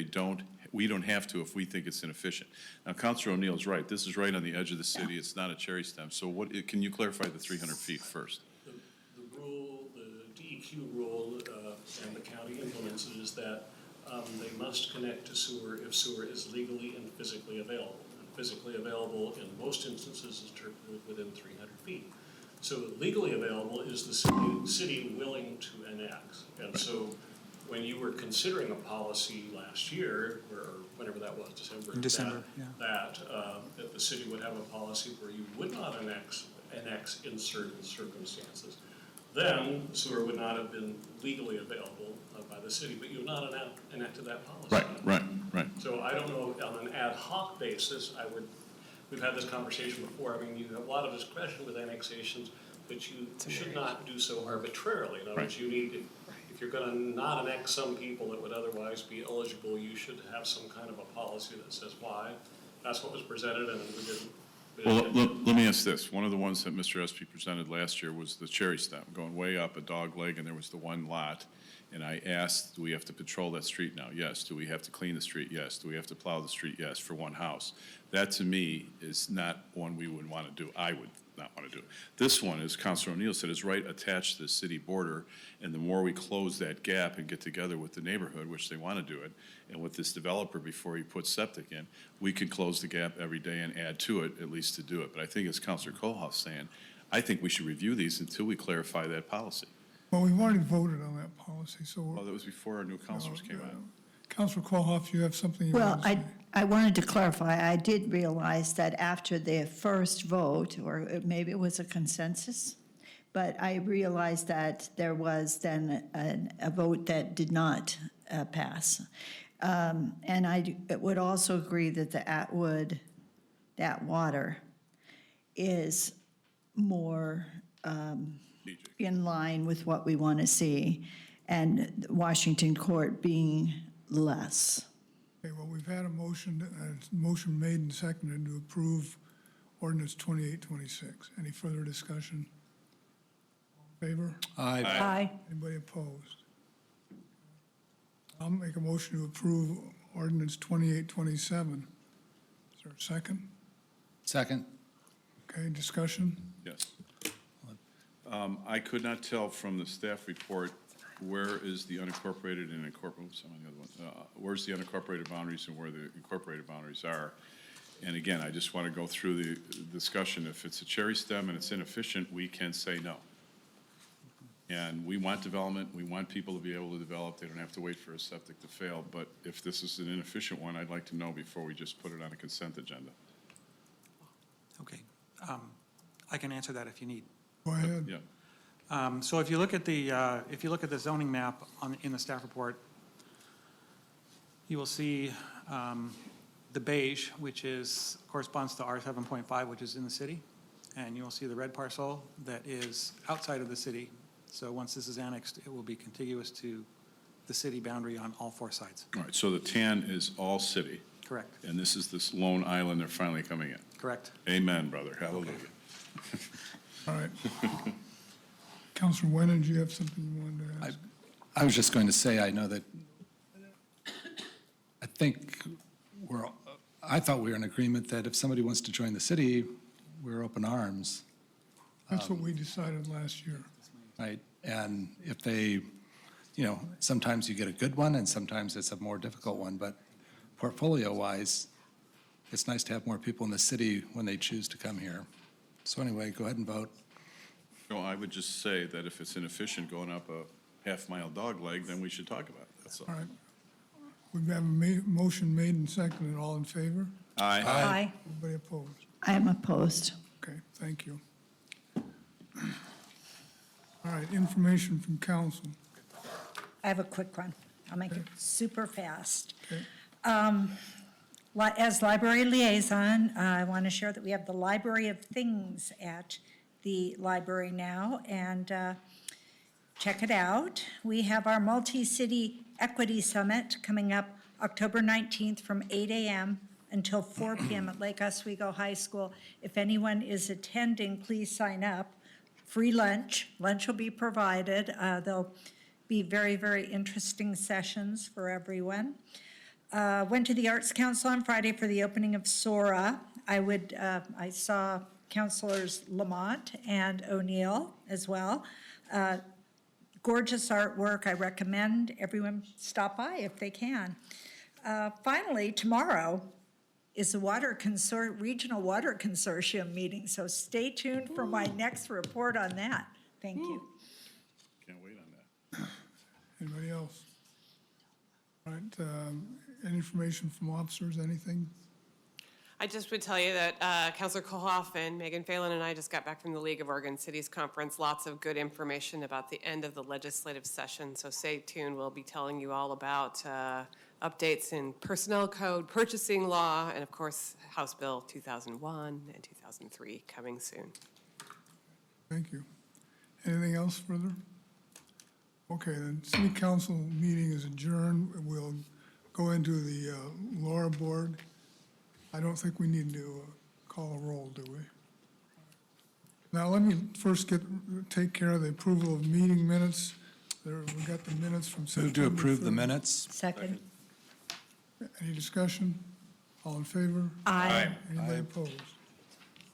we don't have to if we think it's inefficient. Now, Councilor O'Neill's right. This is right on the edge of the city. It's not a cherry stem. So can you clarify the 300 feet first? The rule, the DEQ rule, and the county implements it, is that they must connect to sewer if sewer is legally and physically available. And physically available in most instances is interpreted within 300 feet. So legally available is the city willing to annex. And so when you were considering a policy last year, or whenever that was, December. In December, that the city would have a policy where you would not annex in certain circumstances. then sewer would not have been legally available by the city, but you have not enacted that policy. Right. So I don't know, on an ad hoc basis, we've had this conversation before, I mean, you have a lot of discretion with annexations, but you should not do so arbitrarily. In other words, you need, if you're gonna not annex some people that would otherwise be eligible, you should have some kind of a policy that says why. That's what was presented, and we didn't. Well, let me ask this. One of the ones that Mr. Espy presented last year was the cherry stem, going way up a dog leg, and there was the one lot. And I asked, do we have to patrol that street now? Yes. Do we have to clean the street? Yes. Do we have to plow the street? Yes, for one house. That, to me, is not one we would want to do. I would not want to do it. This one, as Councilor O'Neill said, is right attached to the city border, and the more we close that gap and get together with the neighborhood, which they want to do it, and with this developer before he puts septic in, we could close the gap every day and add to it, at least to do it. But I think, as Councilor Kohlhoff's saying, I think we should review these until we clarify that policy. Well, we've already voted on that policy, so. Oh, that was before our new councilors came out. Councilor Kohlhoff, you have something you Well, want to say? I wanted to clarify, I did realize that after the first vote, or maybe it was a consensus, but I realized that there was then a vote that did not pass. And I would also agree that the Atwater is more in line with what we want to see, and Washington Court being less. Okay, well, we've had a motion made and seconded to approve ordinance 2826. Any further discussion? All in favor? Aye. Aye. Anybody opposed? I'll make a motion to approve ordinance 2827. Is there a second? Second. Okay, discussion? Yes. I could not tell from the staff report where is the unincorporated and incorporated, where's the unincorporated boundaries and where the incorporated boundaries are. And again, I just want to go through the discussion. If it's a cherry stem and it's inefficient, we can say no. And we want development. We want people to be able to develop. They don't have to wait for a septic to fail. But if this is an inefficient one, I'd like to know before we just put it on a consent agenda. Okay. I can answer that if you need. Go ahead. Yeah. So if you look at the zoning map in the staff report, you will see the beige, which corresponds to R7.5, which is in the city, and you will see the red parcel that is outside of the city. So once this is annexed, it will be contiguous to the city boundary on all four sides. All right, so the tan is all city. Correct. And this is this lone island they're finally coming in. Correct. Amen, brother. Hallelujah. All right. Councilor Wennon, do you have something you wanted to ask? I was just going to say, I know that, I think I thought we were in agreement that if somebody wants to join the city, we're open arms. That's what we decided last year. Right, and if they, sometimes you get a good one and sometimes it's a more difficult one, but portfolio-wise, it's nice to have more people in the city when they choose to come here. So anyway, go ahead and vote. No, I would just say that if it's inefficient going up a half-mile dog leg, then we should talk about it, that's all. All right. We have a motion made and seconded. All in favor? Aye. Aye. Anybody opposed? I am opposed. Okay, thank you. All right, information from council. I have a quick one. I'll make it super fast. Okay. As library liaison, I want to share that we have the Library of Things at the library now, and check it out. We have our Multi-City Equity Summit coming up October 19th from 8 a.m. until 4 p.m. at Lake Oswego High School. If anyone is attending, please sign up. Free lunch. Lunch will be provided. There'll be very, very interesting sessions for everyone. Went to the Arts Council on Friday for the opening of SORA. I saw Councilors Lamont and O'Neill as well. Gorgeous artwork. I recommend everyone stop by if they can. Finally, tomorrow is the Regional Water Consortium meeting, so stay tuned for my next report on that. Thank you. Can't wait on that. Anybody else? All right, any information from officers, anything? I just would tell you that Councilor Kohoff and Megan Phelan and I just got back from the League of Oregon Cities Conference. Lots of good information about the end of the legislative session, so stay tuned. We'll be telling you all about updates in personnel code, purchasing law, and of course, House Bill 2001 and 2003 coming soon. Thank you. Anything else further? Okay, then city council meeting is adjourned. We'll go into the LORA board. I don't think we need to call a roll, do we? Now, let me first take care of the approval of meeting minutes. We got the minutes from September Move to approve the 3rd. minutes. Second. Any discussion? All in favor? Aye. Anybody opposed?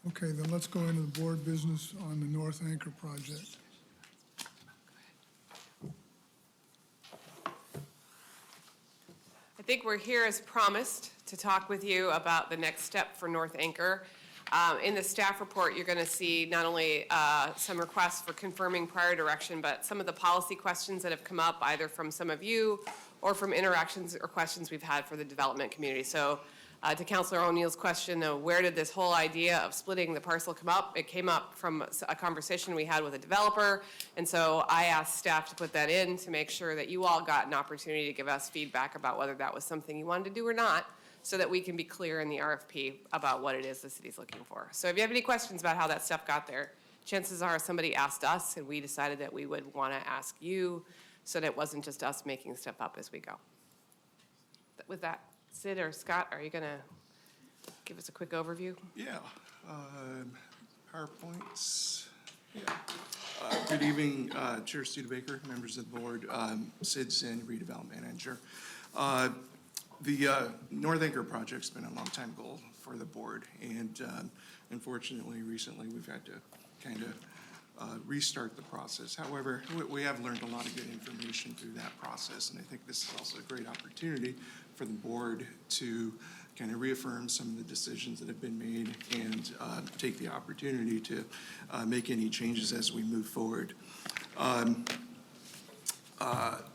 Okay, then let's go into the board business on the North Anchor project. I think we're here as promised to talk with you about the next step for North Anchor. In the staff report, you're going to see not only some requests for confirming prior direction, but some of the policy questions that have come up either from some of you or from interactions or questions we've had for the development community. So to Councilor O'Neill's question of where did this whole idea of splitting the parcel come up, it came up from a conversation we had with a developer. And so I asked staff to put that in to make sure that you all got an opportunity to give us feedback about whether that was something you wanted to do or not, so that we can be clear in the RFP about what it is the city's looking for. So if you have any questions about how that stuff got there, chances are somebody asked us and we decided that we would want to ask you so that it wasn't just us making stuff up as we go. With that, Sid or Scott, are you going to give us a quick overview? Yeah. PowerPoints. Yeah. Good evening, Chair Studebaker, members of the board, Sid Sin, Redevelopment Manager. The North Anchor project's been a long-time goal for the board, and unfortunately, recently, we've had to kind of restart the process. However, we have learned a lot of good information through that process, and I think this is also a great opportunity for the board to kind of reaffirm some of the decisions that have been made and take the opportunity to make any changes as we move forward.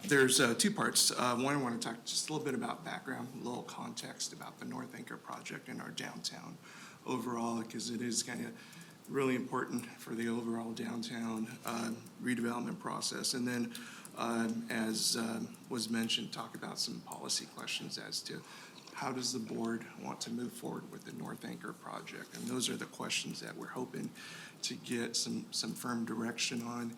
There's two parts. One, I want to talk just a little bit about background, a little context about the North Anchor project and our downtown overall, because it is kind of really important for the overall downtown redevelopment process. And then, as was mentioned, talk about some policy questions as to how does the board want to move forward with the North Anchor project? And those are the questions that we're hoping to get some firm direction on.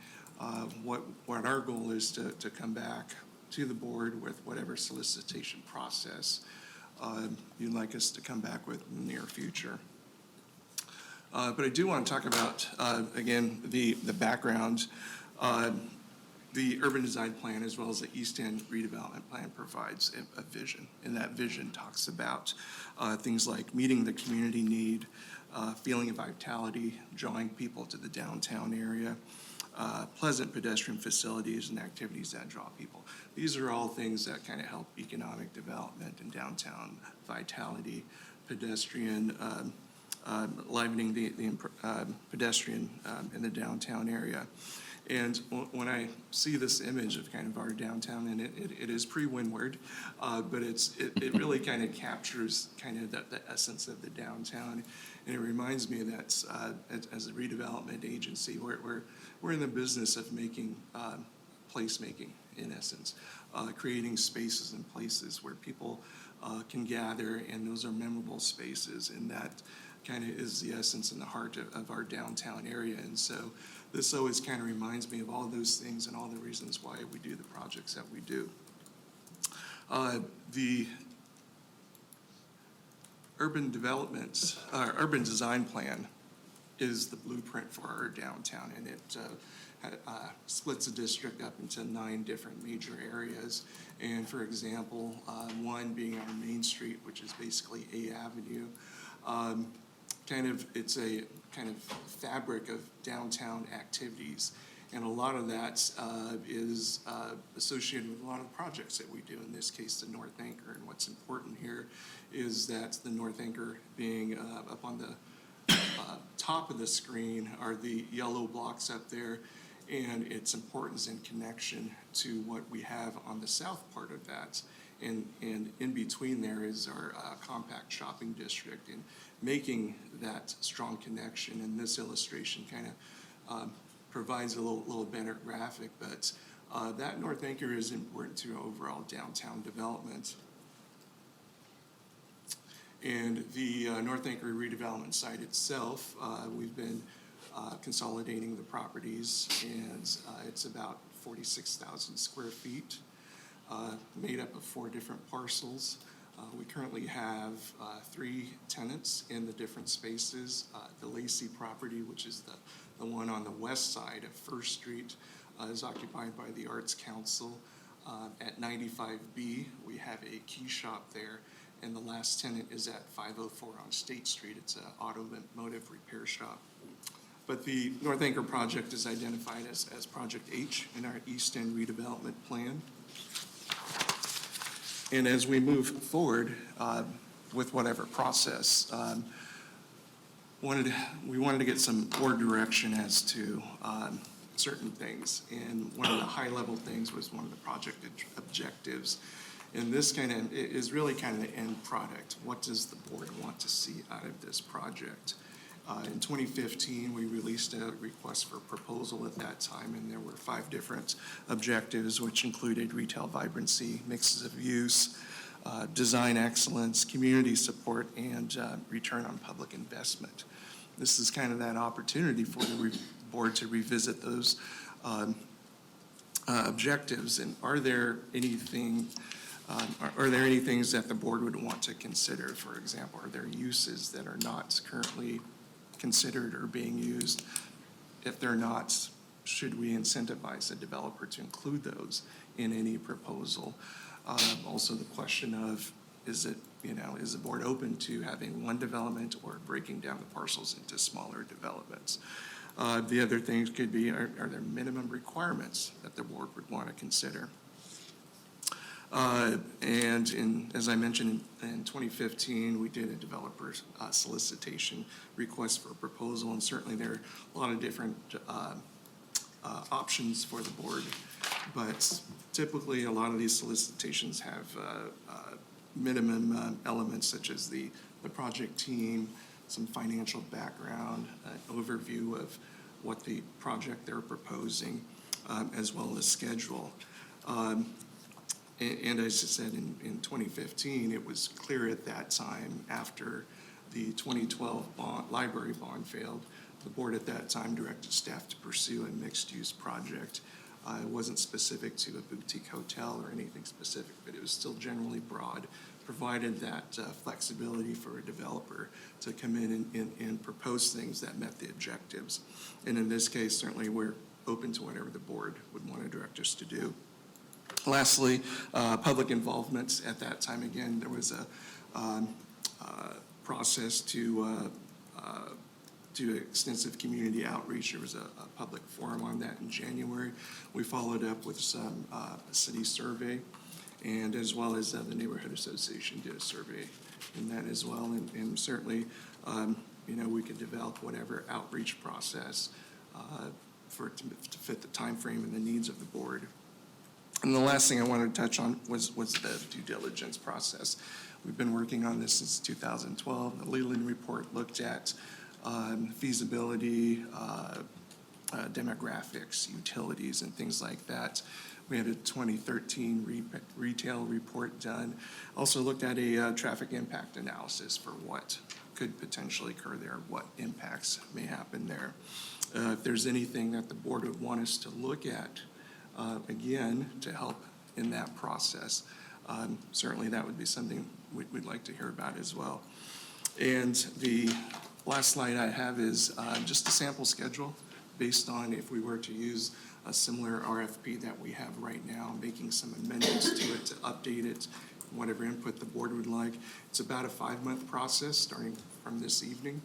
What our goal is to come back to the board with whatever solicitation process you'd like us to come back with in the near future. But I do want to talk about, again, the background. The urban design plan as well as the East End redevelopment plan provides a vision. And that vision talks about things like meeting the community need, feeling of vitality, drawing people to the downtown area, pleasant pedestrian facilities and activities that draw people. These are all things that kind of help economic development and downtown vitality, pedestrian, livening the pedestrian in the downtown area. And when I see this image of kind of our downtown, and it is pre-Windward, but it really kind of captures kind of the essence of the downtown. And it reminds me that as a redevelopment agency, we're in the business of making placemaking, in essence, creating spaces and places where people can gather, and those are memorable spaces, and that kind of is the essence and the heart of our downtown area. And so this always kind of reminds me of all those things and all the reasons why we do the projects that we do. The urban development, urban design plan is the blueprint for our downtown, and it splits the district up into 9 different major areas. And for example, one being our Main Street, which is basically A Avenue. It's a kind of fabric of downtown activities. And a lot of that is associated with a lot of the projects that we do, in this case, the North Anchor. And what's important here is that the North Anchor being up on the top of the screen are the yellow blocks up there, and its importance and connection to what we have on the south part of that. And in between there is our compact shopping district, and making that strong connection. And this illustration kind of provides a little better graphic, but that North Anchor is important to overall downtown development. And the North Anchor redevelopment site itself, we've been consolidating the properties, and it's about 46,000 square feet, made up of 4 different parcels. We currently have 3 tenants in the different spaces. The Lacey property, which is the one on the west side of First Street, is occupied by the Arts Council. At 95B, we have a key shop there, and the last tenant is at 504 on State Street. It's an automotive repair shop. But the North Anchor project is identified as Project H in our East End redevelopment plan. And as we move forward with whatever process, we wanted to get some board direction as to certain things. And one of the high-level things was one of the project objectives. And this kind of is really kind of the end product. What does the board want to see out of this project? In 2015, we released a request for proposal at that time, and there were 5 different objectives, which included retail vibrancy, mixes of use, design excellence, community support, and return on public investment. This is kind of that opportunity for the board to revisit those objectives. And are there any things that the board would want to consider? For example, are there uses that are not currently considered or being used? If they're not, should we incentivize a developer to include those in any proposal? Also the question of, is the board open to having one development or breaking down the parcels into smaller developments? The other things could be, are there minimum requirements that the board would want to consider? And as I mentioned, in 2015, we did a developer solicitation request for a proposal, and certainly there are a lot of different options for the board. But typically, a lot of these solicitations have minimum elements such as the project team, some financial background, an overview of what the project they're proposing, as well as schedule. And as I said, in 2015, it was clear at that time, after the 2012 library bond failed, the board at that time directed staff to pursue a mixed-use project. It wasn't specific to a boutique hotel or anything specific, but it was still generally broad, provided that flexibility for a developer to come in and propose things that met the objectives. And in this case, certainly we're open to whatever the board would want to direct us to do. Lastly, public involvement. At that time, again, there was a process to do extensive community outreach. There was a public forum on that in January. We followed up with some city survey, and as well as the Neighborhood Association did a survey in that as well. And certainly, we could develop whatever outreach process for it to fit the time frame and the needs of the board. And the last thing I wanted to touch on was the due diligence process. We've been working on this since 2012. The Leland report looked at feasibility, demographics, utilities, and things like that. We had a 2013 retail report done. Also looked at a traffic impact analysis for what could potentially occur there, what impacts may happen there. If there's anything that the board would want us to look at, again, to help in that process, certainly that would be something we'd like to hear about as well. And the last slide I have is just a sample schedule based on if we were to use a similar RFP that we have right now, making some amendments to it to update it, whatever input the board would like. It's about a 5-month process starting from this evening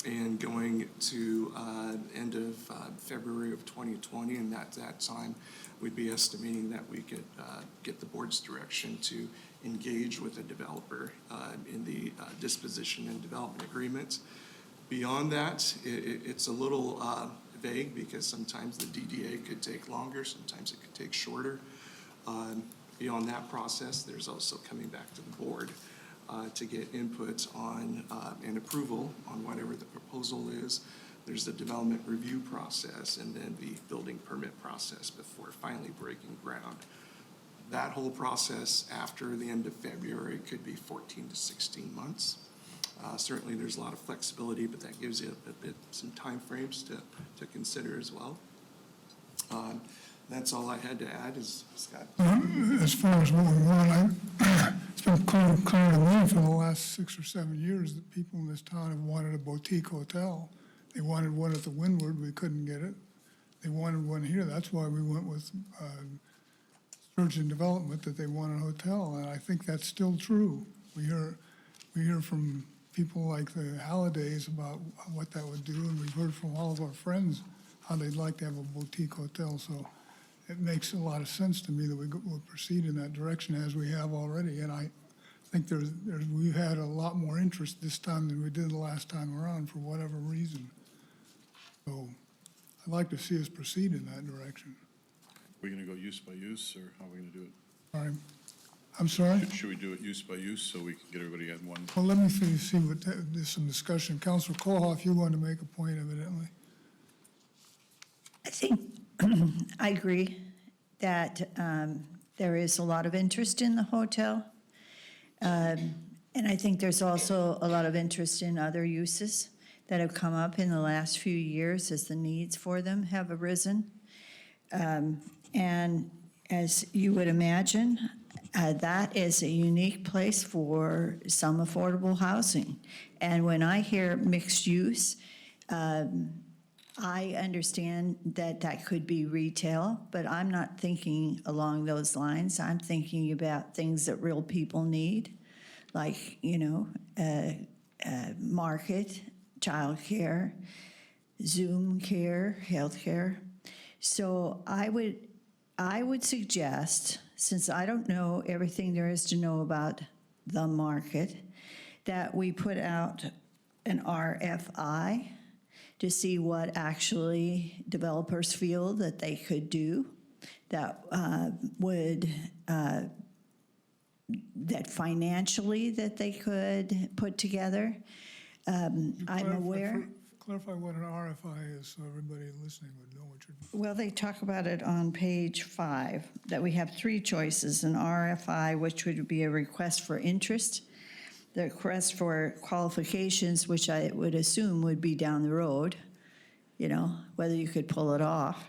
and going to end of February of 2020, and at that time we'd be estimating that we could get the board's direction to engage with a developer in the disposition and development agreement. Beyond that, it's a little vague because sometimes the DDA could take longer, sometimes it could take shorter. Beyond that process, there's also coming back to the board to get input on and approval on whatever the proposal is. There's the development review process and then the building permit process before finally breaking ground. That whole process after the end of February could be 14 to 16 months. Certainly, there's a lot of flexibility, but that gives you a bit some timeframes to consider as well. That's all I had to add. Is Scott? As far as what we want, it's been clear to me for the last 6 or 7 years that people in this town have wanted a boutique hotel. They wanted one at the Windward. We couldn't get it. They wanted one here. That's why we went with Sturgeon Development, that they want a hotel, and I think that's still true. We hear from people like the Hallidays about what that would do, and we've heard from all of our friends how they'd like to have a boutique hotel. So it makes a lot of sense to me that we'll proceed in that direction as we have already. And I think we've had a lot more interest this time than we did the last time around for whatever reason. So I'd like to see us proceed in that direction. We're going to go use by use, or how are we going to do it? All right. I'm sorry? Should we do it use by use so we can get everybody at one? Well, let me see what, there's some discussion. Councilor Kohoff, you wanted to make a point evidently. I think, I agree that there is a lot of interest in the hotel. And I think there's also a lot of interest in other uses that have come up in the last few years as the needs for them have arisen. And as you would imagine, that is a unique place for some affordable housing. And when I hear mixed use, I understand that that could be retail, but I'm not thinking along those lines. I'm thinking about things that real people need, like, market, childcare, Zoom care, healthcare. So I would suggest, since I don't know everything there is to know about the market, that we put out an RFI to see what actually developers feel that they could do that that financially that they could put together. I'm aware. Clarify what an RFI is so everybody listening would know what you're. Well, they talk about it on page 5, that we have 3 choices: an RFI, which would be a request for interest, the request for qualifications, which I would assume would be down the road, whether you could pull it off.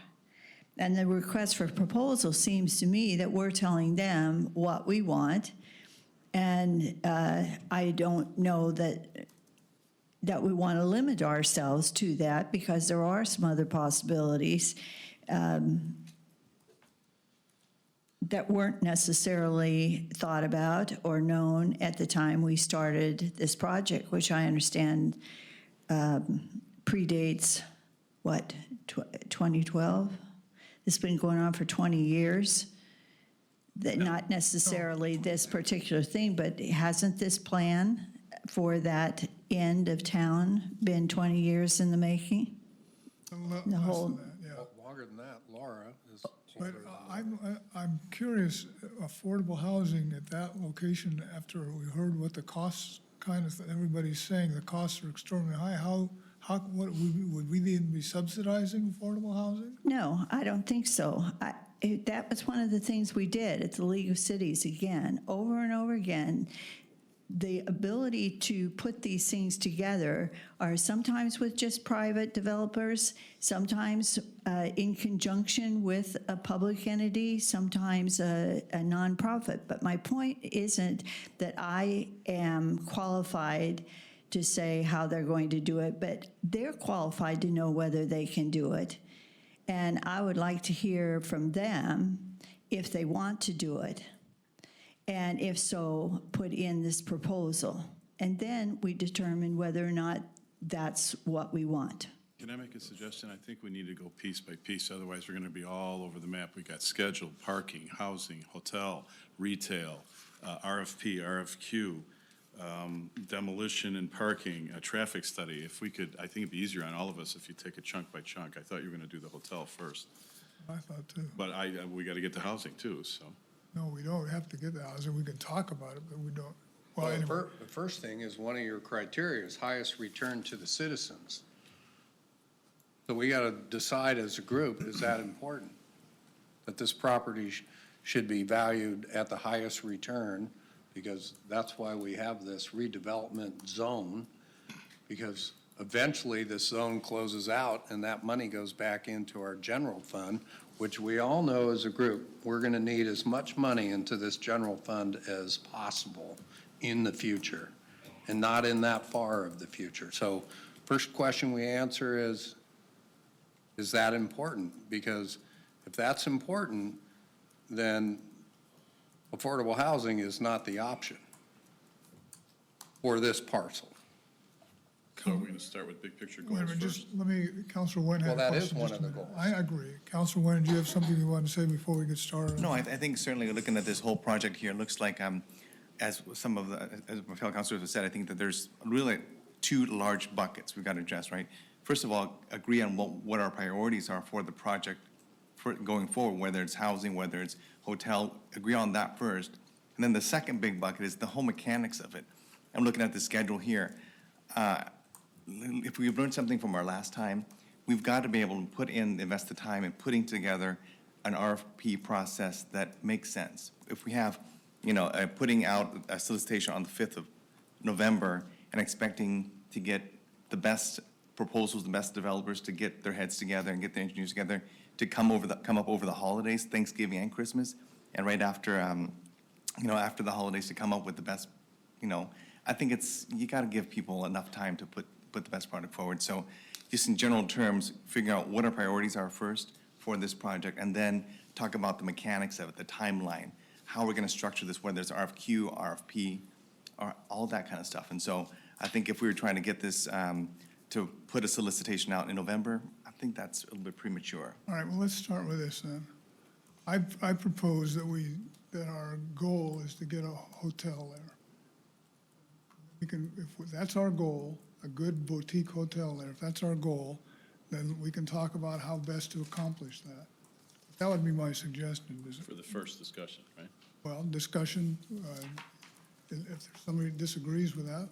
And the request for proposal seems to me that we're telling them what we want. And I don't know that we want to limit ourselves to that, because there are some other possibilities that weren't necessarily thought about or known at the time we started this project, which I understand predates, 2012? It's been going on for 20 years. That not necessarily this particular thing, but hasn't this plan for that end of town been 20 years in the making? The whole. Longer than that, LORA is. But I'm curious, affordable housing at that location, after we heard what the costs, everybody's saying the costs are extremely high, would we even be subsidizing affordable housing? No, I don't think so. That was one of the things we did at the League of Cities, again, over and over again. The ability to put these things together are sometimes with just private developers, sometimes in conjunction with a public entity, sometimes a nonprofit. But my point isn't that I am qualified to say how they're going to do it, but they're qualified to know whether they can do it. And I would like to hear from them if they want to do it. And if so, put in this proposal. And then we determine whether or not that's what we want. Can I make a suggestion? I think we need to go piece by piece, otherwise we're going to be all over the map. We got scheduled, parking, housing, hotel, retail, RFP, RFQ, demolition and parking, a traffic study. If we could, I think it'd be easier on all of us if you take it chunk by chunk. I thought you were going to do the hotel first. I thought too. But we got to get the housing too, so. No, we don't have to get the housing. We can talk about it, but we don't. Well, Well, anyway, the first thing is one of your criteria is highest return to the citizens. So we got to decide as a group, is that important? That this property should be valued at the highest return, because that's why we have this redevelopment zone, because eventually this zone closes out and that money goes back into our general fund, which we all know as a group, we're going to need as much money into this general fund as possible in the future, and not in that far of the future. So first question we answer is that important? Because if that's important, then affordable housing is not the option for this parcel. So we're going to start with big picture wait a goals minute, first. just let me, Councilor Nguyen had a Well, question. that is one just of a the minute. goals. I agree. Councilor Nguyen, do you have something you want to say before we get started? No, I think certainly looking at this whole project here, it looks like, as some of the, as my fellow councilors have said, I think that there's really two large buckets we've got to address, right? First of all, agree on what our priorities are for the project for going forward, whether it's housing, whether it's hotel, agree on that first. And then the second big bucket is the whole mechanics of it. I'm looking at the schedule here. If we've learned something from our last time, we've got to be able to invest the time in putting together an RFP process that makes sense. If we have, putting out a solicitation on the 5th of November and expecting to get the best proposals, the best developers to get their heads together and get their engineers together to come up over the holidays, Thanksgiving and Christmas, and right after, after the holidays to come up with the best, I think you got to give people enough time to put the best product forward. So just in general terms, figure out what our priorities are first for this project, and then talk about the mechanics of it, the timeline, how we're going to structure this, whether it's RFQ, RFP, or all that kind of stuff. And so I think if we were trying to get this to put a solicitation out in November, I think that's a little bit premature. All right, well, let's start with this then. I propose that our goal is to get a hotel there. If that's our goal, a good boutique hotel there, if that's our goal, then we can talk about how best to accomplish that. That would be my suggestion. For the first discussion, right? Well, discussion, if somebody disagrees with that.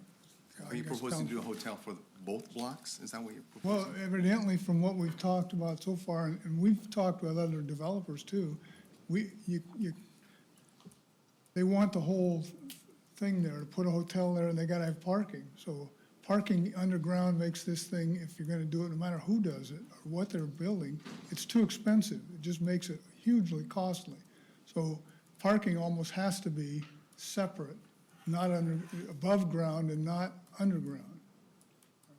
Are you proposing to do a hotel for both blocks? Is that what you're Well, proposing? evidently, from what we've talked about so far, and we've talked with other developers too, they want the whole thing there, to put a hotel there, and they gotta have parking. So parking underground makes this thing, if you're gonna do it, no matter who does it, or what they're building, it's too expensive. It just makes it hugely costly. So parking almost has to be separate, not above ground and not underground,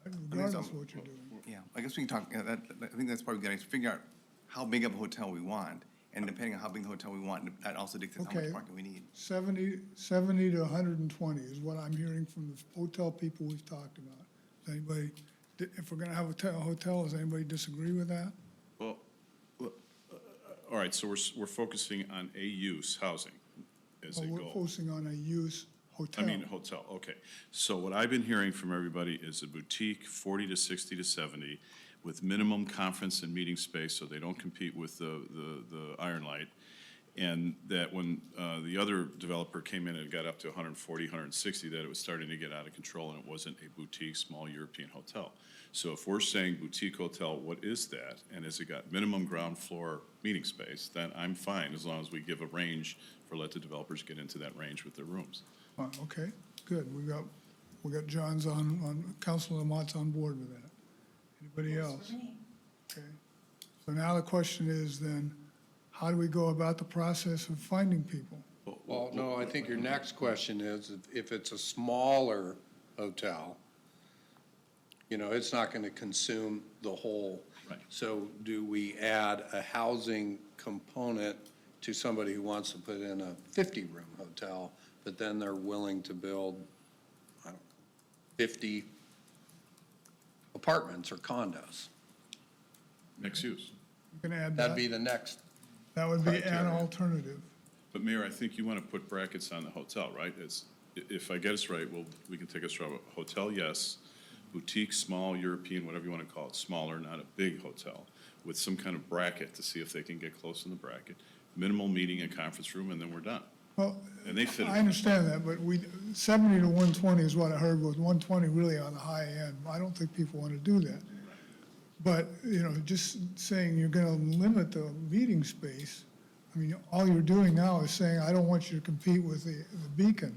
regardless of what you're doing. Yeah, I guess we can talk, I think that's probably good, to figure out how big of a hotel we want, and depending on how big the hotel we want, that also dictates how much Okay. parking we need. 70 to 120 is what I'm hearing from the hotel people we've talked about. Does anybody, if we're gonna have a hotel, does anybody disagree with that? Well, all right, so we're focusing on a use, housing, as a We're goal. focusing on a use hotel. I mean, hotel, okay. So what I've been hearing from everybody is a boutique, 40 to 60 to 70, with minimum conference and meeting space, so they don't compete with the Iron Light. And that when the other developer came in and got up to 140, 160, that it was starting to get out of control, and it wasn't a boutique, small European hotel. So if we're saying boutique hotel, what is that? And has it got minimum ground floor meeting space? Then I'm fine, as long as we give a range let the developers get into that range with their rooms. Okay, good. We got John's on, Councilor Lamont's on board with that. Anybody else? Okay. So now the question is then, how do we go about the process of finding people? Well, no, I think your next question is, if it's a smaller hotel, it's not going to consume the whole. Right. So do we add a housing component to somebody who wants to put in a 50-room hotel, but then they're willing to build, 50 apartments or condos? Mixed use. You can add that. That'd be the next. That would be an criteria. alternative. But Mayor, I think you want to put brackets on the hotel, right? If I get us right, we can take us through a hotel, yes, boutique, small, European, whatever you want to call it, smaller, not a big hotel, with some kind of bracket to see if they can get close in the bracket. minimal meeting and conference room, and then we're done. Well, And they fit. I understand that, but 70 to 120 is what I heard, was 120 really on the high end. I don't think people want to do that. But, just saying you're going to limit the meeting space, I mean, all you're doing now is saying, I don't want you to compete with the Beacon.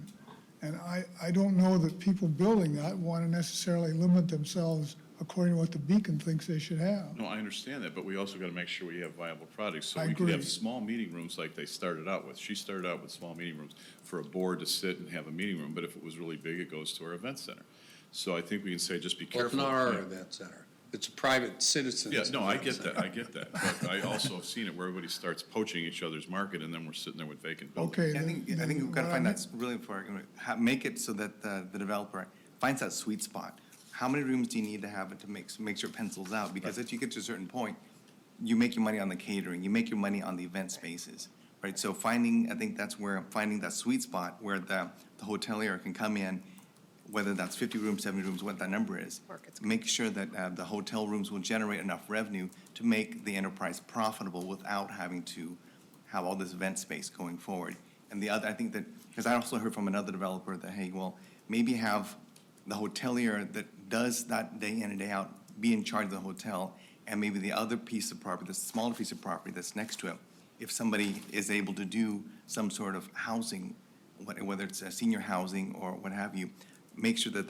And I don't know that people building that want to necessarily limit themselves according to what the Beacon thinks they should have. No, I understand that, but we also got to make sure we have viable projects. So I we could have agree. small meeting rooms like they started out with. She started out with small meeting rooms for a board to sit and have a meeting room, but if it was really big, it goes to our event center. So I think we can say, just be Well, it's careful. not our Yeah. event center. It's a private citizen's. Yeah, no, I event get center. that, I get that. But I also have seen it where everybody starts poaching each other's market, and then we're sitting there with vacant buildings. Okay. I think we've got to find that really important, make it so that the developer finds that sweet spot. How many rooms do you need to have it to make sure it pencils out? Because if you get to a certain point, you make your money on the catering, you make your money on the event spaces, right? So I think that's where finding that sweet spot where the hotelier can come in, whether that's 50 rooms, 70 rooms, what that number is. Make sure that the hotel rooms will generate enough revenue to make the enterprise profitable without having to have all this event space going forward. And the other, I think that, because I also heard from another developer that, hey, well, maybe have the hotelier that does that day in and day out be in charge of the hotel, and maybe the other piece of property, the smaller piece of property that's next to it, if somebody is able to do some sort of housing, whether it's a senior housing or what have you, make sure that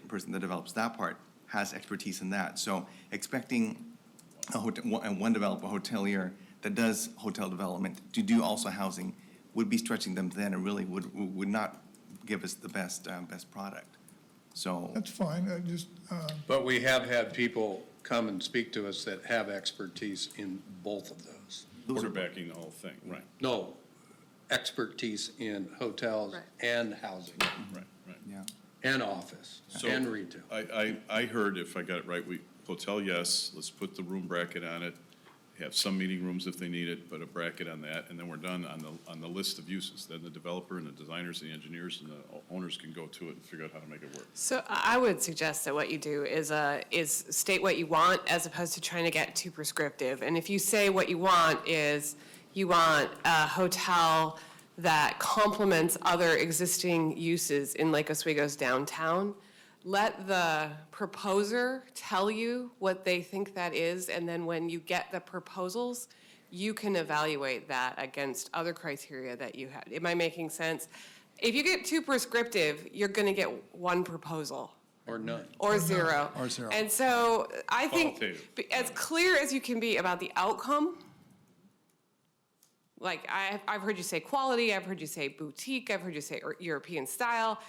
person that develops that part has expertise in that. So expecting one developer, hotelier, that does hotel development to do also housing would be stretching them thin and really would not give us the best product. So. That's fine, But we have had people come and speak to us that have expertise in both of those. Quarterbacking the whole thing, right, No, expertise in hotels and housing right, right. Yeah. and office So, and retail. I heard, if I got it right, hotel, yes, let's put the room bracket on it, have some meeting rooms if they need it, but a bracket on that, and then we're done on the list of uses. Then the developer and the designers, the engineers, and the owners can go to it and figure out how to make it work. So I would suggest that what you do is state what you want as opposed to trying to get too prescriptive. And if you say what you want is you want a hotel that complements other existing uses in Lake Oswego's downtown, let the proposer tell you what they think that is, and then when you get the proposals, you can evaluate that against other criteria that you had. Am I making sense? If you get too prescriptive, you're gonna get one proposal. Or none. Or zero. Or zero. And so I think Qualitative. as clear as you can be about the outcome, like I've heard you say quality, I've heard you say boutique, I've heard you say European style,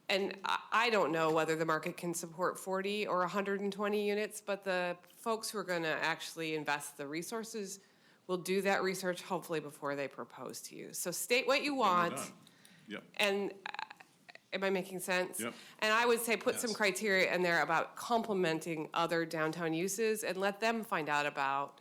and I don't know whether the market can support 40 or 120 units, but the folks who are gonna actually invest the resources will do that research hopefully before they propose to you. So state what you want. Done. Yep. And am I making sense? Yep. And I would say put some criteria in there about complementing other downtown uses and let them find out about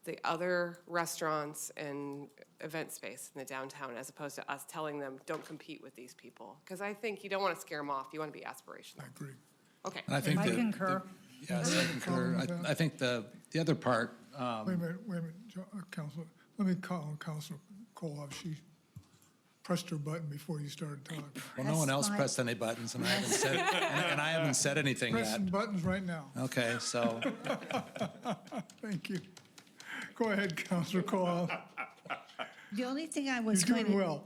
the other restaurants and event space in the downtown as opposed to us telling them, don't compete with these people. Because I think you don't want to scare them off. You want to be aspirational. I agree. Okay. And I think I that- concur. Yes, I concur. I think the other part, Wait a minute, Counselor, let me call Counselor Koloff. She pressed her button before you started talking. well, no one else my- pressed any buttons, and I haven't said anything yet. Pressing buttons right now. Okay, so, Thank you. Go ahead, Counselor Koloff. The only thing I You're was going doing to. well.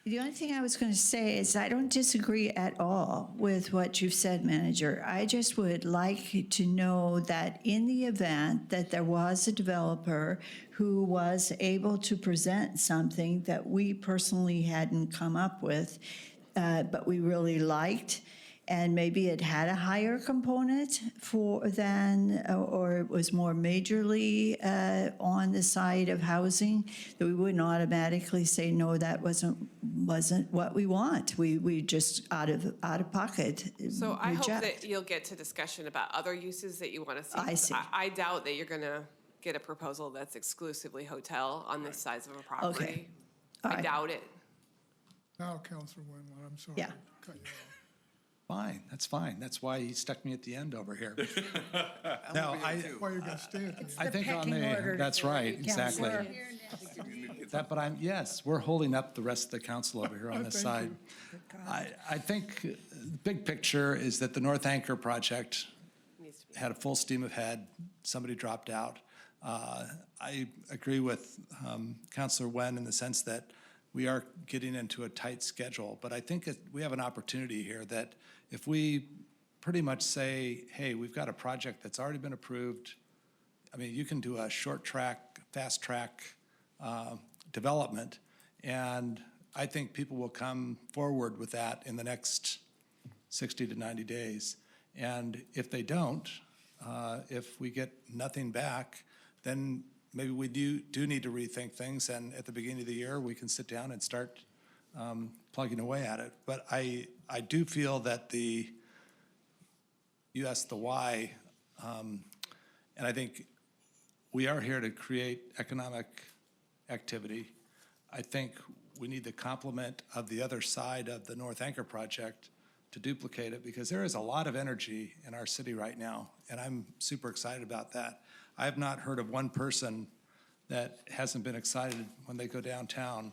The only thing I was going to say is I don't disagree at all with what you've said, Manager. I just would like to know that in the event that there was a developer who was able to present something that we personally hadn't come up with, but we really liked, and maybe it had a higher component or it was more majorly on the side of housing, that we wouldn't automatically say, no, that wasn't what we want. We just out of pocket So I hope reject. that you'll get to discussion about other uses that you want to see. I see. I doubt that you're going to get a proposal that's exclusively hotel on this size of a property. All I right. doubt it. Now, Counselor Winland, I'm sorry. Yeah. to cut you off. fine, that's fine. That's why he stuck me at the end over here. No, Why you're going to stay at the end. I think on pecking order that's right, exactly. Counselor. that, but yes, we're holding up the rest of the council over here on this side. I think the big picture is that the North Anchor project had a full steam ahead. Somebody dropped out. I agree with Councilor Wen in the sense that we are getting into a tight schedule, but I think we have an opportunity here that if we pretty much say, hey, we've got a project that's already been approved. I mean, you can do a short track, fast track development, and I think people will come forward with that in the next 60 to 90 days. And if they don't, if we get nothing back, then maybe we do need to rethink things, and at the beginning of the year, we can sit down and start plugging away at it. But I do feel that you asked the why, and I think we are here to create economic activity. I think we need the complement of the other side of the North Anchor project to duplicate it, because there is a lot of energy in our city right now, and I'm super excited about that. I have not heard of one person that hasn't been excited when they go downtown.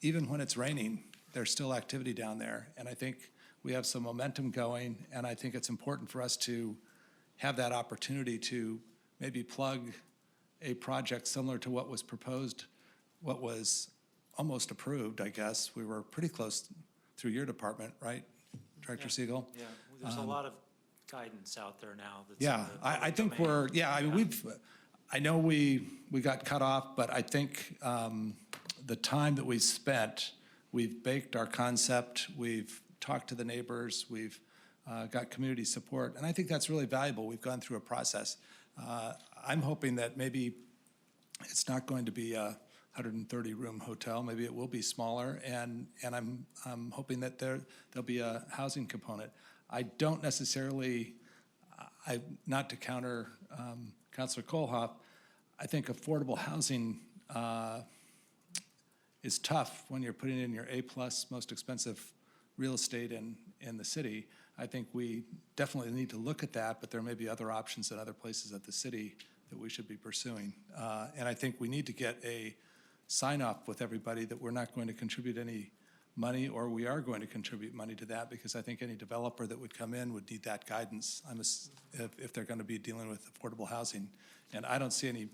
Even when it's raining, there's still activity down there, and I think we have some momentum going, and I think it's important for us to have that opportunity to maybe plug a project similar to what was proposed, what was almost approved, I guess. We were pretty close through your department, right, Director Siegel? Yeah, there's a lot of guidance out there now. That's Yeah, I think we're, I mean, I know we got cut off, but I think the time that we spent, we've baked our concept, we've talked to the neighbors, we've got community support, and I think that's really valuable. We've gone through a process. I'm hoping that maybe it's not going to be a 130-room hotel. Maybe it will be smaller, and I'm hoping that there'll be a housing component. I don't necessarily, not to counter Councilor Kohlhoff, I think affordable housing is tough when you're putting in your A-plus most expensive real estate in the city. I think we definitely need to look at that, but there may be other options in other places of the city that we should be pursuing. And I think we need to get a sign-off with everybody that we're not going to contribute any money, or we are going to contribute money to that, because I think any developer that would come in would need that guidance if they're going to be dealing with affordable housing. And I don't see any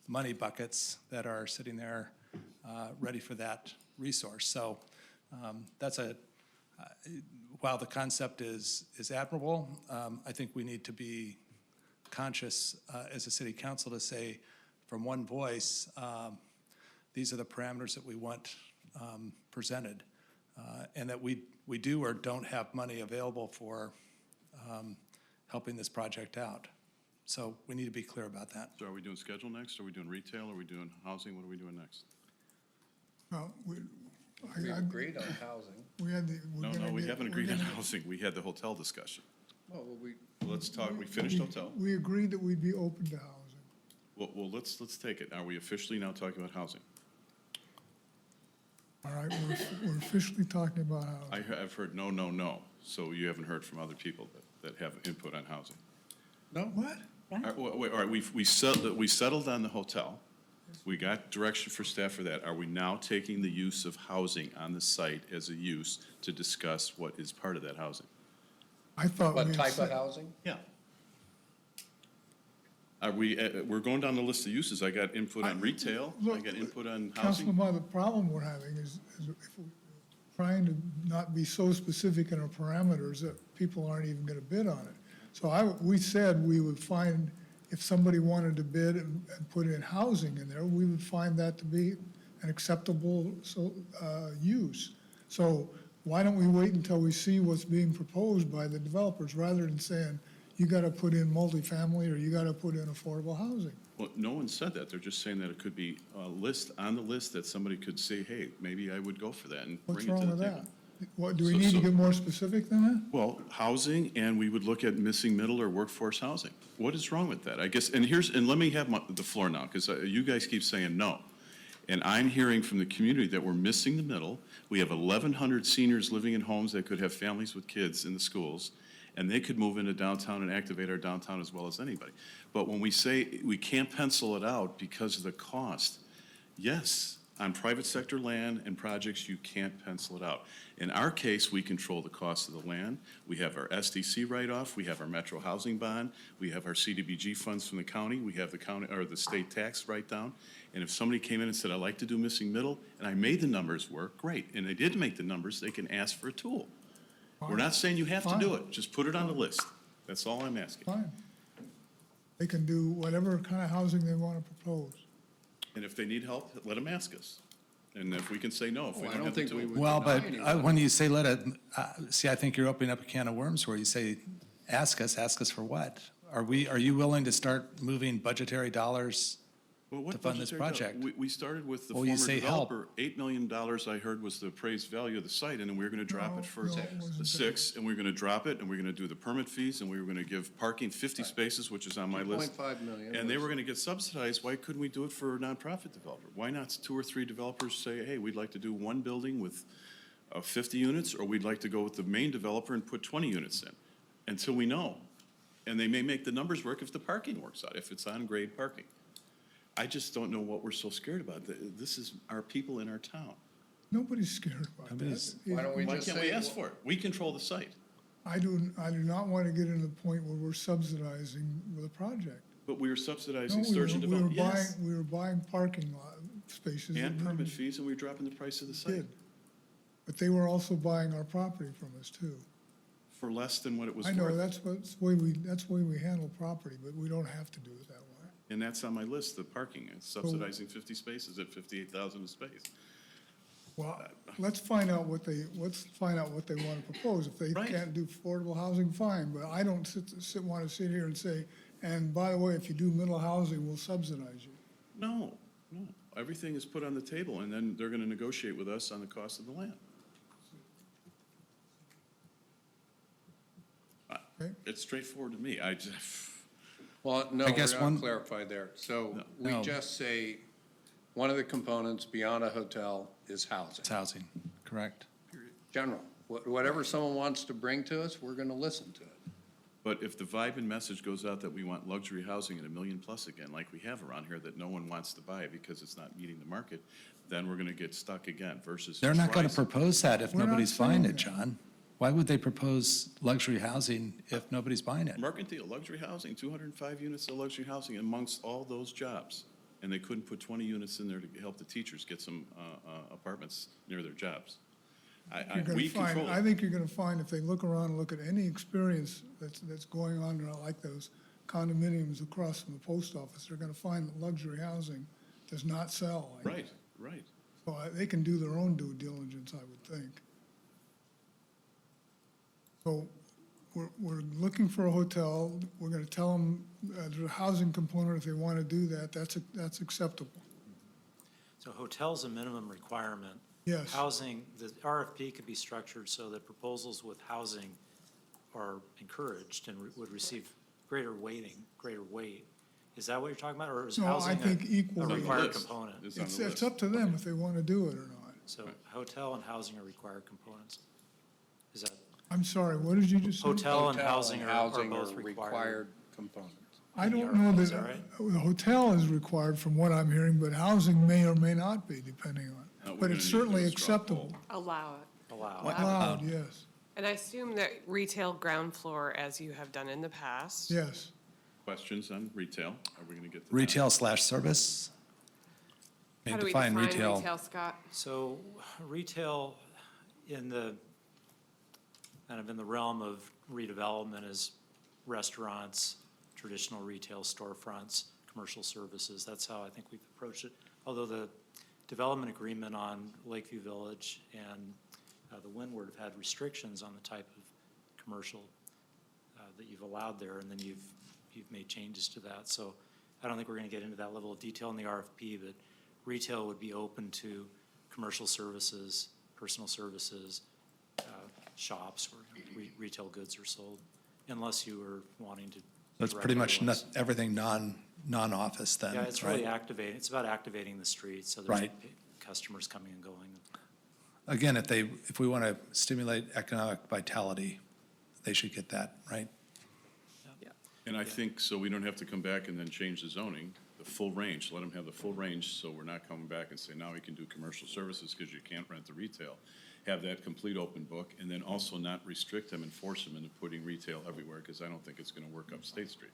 money buckets that are sitting there ready for that resource. So that's while the concept is admirable, I think we need to be conscious as a city council to say from one voice, these are the parameters that we want presented, and that we do or don't have money available for helping this project out. So we need to be clear about that. So are we doing schedule next? Are we doing retail? Are we doing housing? What are we doing next? Well, We agreed on housing. we had the. No, we haven't agreed on housing. We had the hotel discussion. Well, Let's talk, we finished hotel. We agreed that we'd be open to housing. Well, let's take it. Are we officially now talking about housing? All right, we're officially talking about housing. I've heard no, no, no. So you haven't heard from other people that have input on housing? No. What? All right, we settled on the hotel. We got direction for staff for that. Are we now taking the use of housing on the site as a use to discuss what is part of that housing? I thought we What had type of said- housing? Yeah. Are we're going down the list of uses. I got input on retail. I got input on housing. Councilman, the problem we're having is if we're trying to not be so specific in our parameters that people aren't even gonna bid on it. So we said we would find, if somebody wanted to bid and put in housing in there, we would find that to be an acceptable use. So why don't we wait until we see what's being proposed by the developers, rather than saying, you gotta put in multifamily or you gotta put in affordable housing? Well, no one said that. They're just saying that it could be a list, on the list that somebody could say, hey, maybe I would go for that and What's bring it to wrong the with table. that? What, do we need to get more specific than that? Well, housing, and we would look at missing middle or workforce housing. What is wrong with that? I guess, and let me have the floor now, because you guys keep saying no. And I'm hearing from the community that we're missing the middle. We have 1,100 seniors living in homes that could have families with kids in the schools, and they could move into downtown and activate our downtown as well as anybody. But when we say we can't pencil it out because of the cost, yes, On private sector land and projects, you can't pencil it out. In our case, we control the cost of the land. We have our SDC write-off, we have our Metro Housing Bond, we have our CDBG funds from the county, we have the county, or the state tax write-down. And if somebody came in and said, I'd like to do missing middle, and I made the numbers work, great. And they did make the numbers, they can ask for a tool. We're not saying you have to do it, just put it on the list. That's all I'm asking. Fine. They can do whatever kind of housing they want to propose. And if they need help, let them ask us. And if we can say no, if we I don't don't have the think we tool. would. Well, but deny anyone. when you say let it, see, I think you're opening up a can of worms where you say, ask us for what? Are you willing to start moving budgetary dollars Well, what to fund this budgetary dollar? project? We started with the Well, you former say help. developer, $8 million I heard was the appraised value of the site, and then we were gonna drop it for No, it wasn't the 6, and we are gonna drop it, and we're gonna do the permit fees, and we were gonna give parking 50 spaces, which is on my list. 2.5 million. And they was- were gonna get subsidized. Why couldn't we do it for a nonprofit developer? Why not 2 or 3 developers say, hey, we'd like to do one building with 50 units, or we'd like to go with the main developer and put 20 units in, until we know. And they may make the numbers work if the parking works out, if it's on-grade parking. I just don't know what we're so scared about. This is our people in our town. Nobody's scared about Nobody's- that. Why don't we Why just can't say? we ask for it? We control the site. I do not want to get into the point where we're subsidizing the project. But we were No, subsidizing we sturgeon were development, yes. we were buying parking lot spaces. And that we permit fees, and we were dropping the price of the site did. But they were also buying our property from us too. for less than what it was I know, worth. that's the way we handle property, but we don't have to do it that way. And that's on my list, the parking. It's subsidizing 50 spaces at 58,000 a space. Well, let's find out what they want to propose. If they Right. can't do affordable housing, fine, but I don't want to sit here and say, and by the way, if you do middle housing, we'll subsidize you. No. Everything is put on the table, and then they're gonna negotiate with us on the cost of the land. Okay. It's straightforward to me. I just, Well, no, I we're guess not one- clarified there. So we No. just say, one of the components beyond a hotel is housing. It's housing, correct? General, whatever someone wants to bring to us, we're gonna listen to it. but if the vibe and message goes out that we want luxury housing at $1 million plus again, like we have around here, that no one wants to buy because it's not meeting the market, then we're gonna get stuck again versus. They're not going to pricing. propose that if We're not nobody's buying saying it, that. John. Why would they propose luxury housing if nobody's buying it? Mercantile, luxury housing, 205 units of luxury housing amongst all those jobs. And they couldn't put 20 units in there to help the teachers get some apartments near their jobs. We control I it. think you're gonna find, if they look around and look at any experience that's going on, like those condominiums across from the post office, they're gonna find that luxury housing does not sell. Right. So they can do their own due diligence, I would think. So we're looking for a hotel. We're gonna tell them there's a housing component. If they wanna do that, that's acceptable. So hotel's a minimum requirement. Yes. Housing, the RFP could be structured so that proposals with housing are encouraged and would receive greater weight. Is that what you're talking about, or is No, I housing think a equally. required component? It's on It's the list. up to them if they wanna do it or not. So hotel and housing are required components. Is that, I'm sorry, what did you just say? hotel and housing are both are required? components. I in the don't know RFP, is that, that right? the hotel is required from what I'm hearing, but housing may or may not be, depending on. We're But gonna it's need certainly to do a straw acceptable. poll. Allow it. Allow. Allowed, yes, And I assume that retail ground floor, as you have done in the past. yes. Questions on retail? Are we gonna get to that? Retail/service? I How mean, do we define define retail. retail, Scott? So retail in the, kind of in the realm of redevelopment is restaurants, traditional retail storefronts, commercial services. That's how I think we've approached it. Although the development agreement on Lakeview Village and the Windward have had restrictions on the type of commercial that you've allowed there, and then you've made changes to that. So I don't think we're gonna get into that level of detail in the RFP, but retail would be open to commercial services, personal services, shops where retail goods are sold, unless you were wanting to. That's pretty much direct otherwise. everything non-office then, Yeah, right? it's really activating, it's about activating the streets, so there's Right. customers coming and going. Again, if we want to stimulate economic vitality, they should get that, right? And I think, so we don't have to come back and then change the zoning, the full range, let them have the full range, so we're not coming back and saying, now we can do commercial services because you can't rent the retail. Have that complete open book, and then also not restrict them and force them into putting retail everywhere, because I don't think it's gonna work up State Street.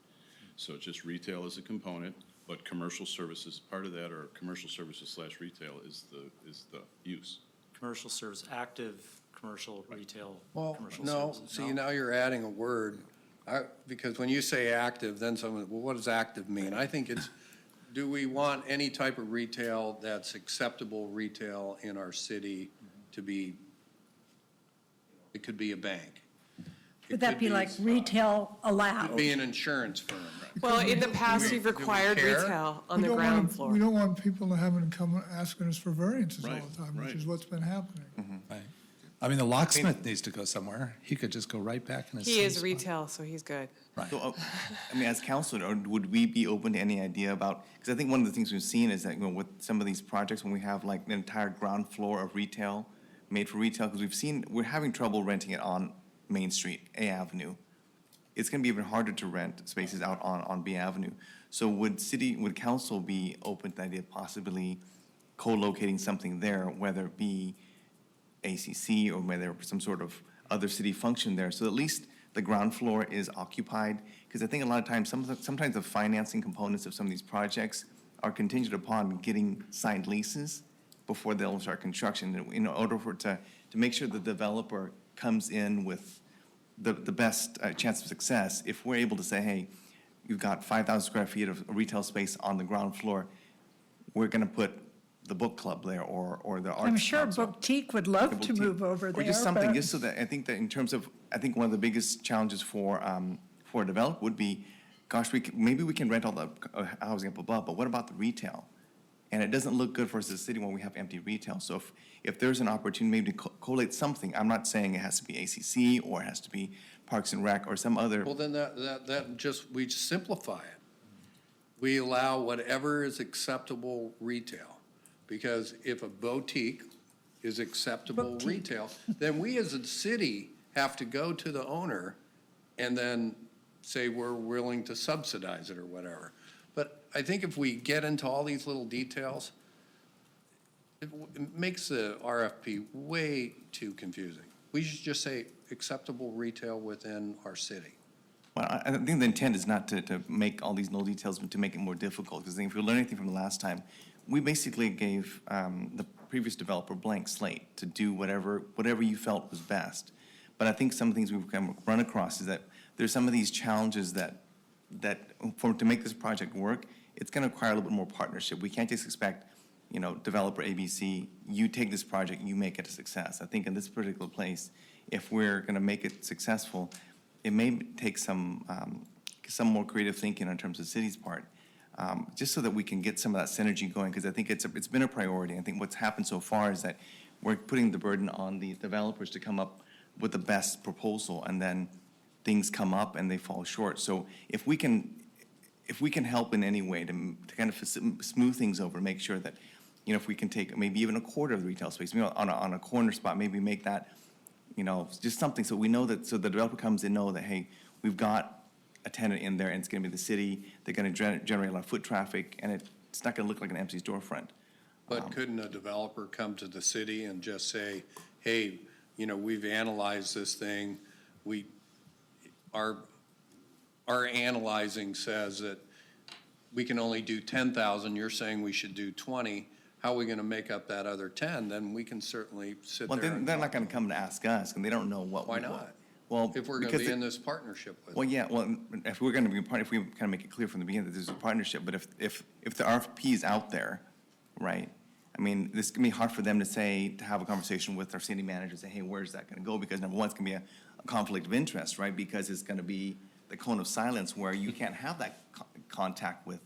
So just retail is a component, but commercial services, part of that, or commercial services / retail is the use. Commercial service, active commercial retail, Well, commercial no, services. see, now you're adding a word, because when you say active, then someone, well, what does active mean? I think it's, do we want any type of retail that's acceptable retail in our city to be, it could be a bank. Would that be like retail It could allowed? be an insurance firm. Well, in the past, we've do we required care? retail on We the don't ground want- floor. We don't want people to having to come asking us for variances all Right, the time, which right. is what's been happening. Right. I mean, the locksmith needs to go somewhere. He could just go right back in his He same is spot. retail, so he's good. So, I mean, as council, or would we be open to any idea about, because I think one of the things we've seen is that, you know, with some of these projects, when we have like an entire ground floor of retail, made for retail, because we've seen, we're having trouble renting it on Main Street, A Avenue. It's gonna be even harder to rent spaces out on B Avenue. So would council be open to the idea of possibly co-locating something there, whether it be ACC or whether some sort of other city function there, so at least the ground floor is occupied? Because I think a lot of times, sometimes the financing components of some of these projects are contingent upon getting signed leases before they'll start construction. In order to make sure the developer comes in with the best chance of success, if we're able to say, hey, you've got 5,000 square feet of retail space on the ground floor, we're gonna put the book club there or the arts I'm sure council. Boutique would love to move over there. Or just something, but- just so that, I think that in terms of, I think one of the biggest challenges for a developer would be, gosh, maybe we can rent all the housing up above, but what about the retail? And it doesn't look good for us as a city when we have empty retail. So if there's an opportunity maybe to collate something, I'm not saying it has to be ACC or it has to be Parks and Rec or some other. Well, then that just, we simplify it. We allow whatever is acceptable retail. Because if a boutique is acceptable retail, then we as a city have to go to the owner and then say we're willing to subsidize it or whatever. But I think if we get into all these little details, it makes the RFP way too confusing. We should just say acceptable retail within our city. Well, I think the intent is not to make all these little details, but to make it more difficult. Because if you learn anything from the last time, we basically gave the previous developer blank slate to do whatever you felt was best. But I think some of the things we've run across is that there's some of these challenges that to make this project work, it's gonna require a little bit more partnership. We can't just expect, you know, developer ABC, you take this project, you make it a success. I think in this particular place, if we're gonna make it successful, it may take some more creative thinking in terms of the city's part. Just so that we can get some of that synergy going, because I think it's been a priority. I think what's happened so far is that we're putting the burden on the developers to come up with the best proposal, and then things come up and they fall short. So if we can help in any way to kind of smooth things over, make sure that, you know, if we can take maybe even a quarter of the retail space, you know, on a corner spot, maybe make that, you know, just something so we know that, so the developer comes in, know that, hey, we've got a tenant in there, and it's gonna be the city, they're gonna generate a lot of foot traffic, and it's not gonna look like an empty storefront. But couldn't a developer come to the city and just say, hey, you know, we've analyzed this thing, our analyzing says that we can only do 10,000, you're saying we should do 20, how are we gonna make up that other 10? Then we can certainly sit Well, there and they're not gonna come to ask us, and they don't know what. Why not? Well, If we're gonna because be they- in this partnership with Well, them. yeah, well, if we're gonna be if we kind of make it clear from the beginning that there's a partnership, but if the RFP is out there, right? I mean, this can be hard for them to have a conversation with our city manager, say, hey, where's that gonna go? Because number one, it's gonna be a conflict of interest, right? Because it's gonna be the cone of silence where you can't have that contact with,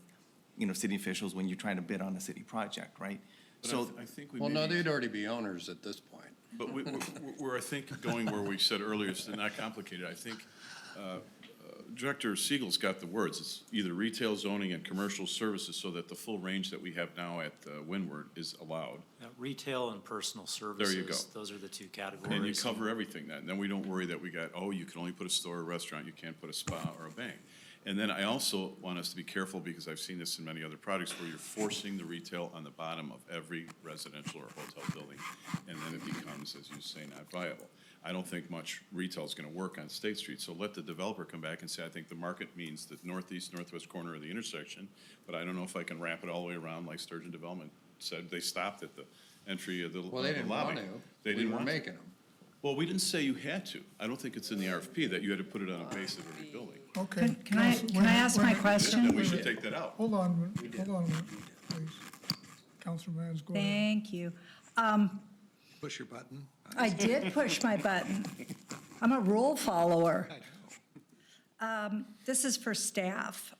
you know, city officials when you're trying to bid on a city project, right? But So, I think we Well, maybe. no, they'd already be owners at this point. But we're, I think, going where we said earlier, it's not complicated. I think Director Siegel's got the words. It's either retail zoning and commercial services so that the full range that we have now at Windward is allowed. Retail and personal services. There you go. Those are the two categories. And you cover everything then. Then we don't worry that we got, oh, you can only put a store or restaurant, you can't put a spa or a bank. And then I also want us to be careful, because I've seen this in many other projects, where you're forcing the retail on the bottom of every residential or hotel building, and then it becomes, as you say, not viable. I don't think much retail is gonna work on State Street, so let the developer come back and say, I think the market means the northeast, northwest corner of the intersection, but I don't know if I can wrap it all the way around, like Sturgeon Development said. They stopped at the entry of the lobby. Well, they didn't want to. They didn't want to. We were making them. Well, we didn't say you had to. I don't think it's in the RFP that you had to put it on a base of every building. Okay. Can I ask my question? Then we should take that out. Hold on, hold on a minute, please. Councilman Mans, go ahead. Thank you. Push your button. I did push my button. I'm a rule follower. This is for staff.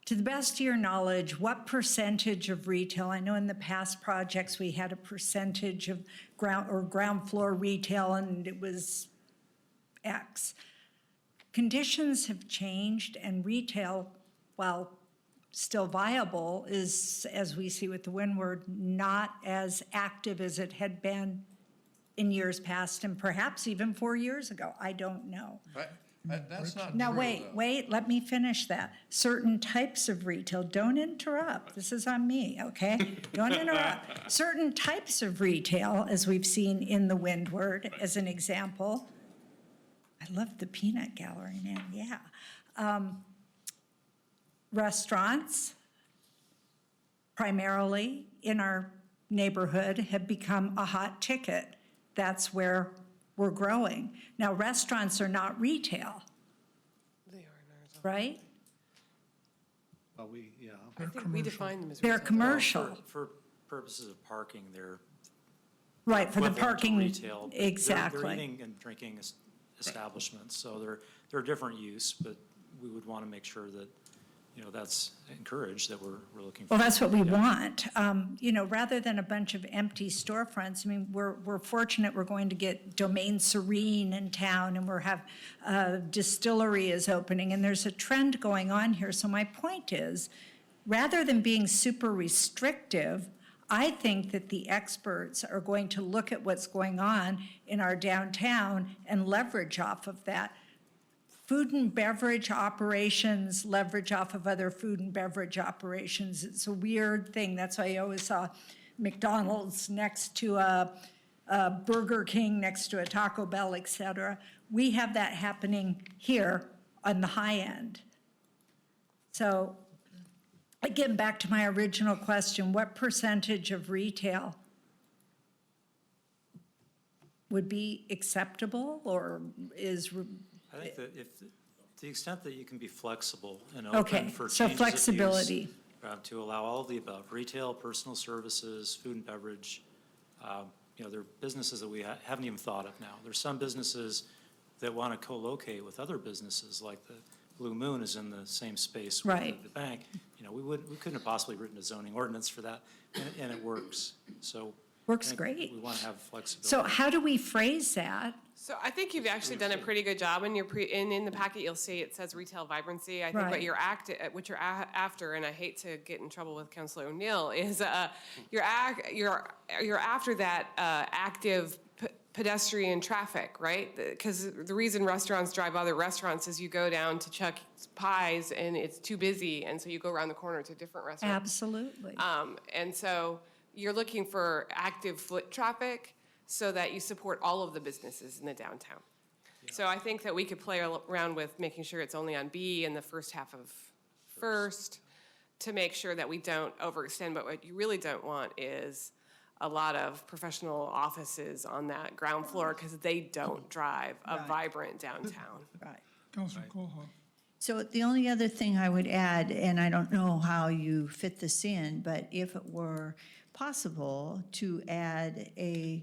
To the best of your knowledge, what percentage of retail, I know in the past projects we had a percentage of ground floor retail and it was X. Conditions have changed and retail, while still viable, is, as we see with the Windward, not as active as it had been in years past and perhaps even 4 years ago. I don't know. That's not true, Now, though. wait, let me finish that. Certain types of retail, don't interrupt. This is on me, okay? Don't interrupt. Certain types of retail, as we've seen in the Windward, as an example. I love the peanut gallery, man, yeah. Restaurants, primarily in our neighborhood, have become a hot ticket. That's where we're growing. Now, restaurants are not retail. They are in ours. Right? Well, yeah. I think we define them as They're retail. commercial, For purposes of parking, they're right, for the equivalent to parking, retail. They're exactly. eating and drinking establishments, so they're a different use, but we would want to make sure that, you know, that's encouraged, that we're looking for. Well, that's what we want. You know, rather than a bunch of empty storefronts, I mean, we're fortunate we're going to get Domain Serene in town, and distillery is opening, and there's a trend going on here. So my point is, rather than being super restrictive, I think that the experts are going to look at what's going on in our downtown and leverage off of that. Food and beverage operations leverage off of other food and beverage operations. It's a weird thing. That's why I always saw McDonald's next to a Burger King, next to a Taco Bell, et cetera. We have that happening here on the high end. So again, back to my original question, what percentage of retail would be acceptable or is? I think that if, to the extent that you can be flexible and Okay, open for so changes of use, flexibility. To allow all of the above, retail, personal services, food and beverage, you know, there are businesses that we haven't even thought of now. There's some businesses that want to co-locate with other businesses, like the Blue Moon is in the same space with Right. the bank. You know, we couldn't have possibly written a zoning ordinance for that, and it works. So Works I think great. We want to have flexibility. So how do we phrase that? So I think you've actually done a pretty good job in in the packet. You'll see it says retail vibrancy. I think Right. what you're after, and I hate to get in trouble with Councilor O'Neill, is you're after that active pedestrian traffic, right? Because the reason restaurants drive other restaurants is you go down to Chuck's Pies and it's too busy, and so you go around the corner to a different restaurant. Absolutely. And so you're looking for active foot traffic so that you support all of the businesses in the downtown. So I think that we could play around with making sure it's only on B in the first half of first to make sure that we don't overextend. But what you really don't want is a lot of professional offices on that ground floor because they don't drive a vibrant downtown. Right. Councilman Kohlhoff. So the only other thing I would add, and I don't know how you fit this in, but if it were possible to add a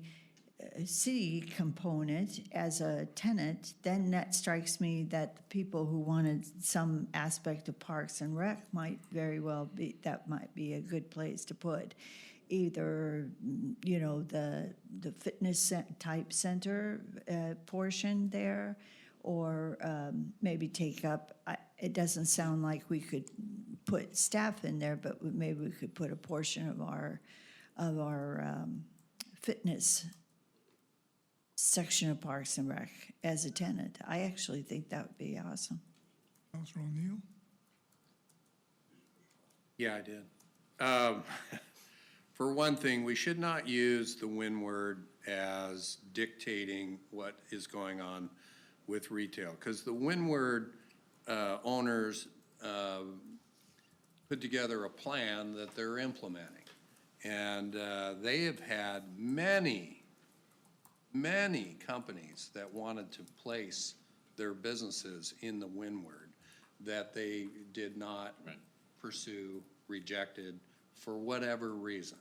city component as a tenant, then that strikes me that the people who wanted some aspect of Parks and Rec might very well be, that might be a good place to put either, you know, the fitness type center portion there, or maybe take up, it doesn't sound like we could put staff in there, but maybe we could put a portion of our fitness section of Parks and Rec as a tenant. I actually think that would be awesome. Counselor O'Neill? Yeah, I did. For one thing, we should not use the windward as dictating what is going on with retail, because the windward owners put together a plan that they're implementing. And they have had many companies that wanted to place their businesses in the windward that they did not pursue, rejected, for whatever reason.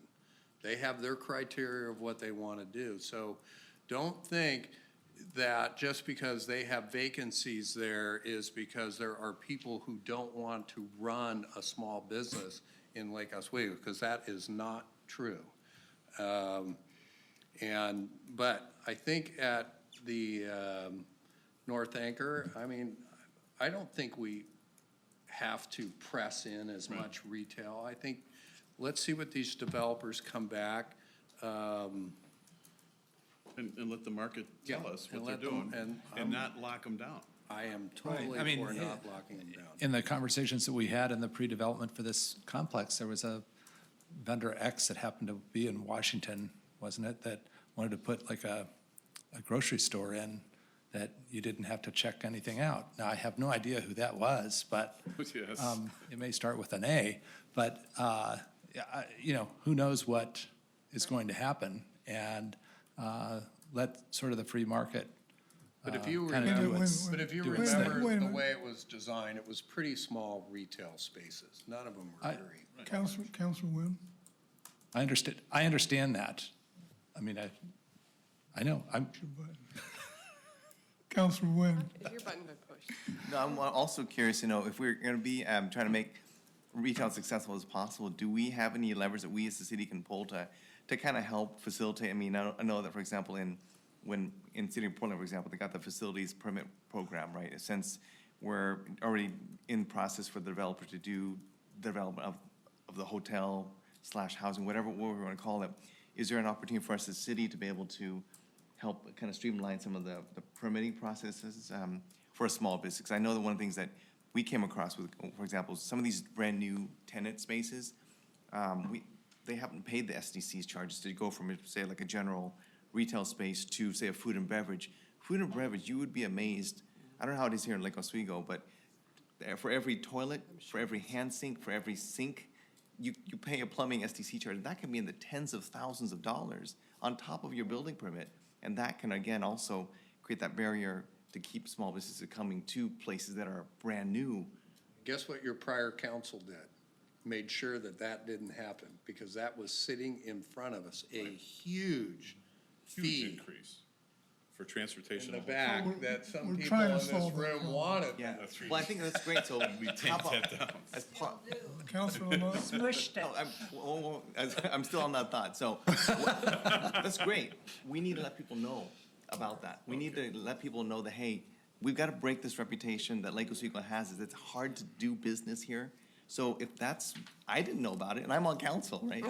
They have their criteria of what they want to do. So don't think that just because they have vacancies there is because there are people who don't want to run a small business in Lake Oswego, because that is not true. But I think at the North Anchor, I mean, I don't think we have to press in as much retail. I think, let's see what these developers come back. And let the market tell us what they're doing, and not lock them down. I am totally for not locking them down. In the conversations that we had in the pre-development for this complex, there was a vendor X that happened to be in Washington, wasn't it, that wanted to put like a grocery store in that you didn't have to check anything out. Now, I have no idea who that was, but Yes. it may start with an A, but, you know, who knows what is going to happen, and let sort of the free market But if you kinda do remember, its- but if you do its remember thing. Wait a the minute. way it was designed, it was pretty small retail spaces. None of them were very. Counselor Wynn? I understand that. I mean, I know, Counselor Wynn? Is your button been pushed? No, I'm also curious to know if we're going to be trying to make retail as successful as possible, do we have any levers that we as the city can pull to kind of help facilitate? I mean, I know that, for example, in City of Portland, for example, they got the facilities permit program, right? Since we're already in process for the developer to do development of the hotel / housing, whatever we want to call it, is there an opportunity for us as a city to be able to help kind of streamline some of the permitting processes for a small business? Because I know that one of the things that we came across with, for example, some of these brand-new tenant spaces, they haven't paid the SDC's charges to go from, say, like a general retail space to, say, a food and beverage. Food and beverage, you would be amazed. I don't know how it is here in Lake Oswego, but for every toilet, for every hand sink, for every sink, you pay a plumbing SDC charge. That can be in the tens of thousands of dollars on top of your building permit. And that can, again, also create that barrier to keep small businesses coming to places that are brand new. Guess what your prior council did? Made sure that that didn't happen, because that was sitting in front of us, a huge fee increase for transportation. in the back that some we're people trying in to this solve that room problem. wanted. Yeah, well, I think that's great, so. We take that down. As part, Counselor Lamont? Smushed it. no, I'm still on that thought, so, that's great. We need to let people know about that. We need to let people know that, hey, we've got to break this reputation that Lake Oswego has, is it's hard to do business here. So if that's, I didn't know about it, and I'm on council, right?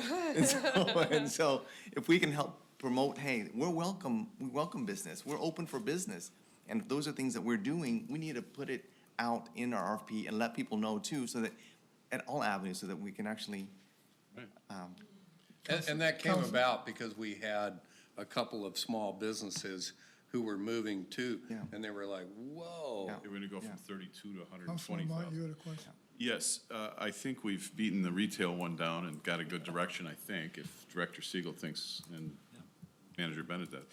And so if we can help promote, hey, we welcome business, we're open for business. And if those are things that we're doing, we need to put it out in our RFP and let people know too, so that, at all avenues, so that we can actually, And that came about because we had a couple of small businesses who were moving too, Yeah. and they were like, whoa. They were going to go from 32 to Counselor Lamont, 120,000. you had a question? Yes, I think we've beaten the retail one down and got a good direction, I think, if Director Siegel thinks and Manager Bennett does.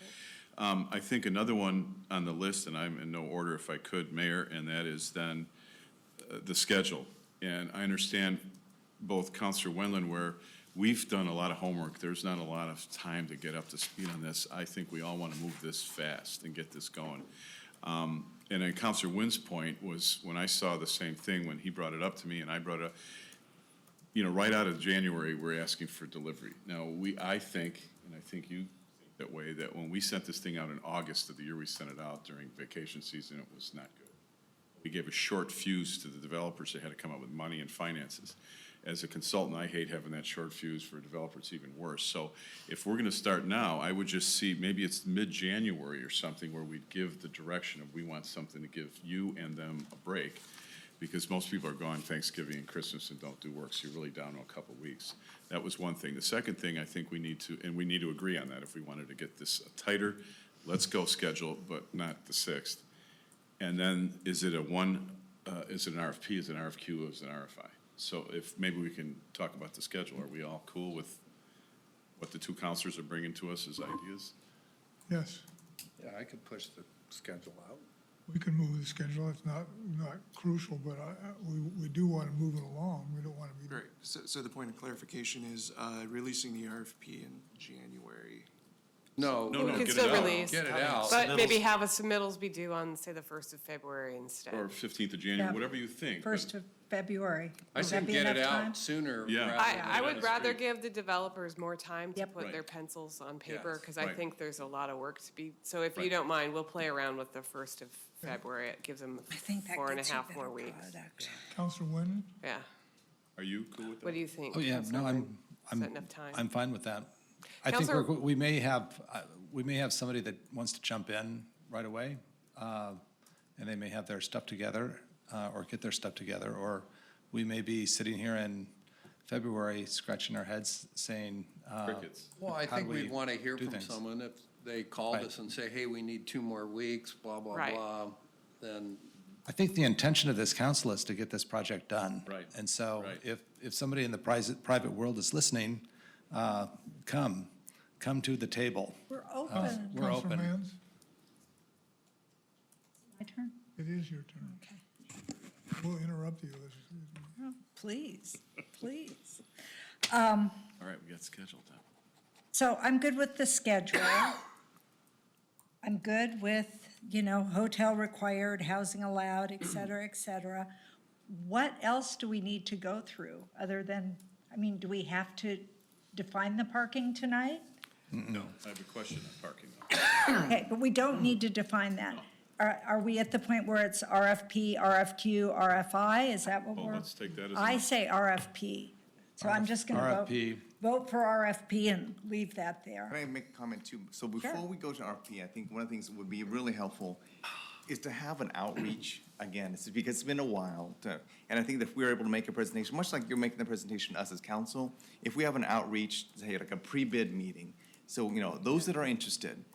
I think another one on the list, and I'm in no order if I could, Mayor, and that is then the schedule. And I understand both Councilor Wendland, where we've done a lot of homework. There's not a lot of time to get up to speed on this. I think we all want to move this fast and get this going. And then Councilor Wynn's point was when I saw the same thing, when he brought it up to me and I brought it up, you know, right out of January, we're asking for delivery. Now, I think, and I think you think that way, that when we sent this thing out in August of the year we sent it out during vacation season, it was not good. We gave a short fuse to the developers. They had to come up with money and finances. As a consultant, I hate having that short fuse. For a developer, it's even worse. So if we're going to start now, I would just see, maybe it's mid-January or something where we'd give the direction of we want something to give you and them a break. because most people are gone Thanksgiving and Christmas and don't do work, so you're really down to a couple weeks. That was one thing. The second thing, I think we need to agree on that if we wanted to get this tighter, let's go schedule, but not the 6th. And then is it an RFP, is it an RFQ, is it an RFI? So if, maybe we can talk about the schedule. Are we all cool with what the two counselors are bringing to us as ideas? Yes, Yeah, I could push the schedule out. we can move the schedule. It's not crucial, but we do want to move it along. We don't want to be. Right, so the point of clarification is releasing the RFP in January. No. We could get still it out. release. Get it out. But maybe have a submittals be due on, say, the 1st of February instead. Or 15th of January, Yeah. whatever you think. but- 1st of February. I Would say that be get it enough time? out sooner. Yeah. rather than I on would the rather street. give the developers more time to Yep. put Right. their pencils on paper, Yes. because I Right. think there's a lot of work to be, so if you Right. don't mind, we'll play around with the 1st of February. It gives them I think that 4.5 gets a more better weeks. product. Counselor Wynn? Yeah. Are you cool with that? What do you think? Oh, yeah, Councilor no, Wynn? I'm, Is that enough time? I'm fine with that. I think Counselor- we may have somebody that wants to jump in right away, and they may have their stuff together, or get their stuff together, or we may be sitting here in February scratching our heads saying, Crickets. Well, I how do think we'd we want to hear do from things? someone. If they called Right. us and say, hey, we need 2 more weeks, blah, blah, Right. blah, then I think the intention of this council is to get this project done. Right. And so Right. if somebody in the private world is listening, come to the table. We're open. We're Counselor open. Mans? My turn? It is your turn. Okay. We'll interrupt you. Oh, please, please. All right, we got scheduled now. So I'm good with the schedule. I'm good with, hotel required, housing allowed, et cetera, et cetera. What else do we need to go through other than, do we have to define the parking tonight? No, I have a question on parking though. Okay, but we don't need to define that. Are we at the point where it's RFP, RFQ, RFI? Is that what Well, we're? let's take that as. I say RFP. So I'm just going to RFP. vote for RFP and leave that there. Can I make a comment too? So before Sure. we go to RFP, I think one of the things that would be really helpful is to have an outreach. Again, it's because it's been a while, and I think that if we're able to make a presentation, much like you're making the presentation to us as council, if we have an outreach, say like a pre-bid meeting, so, those that are interested,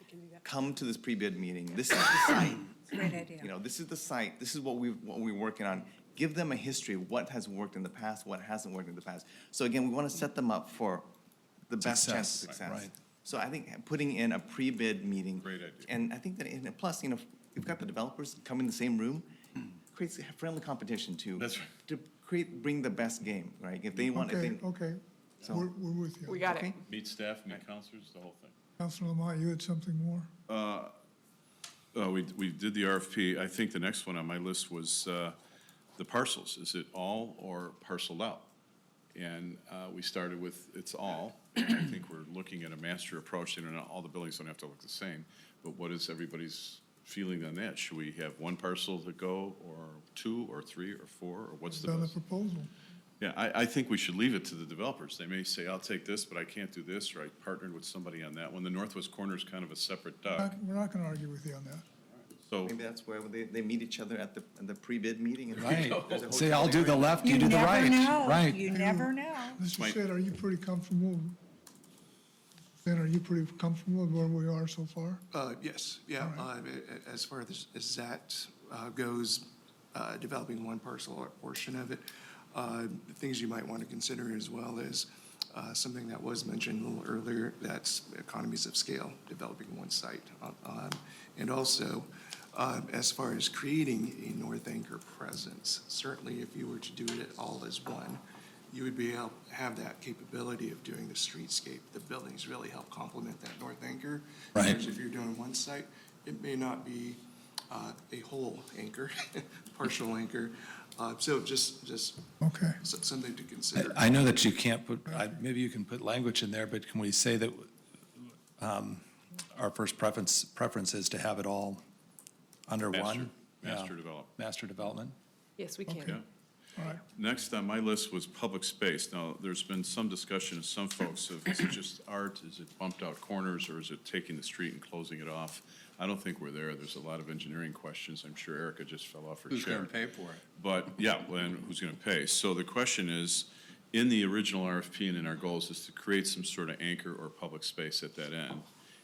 come to this pre-bid meeting. This is the site. Great idea. This is the site, this is what we're working on. Give them a history of what has worked in the past, what hasn't worked in the past. So again, we want to set them up for the best chance of Success, success. right. So I think putting in a pre-bid meeting. Great idea. And I think that, plus, if you've got the developers come in the same room, creates a friendly competition to. That's right. To bring the best game, right? If they want, if they. Okay, So- we're with you. We got it. Okay. Meet staff, meet counselors, the whole thing. Counselor Lamont, you had something more? We did the RFP. I think the next one on my list was the parcels. Is it all or parceled out? And we started with it's all. And I think we're looking at a master approach. All the buildings don't have to look the same. But what is everybody's feeling on that? Should we have 1 parcel to go, or 2, or 3, or 4, or what's the Done a best? proposal. Yeah, I think we should leave it to the developers. They may say, I'll take this, but I can't do this, or I partnered with somebody on that one. The northwest corner is kind of a separate duck. We're not going to argue with you on that. So, Maybe that's where they meet each other at the pre-bid meeting. and- Right. There's a Say, hotel I'll do the area. left, you do the right. You never know. Right. You never know. Mr. Mike. Shedd, are you pretty comfortable? Ben, are you pretty comfortable with where we are so far? Yes, yeah. As far as that goes, developing 1 parcel or portion of it, the things you might want to consider as well is something that was mentioned a little earlier, that's economies of scale, developing 1 site. And also, as far as creating a North Anchor presence, certainly if you were to do it all as one, you would be able to have that capability of doing the streetscape. The buildings really help complement that North Anchor. Right. Whereas if you're doing 1 site, it may not be a whole anchor, partial anchor. So just Okay. something to consider. I know that you can't put, maybe you can put language in there, but can we say that our first preference is to have it all under one? Master development. Master development? Yes, we can. Okay. All right. Next on my list was public space. Now, there's been some discussion of some folks of, is it just art? Is it bumped out corners, or is it taking the street and closing it off? I don't think we're there. There's a lot of engineering questions. I'm sure Erica just fell off her chair. Who's going to pay for it? But, yeah, and who's going to pay? So the question is, in the original RFP and in our goals is to create some sort of anchor or public space at that end.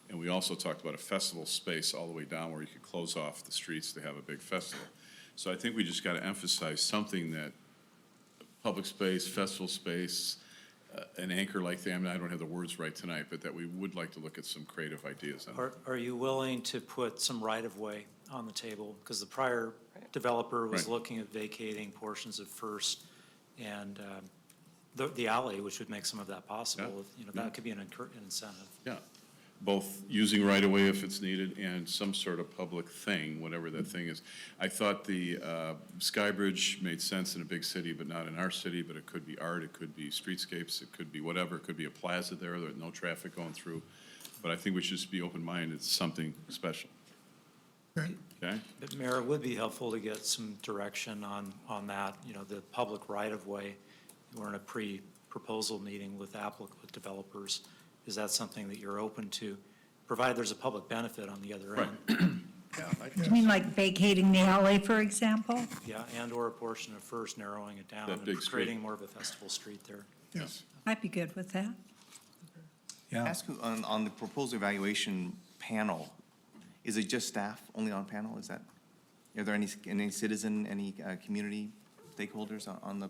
And we also talked about a festival space all the way down where you could close off the streets to have a big festival. So I think we just got to emphasize something that public space, festival space, an anchor like that. I mean, I don't have the words right tonight, but that we would like to look at some creative ideas on. Are you willing to put some right-of-way on the table? Because the prior developer was Right. looking at vacating portions of First and the alley, which would make some of that possible. You know, that could be an incentive. Yeah, both using right-of-way if it's needed and some sort of public thing, whatever that thing is. I thought the Sky Bridge made sense in a big city, but not in our city, but it could be art, it could be streetscapes, it could be whatever, it could be a plaza there, there's no traffic going through. But I think we should just be open-minded, it's something special. Okay. Okay? But Mayor, it would be helpful to get some direction on that, you know, the public right-of-way. We're in a pre-proposal meeting with developers. Is that something that you're open to, provided there's a public benefit on the other end? You mean like vacating the alley, for example? Yeah, and/or a portion of First, narrowing it down That and big street. creating more of a festival street there. Yes. I'd be good with that. Ask you on the proposed evaluation panel, is it just staff only on panel? Is that, are there any citizen, any community stakeholders on the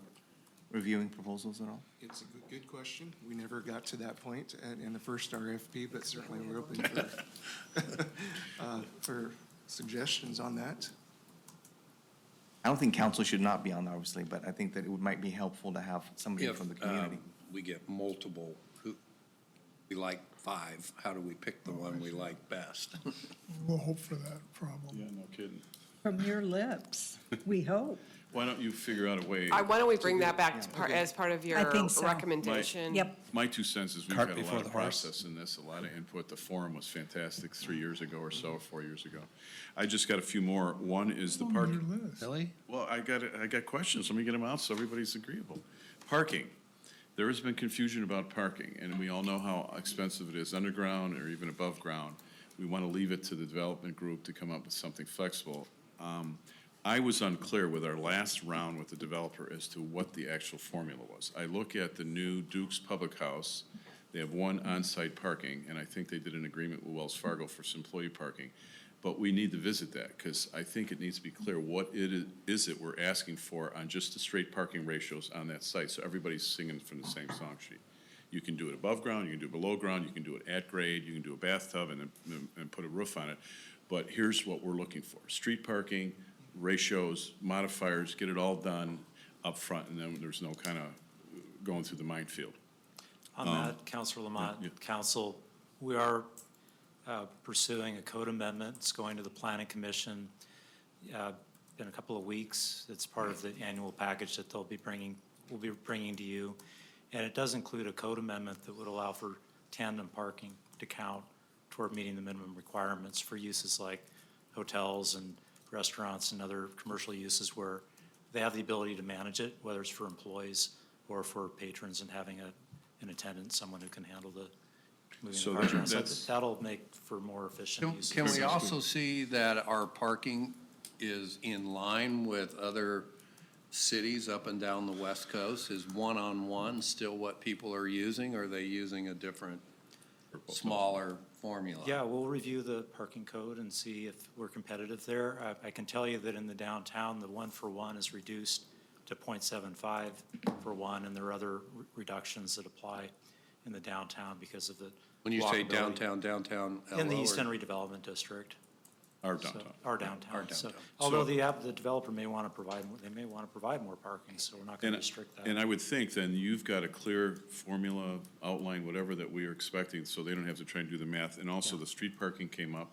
reviewing proposals at all? It's a good question. We never got to that point in the first RFP, but certainly we're open for suggestions on that. I don't think council should not be on there, obviously, but I think that it might be helpful to have somebody from the community. We get multiple, we like 5, how do we pick the one we like best? We'll hope for that problem. Yeah, no kidding. From your lips, we hope. Why don't you figure out a way? Why don't we bring that back as part of your I think so. recommendation? Yep. My 2 cents is we've Cart had a before lot the of horse. process in this, a lot of input. The forum was fantastic 3 years ago or so, 4 years ago. I just got a few more. One is the On park. your list. Really? Well, I got questions. Let me get them out so everybody's agreeable. Parking. There has been confusion about parking, and we all know how expensive it is underground or even above ground. We want to leave it to the development group to come up with something flexible. I was unclear with our last round with the developer as to what the actual formula was. I look at the new Duke's Public House. They have 1 on-site parking, and I think they did an agreement with Wells Fargo for some employee parking. But we need to visit that, because I think it needs to be clear what it is it we're asking for on just the straight parking ratios on that site, so everybody's singing from the same song sheet. You can do it above ground, you can do it below ground, you can do it at grade, you can do a bathtub and put a roof on it. But here's what we're looking for: street parking, ratios, modifiers, get it all done up front, and then there's no kind of going through the minefield. On that, Councilor Lamont, yeah. Council, we are pursuing a code amendment. It's going to the Planning Commission in a couple of weeks. It's part of the annual package that we'll be bringing to you. And it does include a code amendment that would allow for tandem parking to count toward meeting the minimum requirements for uses like hotels and restaurants and other commercial uses where they have the ability to manage it, whether it's for employees or for patrons, and having an attendant, someone who can handle the moving So the cars around. So that's- that'll make for more efficient use. Can we also see that our parking is in line with other cities up and down the West Coast? Is one-on-one still what people are using, or are they using a different, smaller formula? Yeah, we'll review the parking code and see if we're competitive there. I can tell you that in the downtown, the 1-for-1 is reduced to 0.75 for 1, and there are other reductions that apply in the downtown because of the When you say walkability. downtown, In the LO, East or- End Redevelopment District. Our So- downtown. Our downtown. So, downtown. although the developer may want to provide, they may want to provide more parking, so we're not going to restrict that. And I would think then you've got a clear formula, outline, whatever that we are expecting, so they don't have to try and do the math. And also, the street parking came up.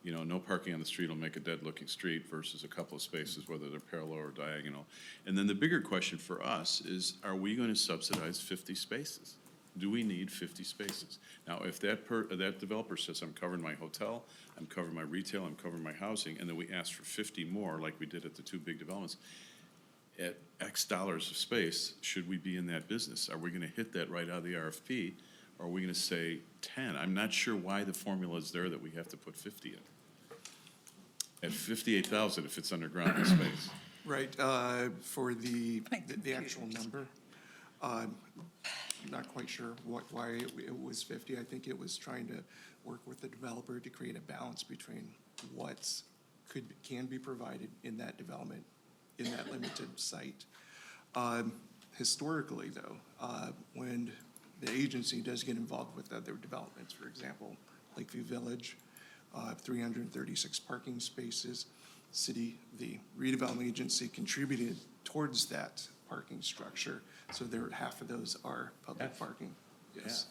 You know, no parking on the street will make a dead-looking street versus a couple of spaces, whether they're parallel or diagonal. And then the bigger question for us is, are we going to subsidize 50 spaces? Do we need 50 spaces? Now, if that developer says, I'm covering my hotel, I'm covering my retail, I'm covering my housing, and then we ask for 50 more, like we did at the 2 big developments, at X dollars of space, should we be in that business? Are we going to hit that right out of the RFP, or are we going to say 10? I'm not sure why the formula is there that we have to put 50 in. At 58,000 if it's underground in space. Right, for the actual number, not quite sure why it was 50. I think it was trying to work with the developer to create a balance between what can be provided in that development, in that limited site. Historically, though, when the agency does get involved with other developments, for example, Lakeview Village, 336 parking spaces, the redevelopment agency contributed towards that parking structure, so half of those are public parking, yes.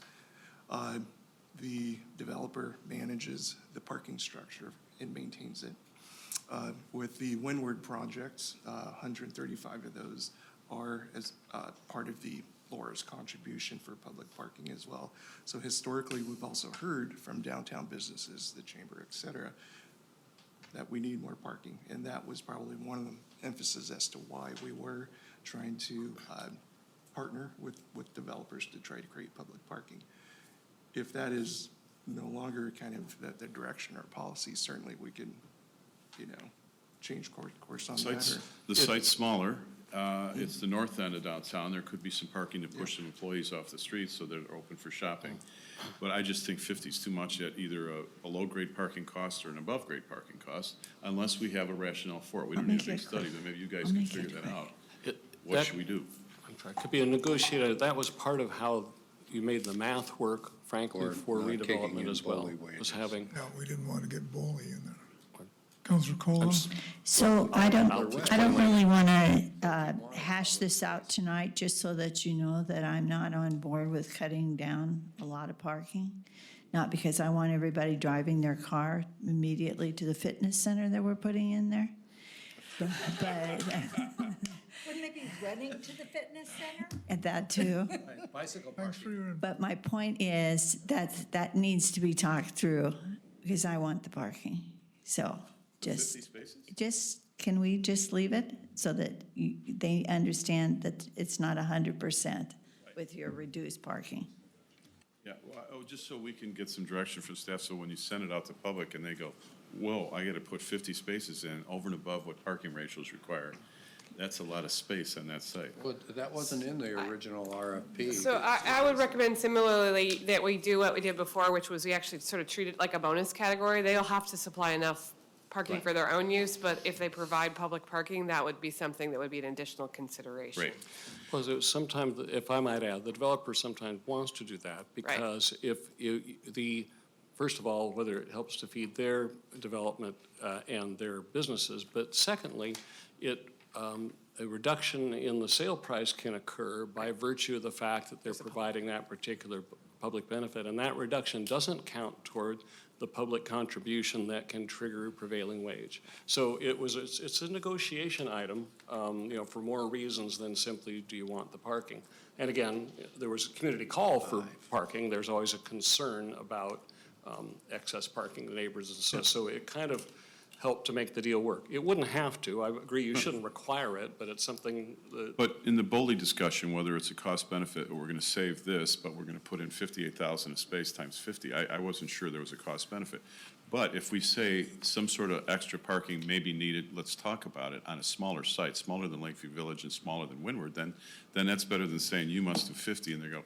The developer manages the parking structure and maintains it. With the Windward projects, 135 of those are as part of the LORA's contribution for public parking as well. So historically, we've also heard from downtown businesses, the chamber, et cetera, that we need more parking. And that was probably one of the emphasis as to why we were trying to partner with developers to try to create public parking. If that is no longer kind of the direction or policy, certainly we can, change course on that. The site's smaller. It's the north end of downtown. There could be some parking to push some employees off the street so they're open for shopping. But I just think 50 is too much at either a low-grade parking cost or an above-grade parking cost, unless we have a rationale for it. We don't need a big study, but maybe you guys can figure that out. What should we do? I'm sorry, could be a negotiated, that was part of how you made the math work, frankly, for redevelopment as well, was having. No, we didn't want to get bully in there. Councilor Cola? So I don't really want to hash this out tonight, just so that you know that I'm not on board with cutting down a lot of parking. Not because I want everybody driving their car immediately to the fitness center that we're putting in there. But Wouldn't they be running to the fitness center? and that too. Bicycle Thanks for your, But my point is that needs to be talked through, because I want the parking. So can we just leave it so that they understand that it's not 100% with your reduced parking? Yeah, well, just so we can get some direction from staff, so when you send it out to public and they go, whoa, I got to put 50 spaces in over and above what parking ratios require, that's a lot of space on that site. Well, that wasn't in the original RFP. So I would recommend similarly that we do what we did before, which was we actually sort of treat it like a bonus category. They'll have to supply enough parking for their own use, but if they provide public parking, that would be something that would be an additional consideration. Great. Well, sometimes, if I might add, the developer sometimes wants to do that because first of all, whether it helps to feed their development and their businesses, but secondly, a reduction in the sale price can occur by virtue of the fact that they're providing that particular public benefit, and that reduction doesn't count toward the public contribution that can trigger prevailing wage. So it's a negotiation item, for more reasons than simply, do you want the parking? And again, there was a community call for parking. There's always a concern about excess parking, the neighbors, and so it kind of helped to make the deal work. It wouldn't have to. I agree you shouldn't require it, but it's something that. But in the Boley discussion, whether it's a cost benefit or we're going to save this, but we're going to put in 58,000 of space times 50, I wasn't sure there was a cost benefit. But if we say some sort of extra parking may be needed, let's talk about it on a smaller site, smaller than Lakeview Village and smaller than Windward, then that's better than saying you must do 50 and they go,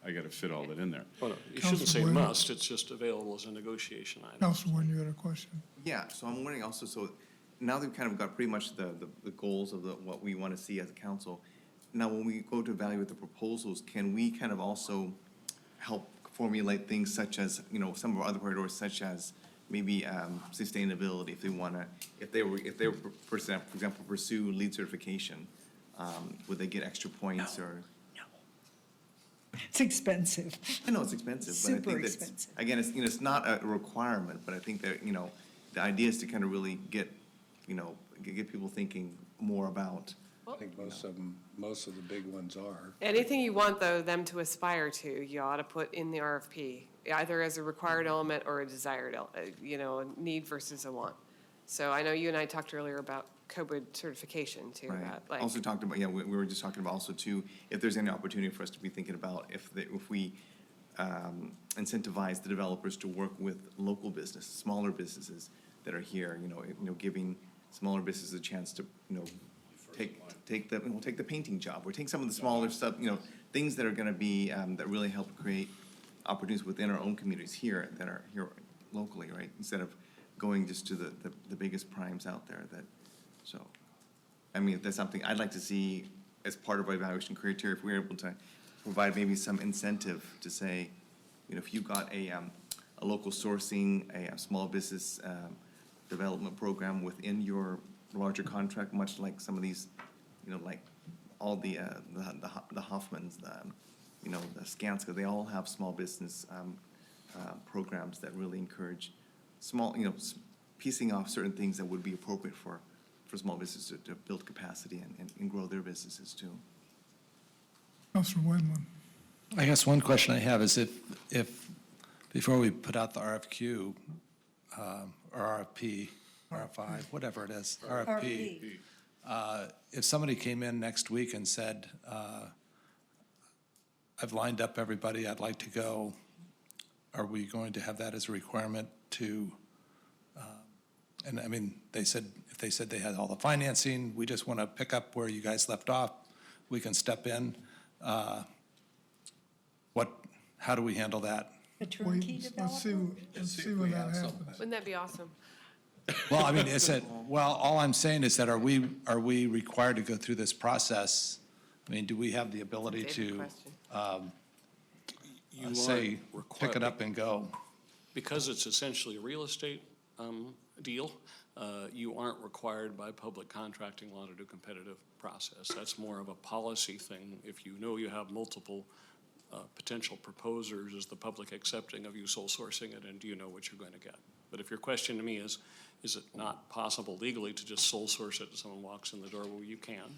I got to fit all that in there. Well, no, you shouldn't say must, it's just available as a negotiation item. Councilman, you had a question? Yeah, so I'm wondering also, so now that we've kind of got pretty much the goals of what we want to see as a council, now when we go to evaluate the proposals, can we kind of also help formulate things such as, some of our other priorities, such as maybe sustainability, if they want to, if they were, for example, pursue LEED certification, would they get extra points or? It's expensive. I know it's expensive, but I think that's, expensive. again, it's not a requirement, but I think that, the idea is to kind of really get people thinking more about. I think most of the big ones are. Anything you want, though, them to aspire to, you ought to put in the RFP, either as a required element or a desired, a need versus a want. So I know you and I talked earlier about COVID certification too. Right. Also talked about, we were just talking about also too, if there's any opportunity for us to be thinking about if we incentivize the developers to work with local businesses, smaller businesses, that are here, giving smaller businesses a chance to, take the painting job, or take some of the smaller stuff, things that are gonna be, that really help create opportunities within our own communities here, that are here locally, right? Instead of going just to the biggest primes out there so, I mean, that's something I'd like to see as part of our evaluation criteria, if we're able to provide maybe some incentive to say, if you've got a local sourcing, a small business, development program within your larger contract, much like some of these, like all the Hoffmans, the Skanska, they all have small business, programs that really encourage small, piecing off certain things that would be appropriate for small businesses to build capacity and grow their businesses too. Councilor Wendland. I guess one question I have is if before we put out the RFQ, or RFP, RFI, whatever it is, RFP, if somebody came in next week and said, I've lined up everybody, I'd like to go, are we going to have that as a requirement to, and I mean, if they said they had all the financing, we just want to pick up where you guys left off, we can step in. How do we handle that? A turnkey developer? Let's see when that happens. Wouldn't that be awesome? Well, I mean, all I'm saying is that are we required to go through this process? I mean, do we have the ability to, say, pick it up and go? Because it's essentially a real estate deal, you aren't required by public contracting law to do competitive process. That's more of a policy thing. If you know you have multiple potential proposers, is the public accepting of you sole sourcing it, and do you know what you're going to get? But if your question to me is it not possible legally to just sole source it if someone walks in the door? Well, you can.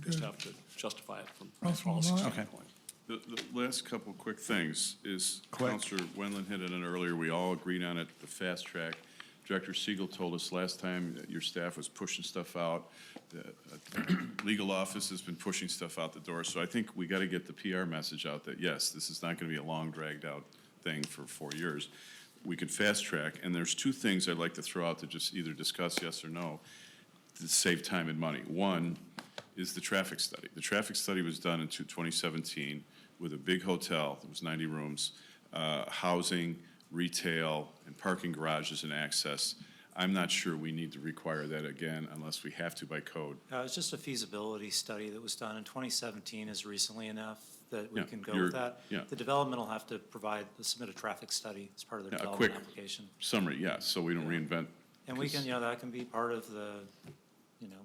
Just have to justify it from a policy standpoint. The last couple quick things is, Councilor Wendland hit it on earlier, we all agreed on it, the fast track. Director Siegel told us last time that your staff was pushing stuff out. The legal office has been pushing stuff out the door. So I think we got to get the PR message out that, yes, this is not going to be a long, dragged-out thing for 4 years. We can fast track, and there's two things I'd like to throw out to just either discuss yes or no to save time and money. One is the traffic study. The traffic study was done in 2017 with a big hotel. There was 90 rooms, housing, retail, and parking garages and access. I'm not sure we need to require that again unless we have to by code. It's just a feasibility study that was done in 2017 is recently enough that we Yeah, can go with that. yeah. The development will have to submit a traffic study as part of their A development quick application. summary, yeah, so we don't reinvent. And we can, that can be part of the,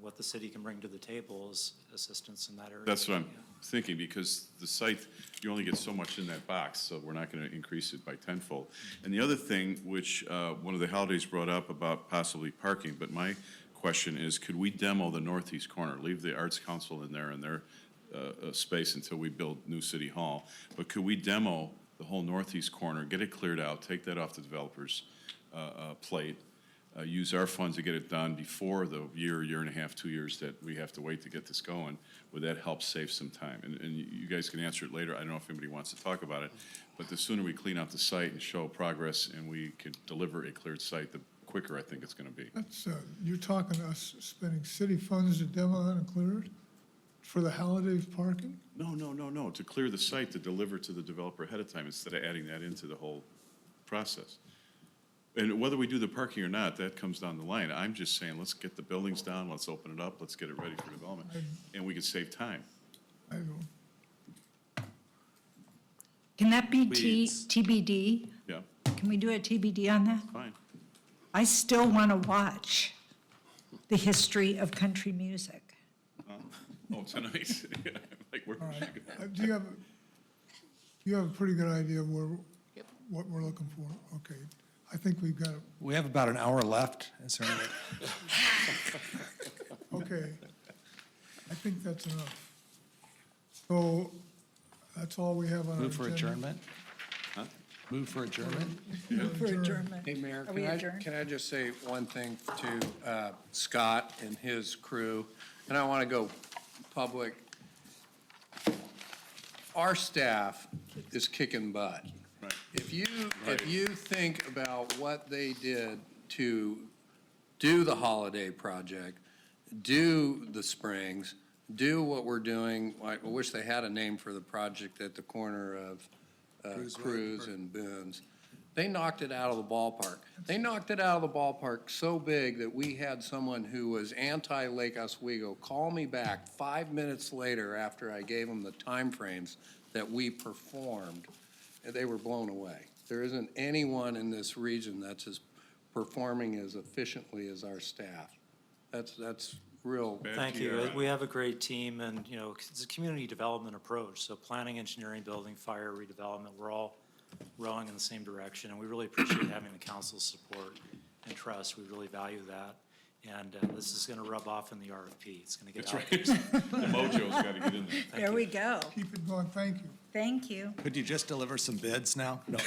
what the city can bring to the table is assistance in that area. That's what I'm thinking, because the site, you only get so much in that box, so we're not going to increase it by tenfold. And the other thing, which one of the holidays brought up about possibly parking, but my question is, could we demo the northeast corner, leave the Arts Council in there and their space until we build new City Hall, but could we demo the whole northeast corner, get it cleared out, take that off the developer's plate, use our funds to get it done before the year and a half, 2 years that we have to wait to get this going? Would that help save some time? And you guys can answer it later. I don't know if anybody wants to talk about it, but the sooner we clean out the site and show progress and we can deliver a cleared site, the quicker I think it's going to be. That's, you're talking us spending city funds to demo that and clear it for the holidays parking? No, to clear the site, to deliver to the developer ahead of time instead of adding that into the whole process. And whether we do the parking or not, that comes down the line. I'm just saying, let's get the buildings down, let's open it up, let's get it ready for development, and we can save time. I don't. Can that be Please. TBD? Yeah, Can we do a TBD on that? fine. I still want to watch the history of country music. Oh, tonight, yeah, like where All we right. should go. Do you have a pretty good idea of what we're looking for? Okay. I think we've got it. We have about an hour left. Is there any? Okay. I think that's enough. So that's all we have on our Move for agenda. adjournment? Huh? Move for adjournment? Move for adjournment. Hey, Mayor, Are we adjourned? can I just say one thing to Scott and his crew? And I want to go public. Our staff is kicking butt. Right. If you think about what they did to do the holiday project, do the Springs, do what we're doing. I wish they had a name for the project at the corner of Cruz and Boone's. They knocked it out of the ballpark. They knocked it out of the ballpark so big that we had someone who was anti-Lake Oswego call me back 5 minutes later after I gave them the timeframes that we performed. And they were blown away. There isn't anyone in this region that's as performing as efficiently as our staff. That's real. Thank you. We have a great team, and, you know, it's a community development approach. So planning, engineering, building, fire, redevelopment, we're all rowing in the same direction, and we really appreciate having the council's support and trust. We really value that. And this is going to rub off in the RFP. It's going to get out there. The mojo's got to get in there. There we go. Keep it going, thank you. Thank you. Could you just deliver some bids now? No.